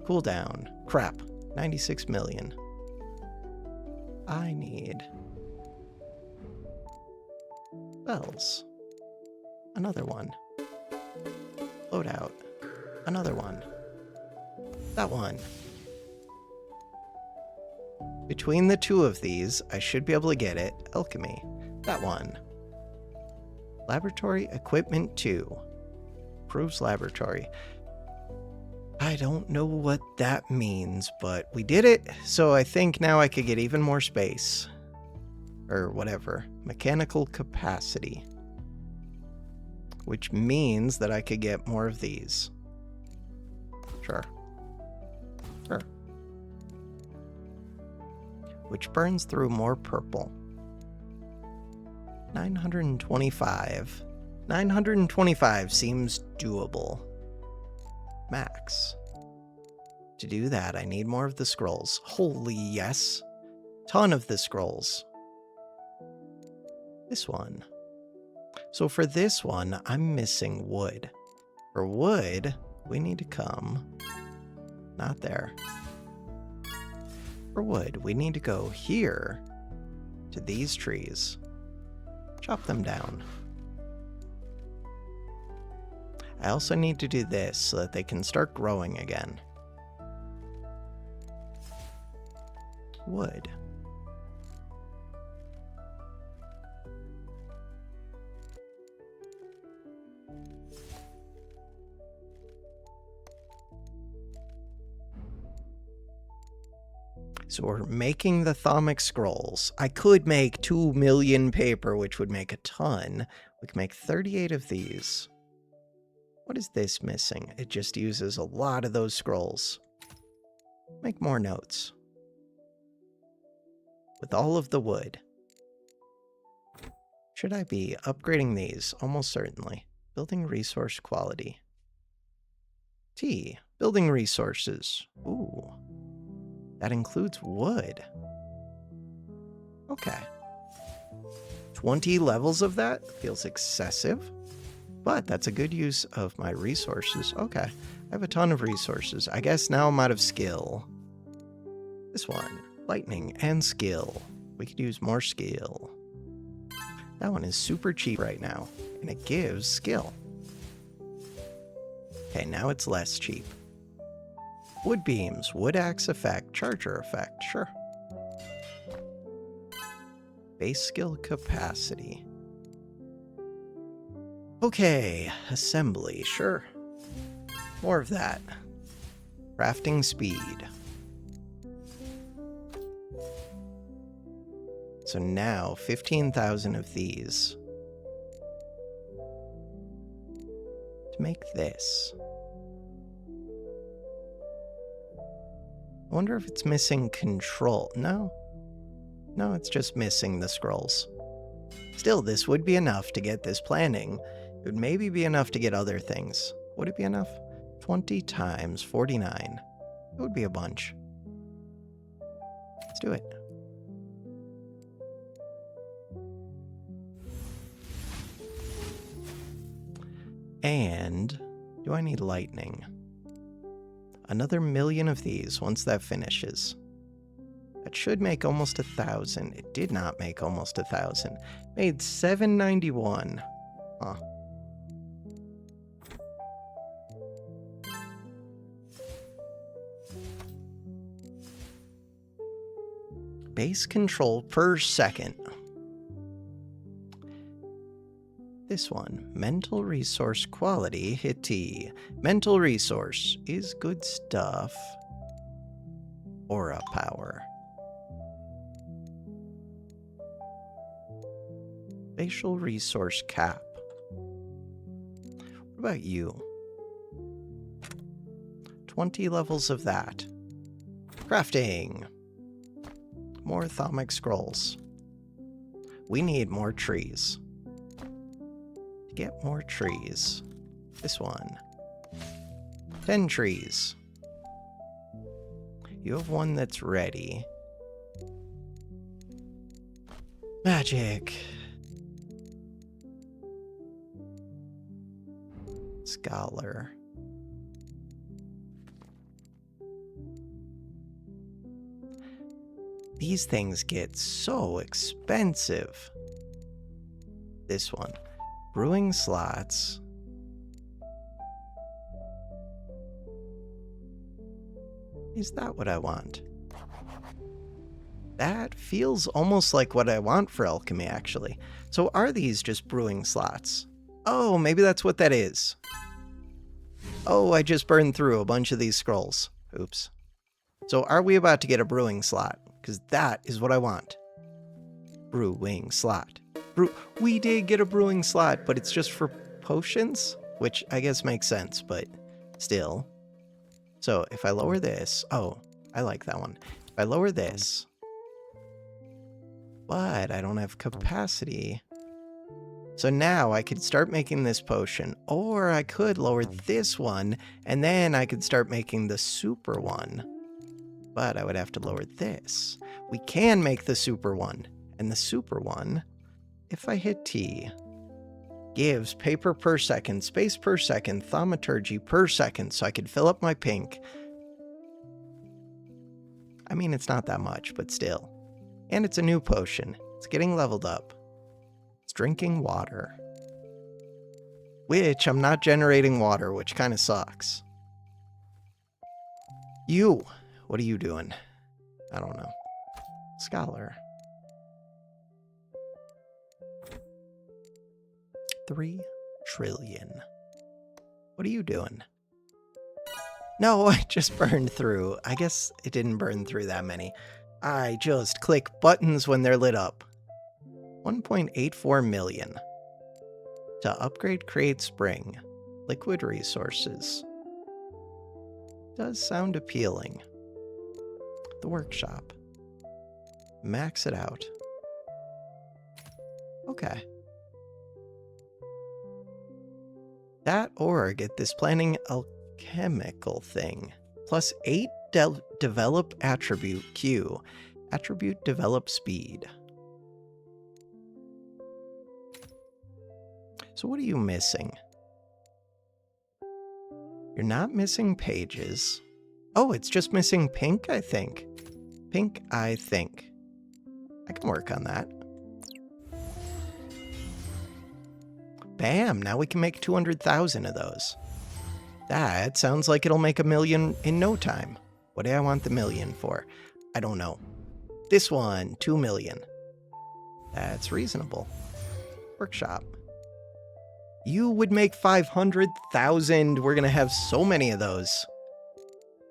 Cooldown. Crap. 96 million. I need bells. Another one. Loadout. Another one. That one. Between the two of these, I should be able to get it. Alchemy. That one. Laboratory equipment 2. Proves laboratory. I don't know what that means, but we did it, so I think now I could get even more space. Or whatever. Mechanical capacity. Which means that I could get more of these. Sure. Sure. Which burns through more purple. 925. 925 seems doable. Max. To do that, I need more of the scrolls. Holy yes. Ton of the scrolls. This one. So for this one, I'm missing wood. For wood, we need to come... Not there. For wood, we need to go here to these trees. Chop them down. I also need to do this so that they can start growing again. Wood. So we're making the Thaumic Scrolls. I could make 2 million paper, which would make a ton. We can make 38 of these. What is this missing? It just uses a lot of those scrolls. Make more notes. With all of the wood. Should I be upgrading these? Almost certainly. Building resource quality. T. Building resources. Ooh. That includes wood. Okay. 20 levels of that feels excessive, but that's a good use of my resources. Okay. I have a ton of resources. I guess now I'm out of skill. This one. Lightning and skill. We could use more skill. That one is super cheap right now, and it gives skill. Okay, now it's less cheap. Wood beams, wood axe effect, charger effect, sure. Base skill capacity. Okay, assembly, sure. More of that. Crafting speed. So now, 15,000 of these. To make this. I wonder if it's missing control. No. No, it's just missing the scrolls. Still, this would be enough to get this planning. It would maybe be enough to get other things. Would it be enough? 20 times 49. It would be a bunch. Let's do it. And do I need lightning? Another 1,000,000 of these once that finishes. That should make almost 1,000. It did not make almost 1,000. Made 791. Huh. Base control per second. This one, mental resource quality, hit T. Mental resource is good stuff. Aura power. Facial resource cap. What about you? 20 levels of that. Crafting. More Thaumic scrolls. We need more trees. To get more trees. This one. 10 trees. You have one that's ready. Magic. Scholar. These things get so expensive. This one. Brewing slots. Is that what I want? That feels almost like what I want for alchemy, actually. So are these just brewing slots? Oh, maybe that's what that is. Oh, I just burned through a bunch of these scrolls. Oops. So are we about to get a brewing slot? Because that is what I want. Brewing slot. We did get a brewing slot, but it's just for potions? Which I guess makes sense, but still. So if I lower this... Oh, I like that one. If I lower this... But I don't have capacity. So now I could start making this potion. Or I could lower this one, and then I could start making the super one. But I would have to lower this. We can make the super one. And the super one, if I hit T, gives paper per second, space per second, thaumaturgy per second, so I could fill up my pink. I mean, it's not that much, but still. And it's a new potion. It's getting leveled up. It's drinking water. Which, I'm not generating water, which kind of sucks. You! What are you doing? I don't know. Scholar. 3 trillion. What are you doing? No, I just burned through. I guess it didn't burn through that many. I just click buttons when they're lit up. 1.84 million. To upgrade Create Spring. Liquid resources. Does sound appealing. The workshop. Max it out. Okay. That or get this planning alchemical thing. Plus 8 develop attribute Q. Attribute develop speed. So what are you missing? You're not missing pages. Oh, it's just missing pink, I think. Pink, I think. I can work on that. Bam, now we can make 200,000 of those. That sounds like it'll make 1,000,000 in no time. What do I want the 1,000,000 for? I don't know. This one, 2 million. That's reasonable. Workshop. You would make 500,000. We're gonna have so many of those.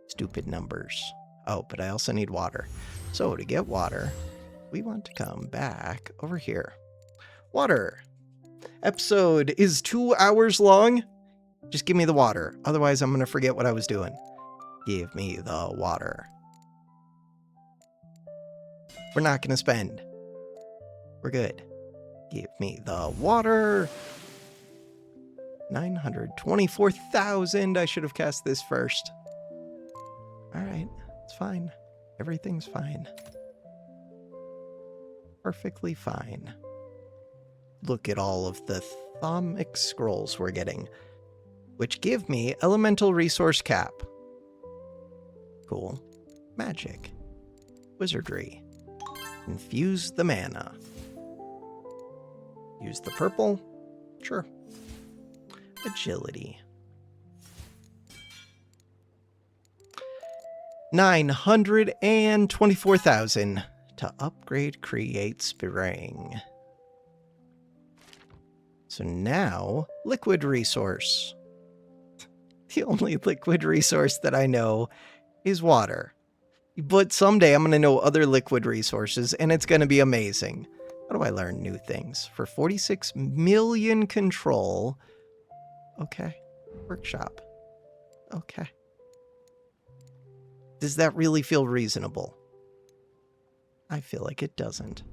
Stupid numbers. Oh, but I also need water. So to get water, we want to come back over here. Water. Episode is 2 hours long. Just give me the water. Otherwise, I'm going to forget what I was doing. Give me the water. We're not going to spend. We're good. Give me the water. 924,000. I should have cast this first. All right, it's fine. Everything's fine. Perfectly fine. Look at all of the Thaumic scrolls we're getting, which give me elemental resource cap. Cool. Magic. Wizardry. Infuse the mana. Use the purple. Sure. Agility. 924,000 to upgrade Create Spring. So now, liquid resource. The only liquid resource that I know is water. But someday I'm going to know other liquid resources, and it's going to be amazing. How do I learn new things? For 46 million control. Okay. Workshop. Okay. Does that really feel reasonable? I feel like it doesn't.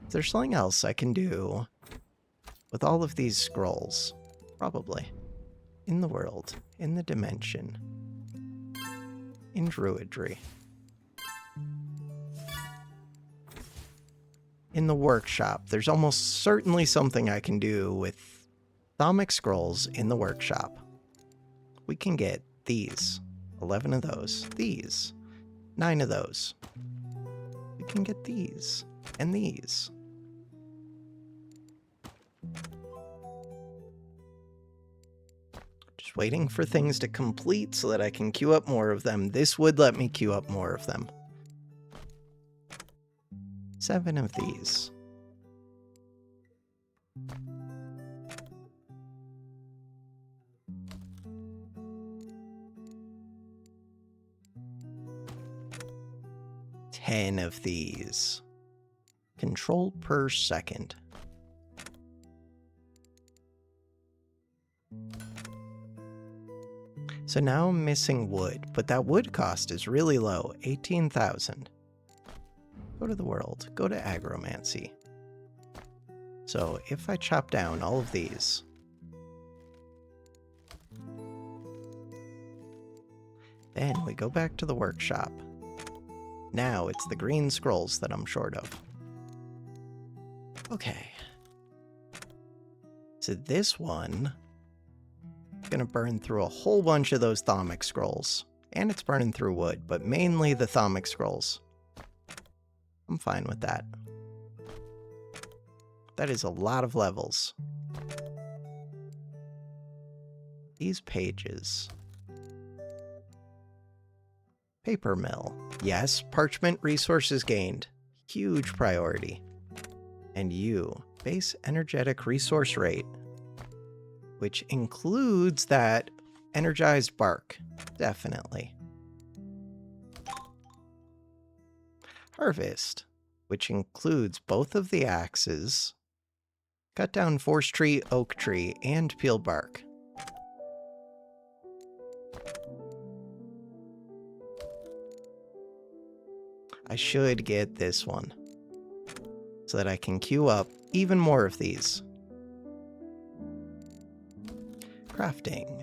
Is there something else I can do with all of these scrolls? Probably. In the world. In the dimension. In Druidry. In the workshop. There's almost certainly something I can do with Thaumic scrolls in the workshop. We can get these. 11 of those. These. 9 of those. We can get these. And these. Just waiting for things to complete so that I can queue up more of them. This would let me queue up more of them. 7 of these. Ten of these. Control per second. So now I'm missing wood, but that wood cost is really low, 18,000. Go to the world, go to agromancy. So if I chop down all of these, then we go back to the workshop. Now it's the green scrolls that I'm short of. Okay. So this one is going to burn through a whole bunch of those Thaumic scrolls. And it's burning through wood, but mainly the Thaumic scrolls. I'm fine with that. That is a lot of levels. These pages. Paper mill. Yes, parchment resources gained. Huge priority. And you, base energetic resource rate, which includes that energized bark. Definitely. Harvest, which includes both of the axes, cut down forest tree, oak tree, and peel bark. I should get this one so that I can queue up even more of these. Crafting.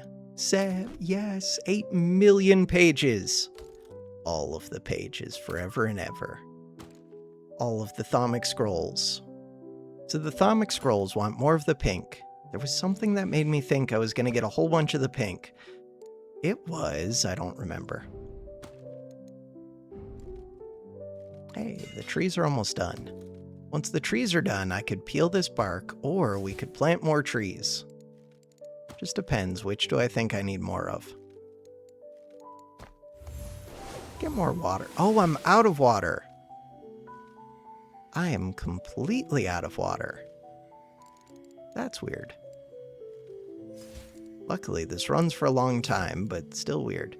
Yes, 8 million pages. All of the pages forever and ever. All of the Thaumic scrolls. So the Thaumic scrolls want more of the pink. There was something that made me think I was going to get a whole bunch of the pink. It was, I don't remember. Hey, the trees are almost done. Once the trees are done, I could peel this bark, or we could plant more trees. Just depends, which do I think I need more of? Get more water. Oh, I'm out of water. I am completely out of water. That's weird. Luckily, this runs for a long time, but still weird.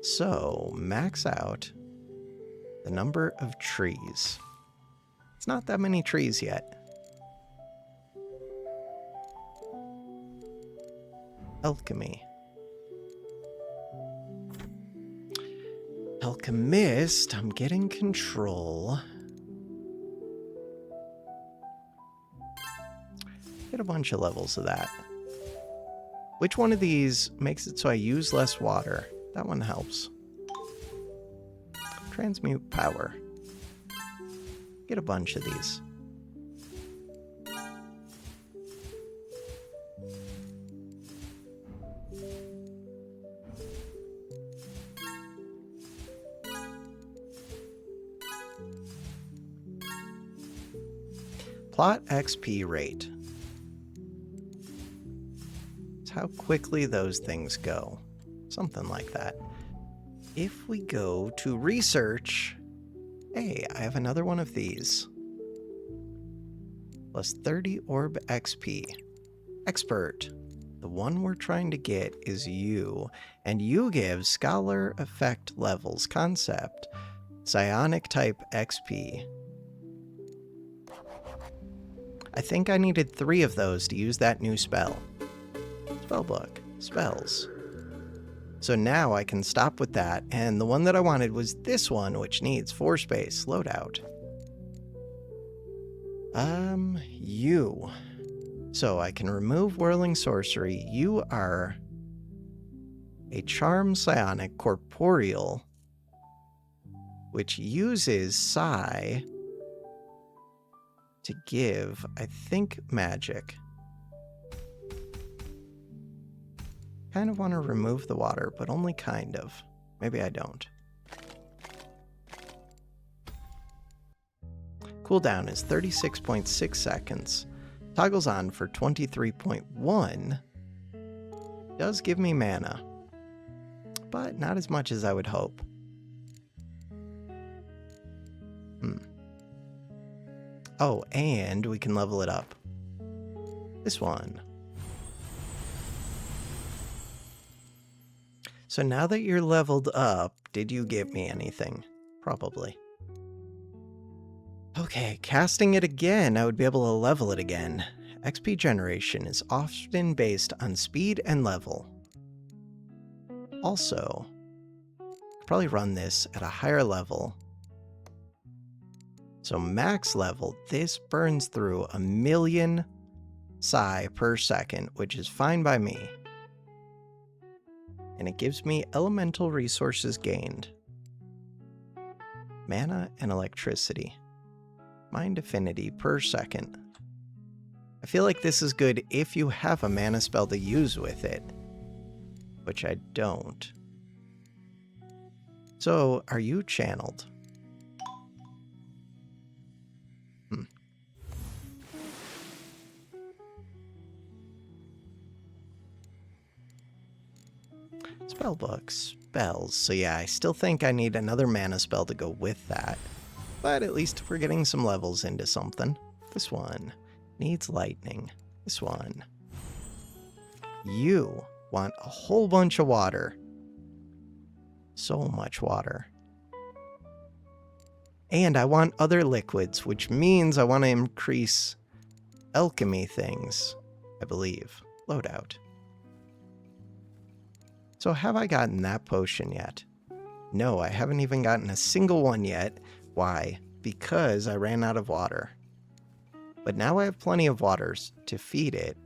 So, max out the number of trees. It's not that many trees yet. Alchemy. Alchemist, I'm getting control. Get a bunch of levels of that. Which one of these makes it so I use less water? That one helps. Transmute power. Get a bunch of these. Plot XP rate. It's how quickly those things go. Something like that. If we go to research, hey, I have another one of these. Plus 30 orb XP. Expert. The one we're trying to get is you, and you give Scholar Effect Levels Concept, Psionic Type XP. I think I needed 3 of those to use that new spell. Spellbook. Spells. So now I can stop with that, and the one that I wanted was this one, which needs 4 space loadout. You. So I can remove Whirling Sorcery. You are a Charm Psionic Corporeal, which uses Psi to give, I think, magic. Kind of want to remove the water, but only kind of. Maybe I don't. Cooldown is 36.6 seconds. Toggles on for 23.1. Does give me mana, but not as much as I would hope. Oh, and we can level it up. This one. So now that you're leveled up, did you get me anything? Probably. Okay, casting it again, I would be able to level it again. XP generation is often based on speed and level. Also, probably run this at a higher level. So max level, this burns through 1,000,000 psi per second, which is fine by me. And it gives me elemental resources gained. Mana and electricity. Mind affinity per second. I feel like this is good if you have a mana spell to use with it, which I don't. So, are you channeled? Spellbook, spells. So yeah, I still think I need another mana spell to go with that. But at least we're getting some levels into something. This one needs lightning. This one. You want a whole bunch of water. So much water. And I want other liquids, which means I want to increase alchemy things, I believe. Loadout. So have I gotten that potion yet? No, I haven't even gotten a single one yet. Why? Because I ran out of water. But now I have plenty of waters to feed it.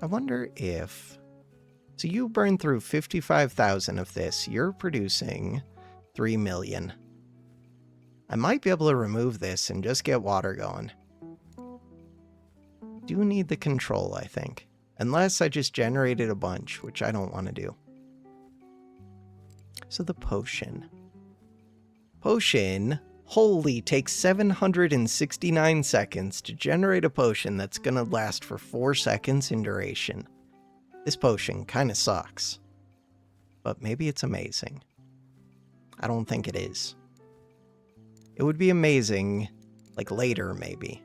I wonder if... So you burn through 55,000 of this. You're producing 3 million. I might be able to remove this and just get water going. Do need the control, I think. Unless I just generated a bunch, which I don't want to do. So the potion. Potion, holy, takes 769 seconds to generate a potion that's going to last for 4 seconds in duration. This potion kind of sucks. But maybe it's amazing. I don't think it is. It would be amazing, like later maybe.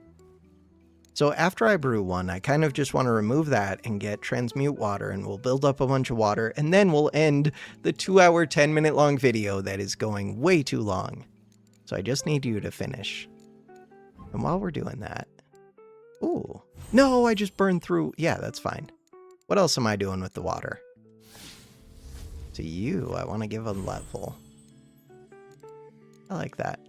So after I brew one, I kind of just want to remove that and get transmute water, and we'll build up a bunch of water, and then we'll end the 2-hour, 10-minute long video that is going way too long. So I just need you to finish. And while we're doing that... Ooh. No, I just burned through... Yeah, that's fine. What else am I doing with the water? To you, I want to give a level. I like that.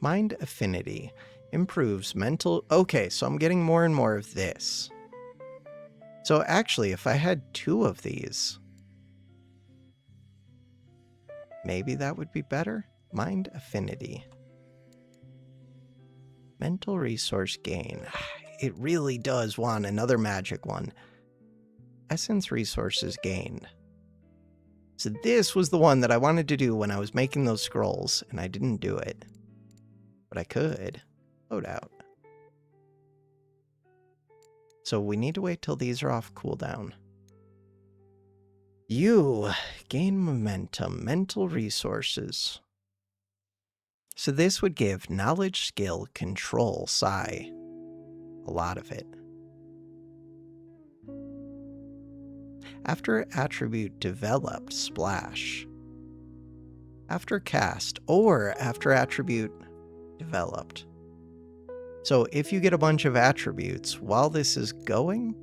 Mind affinity. Improves mental... Okay, so I'm getting more and more of this. So actually, if I had 2 of these, maybe that would be better? Mind affinity. Mental resource gain. It really does want another magic one. Essence resources gained. So this was the one that I wanted to do when I was making those scrolls, and I didn't do it. But I could. Load out. So we need to wait till these are off cooldown. You gain momentum, mental resources. So this would give knowledge, skill, control, psi. A lot of it. After attribute developed, splash. After cast, or after attribute developed. So if you get a bunch of attributes while this is going,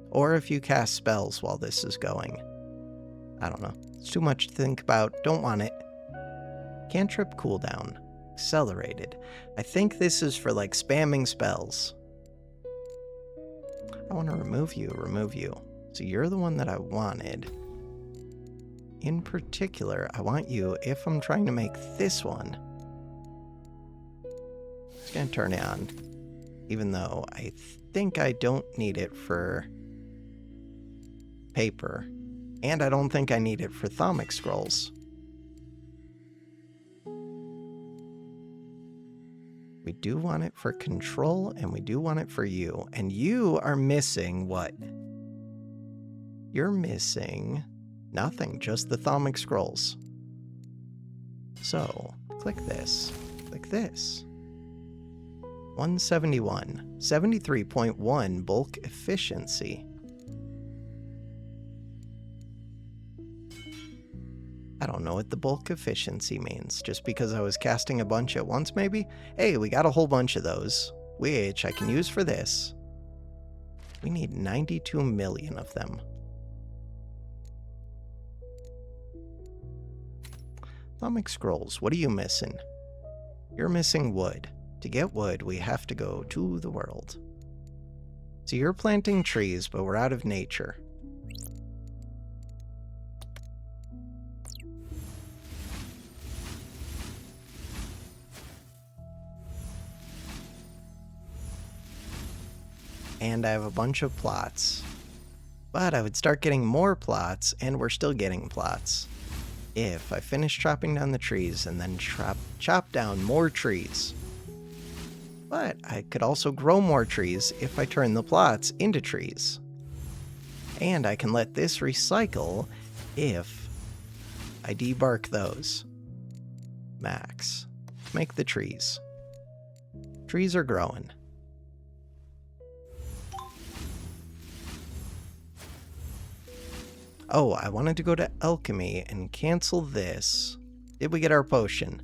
or if you cast spells while this is going, I don't know. It's too much to think about. Don't want it. Cantrip cooldown. Accelerated. I think this is for like spamming spells. I want to remove you. So you're the one that I wanted. In particular, I want you, if I'm trying to make this one, it's going to turn on, even though I think I don't need it for paper, and I don't think I need it for Thaumic scrolls. We do want it for control, and we do want it for you. And you are missing what? You're missing nothing, just the Thaumic scrolls. So, click this. Click this. 171. 73.1 bulk efficiency. I don't know what the bulk efficiency means. Just because I was casting a bunch at once, maybe? Hey, we got a whole bunch of those, which I can use for this. We need 92 million of them. Thaumic scrolls, what are you missing? You're missing wood. To get wood, we have to go to the world. So you're planting trees, but we're out of nature. And I have a bunch of plots. But I would start getting more plots, and we're still getting plots. If I finish chopping down the trees and then chop down more trees. But I could also grow more trees if I turn the plots into trees. And I can let this recycle if I debark those. Max. Make the trees. Trees are growing. Oh, I wanted to go to Alchemy and cancel this. Did we get our potion?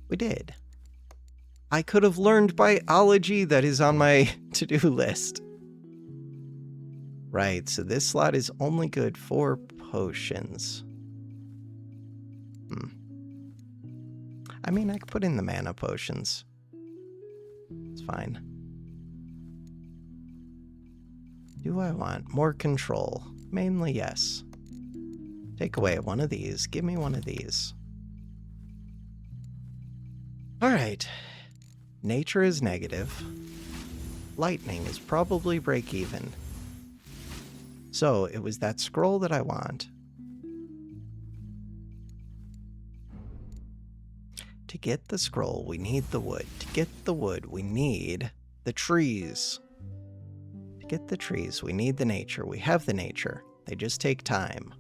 We did. I could have learned biology. That is on my to-do list. Right, so this slot is only good for potions. I mean, I could put in the mana potions. It's fine. Do I want more control? Mainly, yes. Take away one of these. Give me one of these. Alright. Nature is negative. Lightning is probably break even. So, it was that scroll that I want. To get the scroll, we need the wood. To get the wood, we need the trees. To get the trees, we need the nature. We have the nature. They just take time.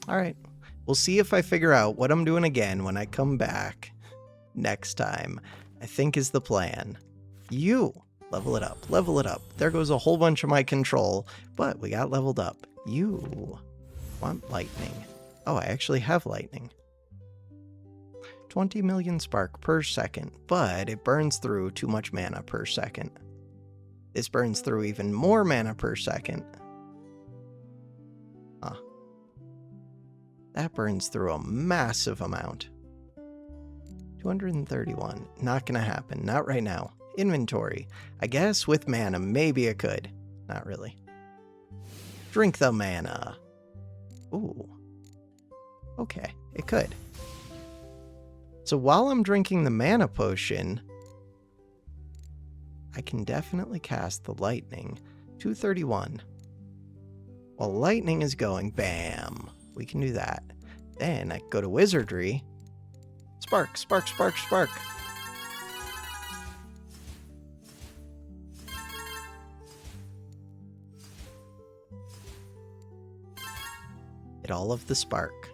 Alright. We'll see if I figure out what I'm doing again when I come back next time. I think is the plan. You! Level it up. Level it up. There goes a whole bunch of my control, but we got leveled up. You want lightning. Oh, I actually have lightning. 20 million spark per second, but it burns through too much mana per second. This burns through even more mana per second. Huh. That burns through a massive amount. 231. Not gonna happen. Not right now. Inventory. I guess with mana, maybe it could. Not really. Drink the mana. Ooh. Okay, it could. So while I'm drinking the mana potion, I can definitely cast the lightning. 231. While lightning is going, bam. We can do that. Then I go to wizardry. Spark, spark, spark, spark. Get all of the spark.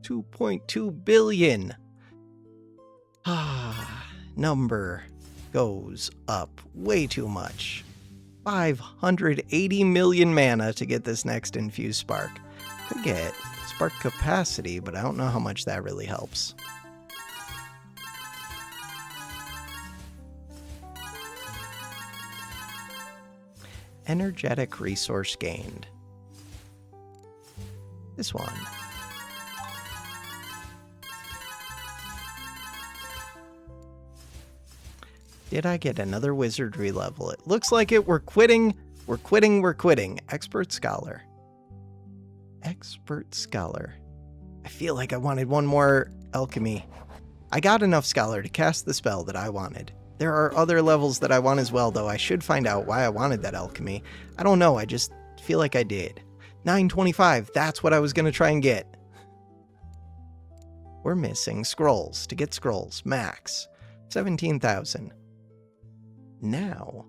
2.2 billion. Number goes up way too much. 580 million mana to get this next infused spark. Could get spark capacity, but I don't know how much that really helps. Energetic resource gained. This one. Did I get another wizardry level? It looks like it. We're quitting. We're quitting. We're quitting. Expert Scholar. Expert Scholar. I feel like I wanted one more alchemy. I got enough Scholar to cast the spell that I wanted. There are other levels that I want as well, though. I should find out why I wanted that alchemy. I don't know. I just feel like I did. 925. That's what I was going to try and get. We're missing scrolls. To get scrolls, max 17,000. Now,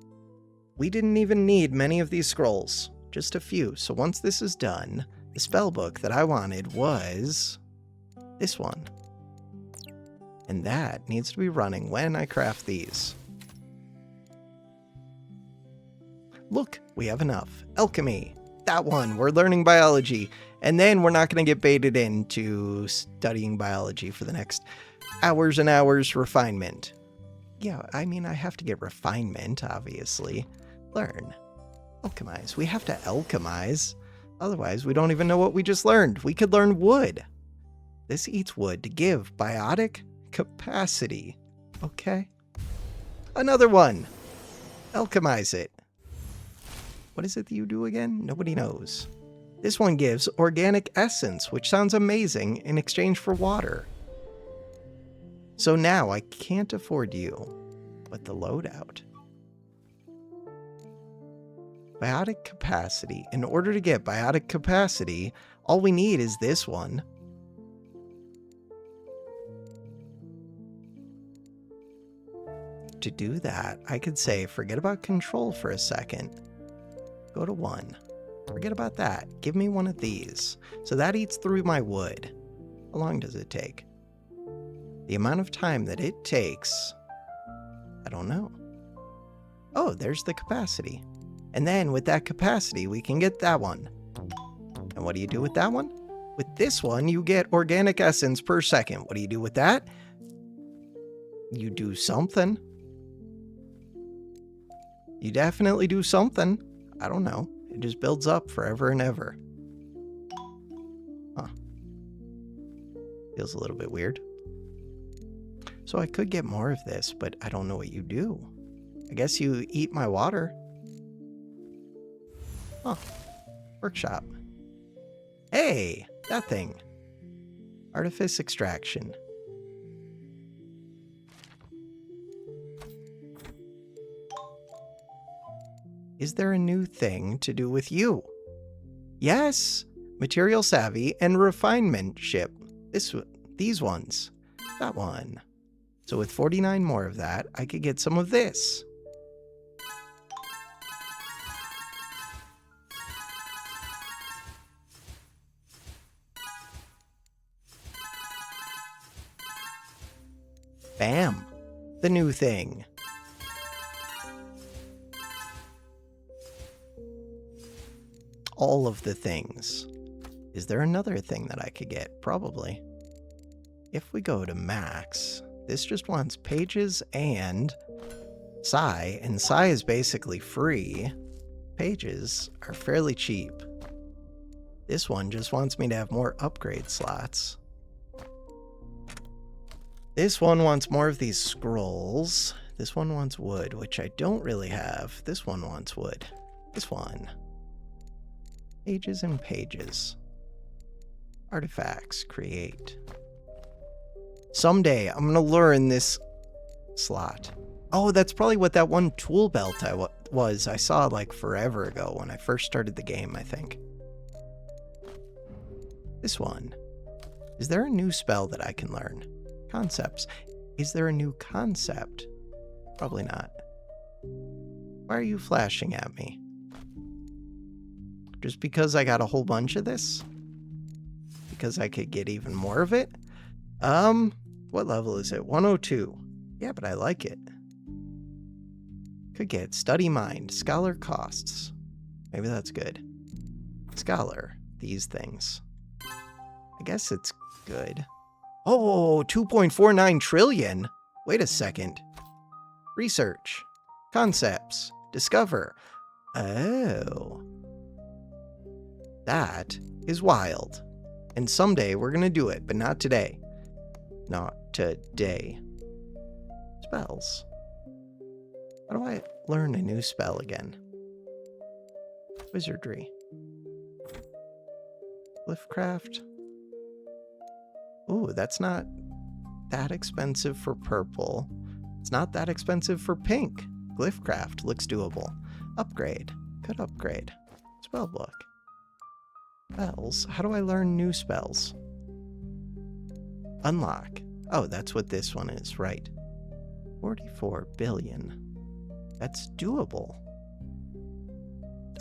we didn't even need many of these scrolls, just a few. So once this is done, the spell book that I wanted was this one. And that needs to be running when I craft these. Look, we have enough. Alchemy. That one. We're learning biology. And then we're not going to get baited into studying biology for the next hours and hours. Refinement. Yeah, I mean, I have to get refinement, obviously. Learn. Alchemize. We have to alchemize. Otherwise, we don't even know what we just learned. We could learn wood. This eats wood to give biotic capacity. Okay. Another one. Alchemize it. What is it that you do again? Nobody knows. This one gives organic essence, which sounds amazing, in exchange for water. So now I can't afford you, but the loadout. Biotic capacity. In order to get biotic capacity, all we need is this one. To do that, I could say, forget about control for a second. Go to 1. Forget about that. Give me one of these. So that eats through my wood. How long does it take? The amount of time that it takes, I don't know. Oh, there's the capacity. And then with that capacity, we can get that one. And what do you do with that one? With this one, you get organic essence per second. What do you do with that? You do something. You definitely do something. I don't know. It just builds up forever and ever. Huh. Feels a little bit weird. So I could get more of this, but I don't know what you do. I guess you eat my water. Huh. Workshop. Hey, that thing. Artifice extraction. Is there a new thing to do with you? Yes, material savvy and refinement ship. These ones. That one. So with 49 more of that, I could get some of this. Bam. The new thing. All of the things. Is there another thing that I could get? Probably. If we go to max, this just wants pages and Psi, and Psi is basically free. Pages are fairly cheap. This one just wants me to have more upgrade slots. This one wants more of these scrolls. This one wants wood, which I don't really have. This one wants wood. This one. Pages and pages. Artifacts, create. Someday I'm going to learn this slot. Oh, that's probably what that one tool belt I saw like forever ago when I first started the game, I think. This one. Is there a new spell that I can learn? Concepts. Is there a new concept? Probably not. Why are you flashing at me? Just because I got a whole bunch of this? Because I could get even more of it? What level is it? 102. Yeah, but I like it. Could get Study Mind, Scholar Costs. Maybe that's good. Scholar, these things. I guess it's good. Oh, 2.49 trillion. Wait a second. Research. Concepts. Discover. Oh. That is wild. And someday we're going to do it, but not today. Not today. Spells. How do I learn a new spell again? Wizardry. Glyphcraft. Ooh, that's not that expensive for purple. It's not that expensive for pink. Glyphcraft looks doable. Upgrade. Could upgrade. Spellbook. Spells. How do I learn new spells? Unlock. Oh, that's what this one is, right. 44 billion. That's doable.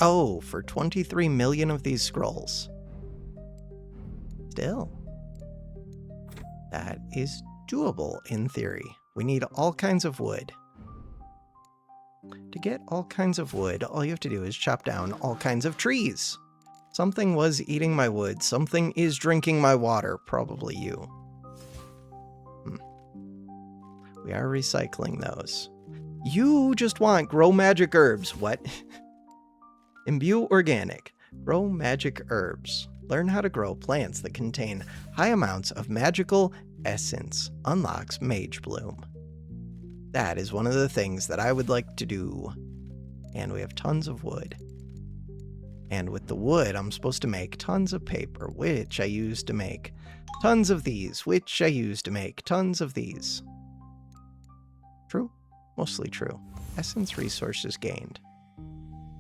Oh, for 23 million of these scrolls. Still. That is doable in theory. We need all kinds of wood. To get all kinds of wood, all you have to do is chop down all kinds of trees. Something was eating my wood. Something is drinking my water. Probably you. We are recycling those. You just want grow magic herbs. What? Imbue organic. Grow magic herbs. Learn how to grow plants that contain high amounts of magical essence. Unlocks Mage Bloom. That is one of the things that I would like to do. And we have tons of wood. And with the wood, I'm supposed to make tons of paper, which I use to make tons of these, which I use to make tons of these. True? Mostly true. Essence resources gained.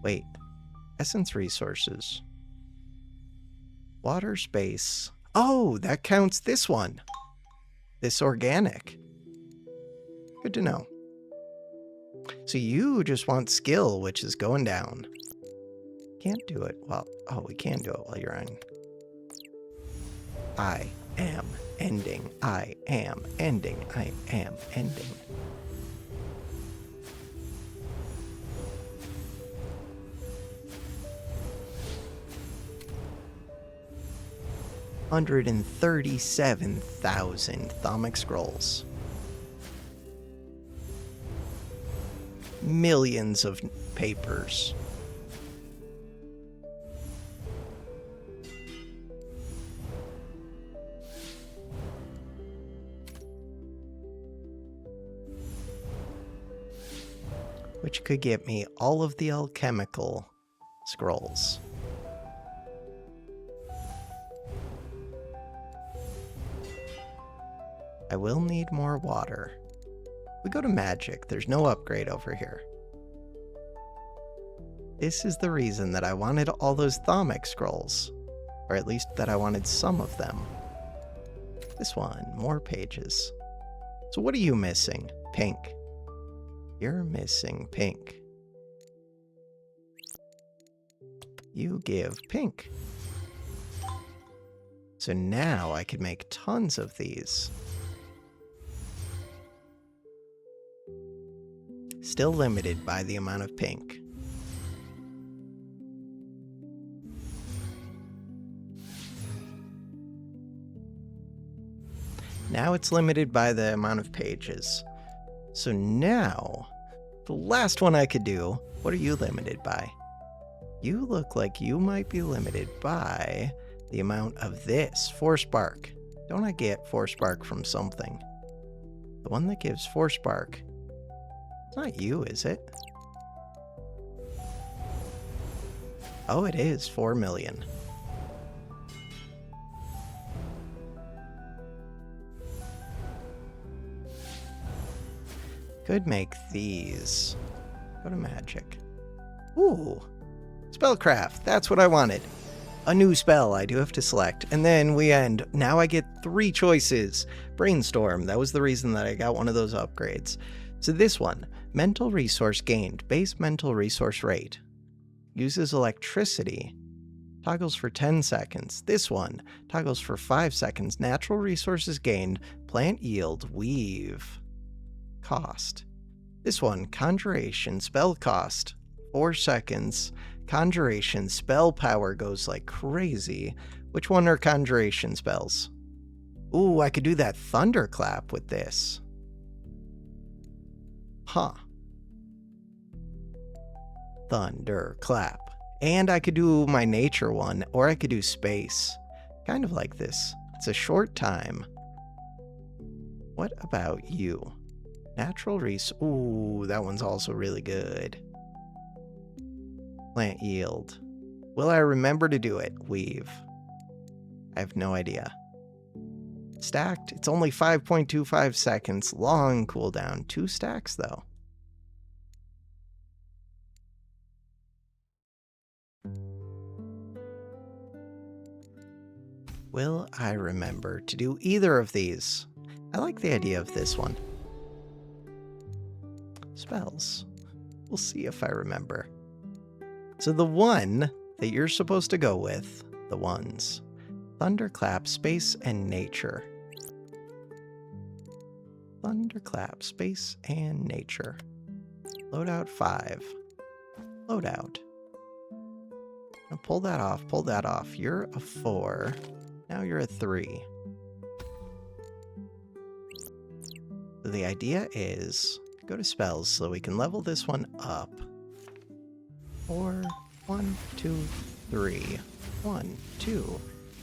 Wait. Essence resources. Water space. Oh, that counts this one. This organic. Good to know. So you just want skill, which is going down. Can't do it while... Oh, we can do it while you're on. I am ending. I am ending. I am ending. $137,000 Thaumic Scrolls. Millions of papers. Which could get me all of the alchemical scrolls. I will need more water. We go to magic. There's no upgrade over here. This is the reason that I wanted all those Thaumic scrolls. Or at least that I wanted some of them. This one, more pages. So what are you missing? Pink. You're missing pink. You give pink. So now I can make tons of these. Still limited by the amount of pink. Now it's limited by the amount of pages. So now, the last one I could do, what are you limited by? You look like you might be limited by the amount of this. Force Spark. Don't I get Force Spark from something? The one that gives Force Spark. It's not you, is it? Oh, it is 4 million. Could make these. Go to magic. Ooh. Spellcraft. That's what I wanted. A new spell I do have to select. And then we end. Now I get 3 choices. Brainstorm. That was the reason that I got one of those upgrades. So this one. Mental resource gained. Base mental resource rate. Uses electricity. Toggles for 10 seconds. This one. Toggles for 5 seconds. Natural resources gained. Plant yield. Weave. Cost. This one. Conjuration. Spell cost. 4 seconds. Conjuration. Spell power goes like crazy. Which one are conjuration spells? Ooh, I could do that thunderclap with this. Huh. Thunderclap. And I could do my nature one, or I could do space. Kind of like this. It's a short time. What about you? Natural ooh, that one's also really good. Plant yield. Will I remember to do it? Weave. I have no idea. Stacked. It's only 5.25 seconds. Long cooldown. 2 stacks though. Will I remember to do either of these? I like the idea of this one. Spells. We'll see if I remember. So the one that you're supposed to go with, the ones. Thunderclap, space, and nature. Thunderclap, space, and nature. Loadout 5. Loadout. Now pull that off, pull that off. You're a 4. Now you're a 3. So the idea is go to spells so we can level this one up. 4, 1, 2, 3. 1, 2,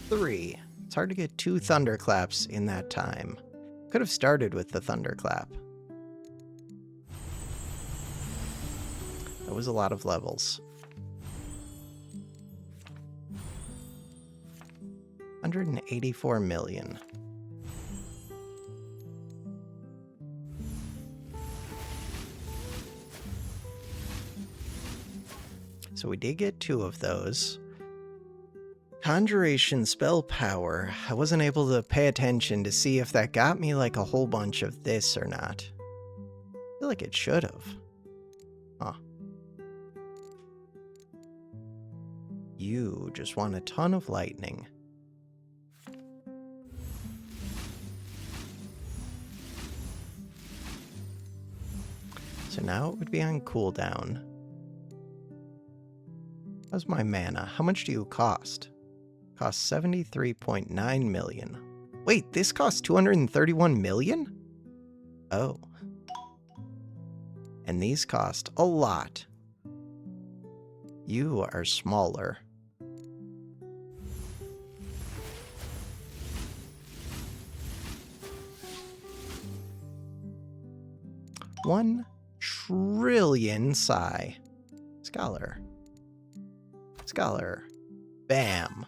3. It's hard to get 2 thunderclaps in that time. Could have started with the thunderclap. That was a lot of levels. 184 million. So we did get 2 of those. Conjuration spell power. I wasn't able to pay attention to see if that got me like a whole bunch of this or not. I feel like it should have. Huh. You just want a ton of lightning. So now it would be on cooldown. How's my mana? How much do you cost? Costs 73.9 million. Wait, this costs 231 million? Oh. And these cost a lot. You are smaller. $1 trillion psi. Scholar. Scholar. Bam.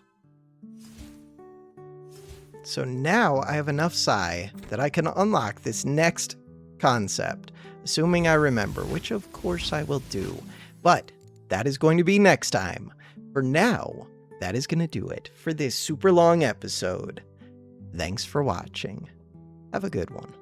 So now I have enough psi that I can unlock this next concept, assuming I remember, which of course I will do. But that is going to be next time. For now, that is going to do it for this super long episode. Thanks for watching. Have a good one.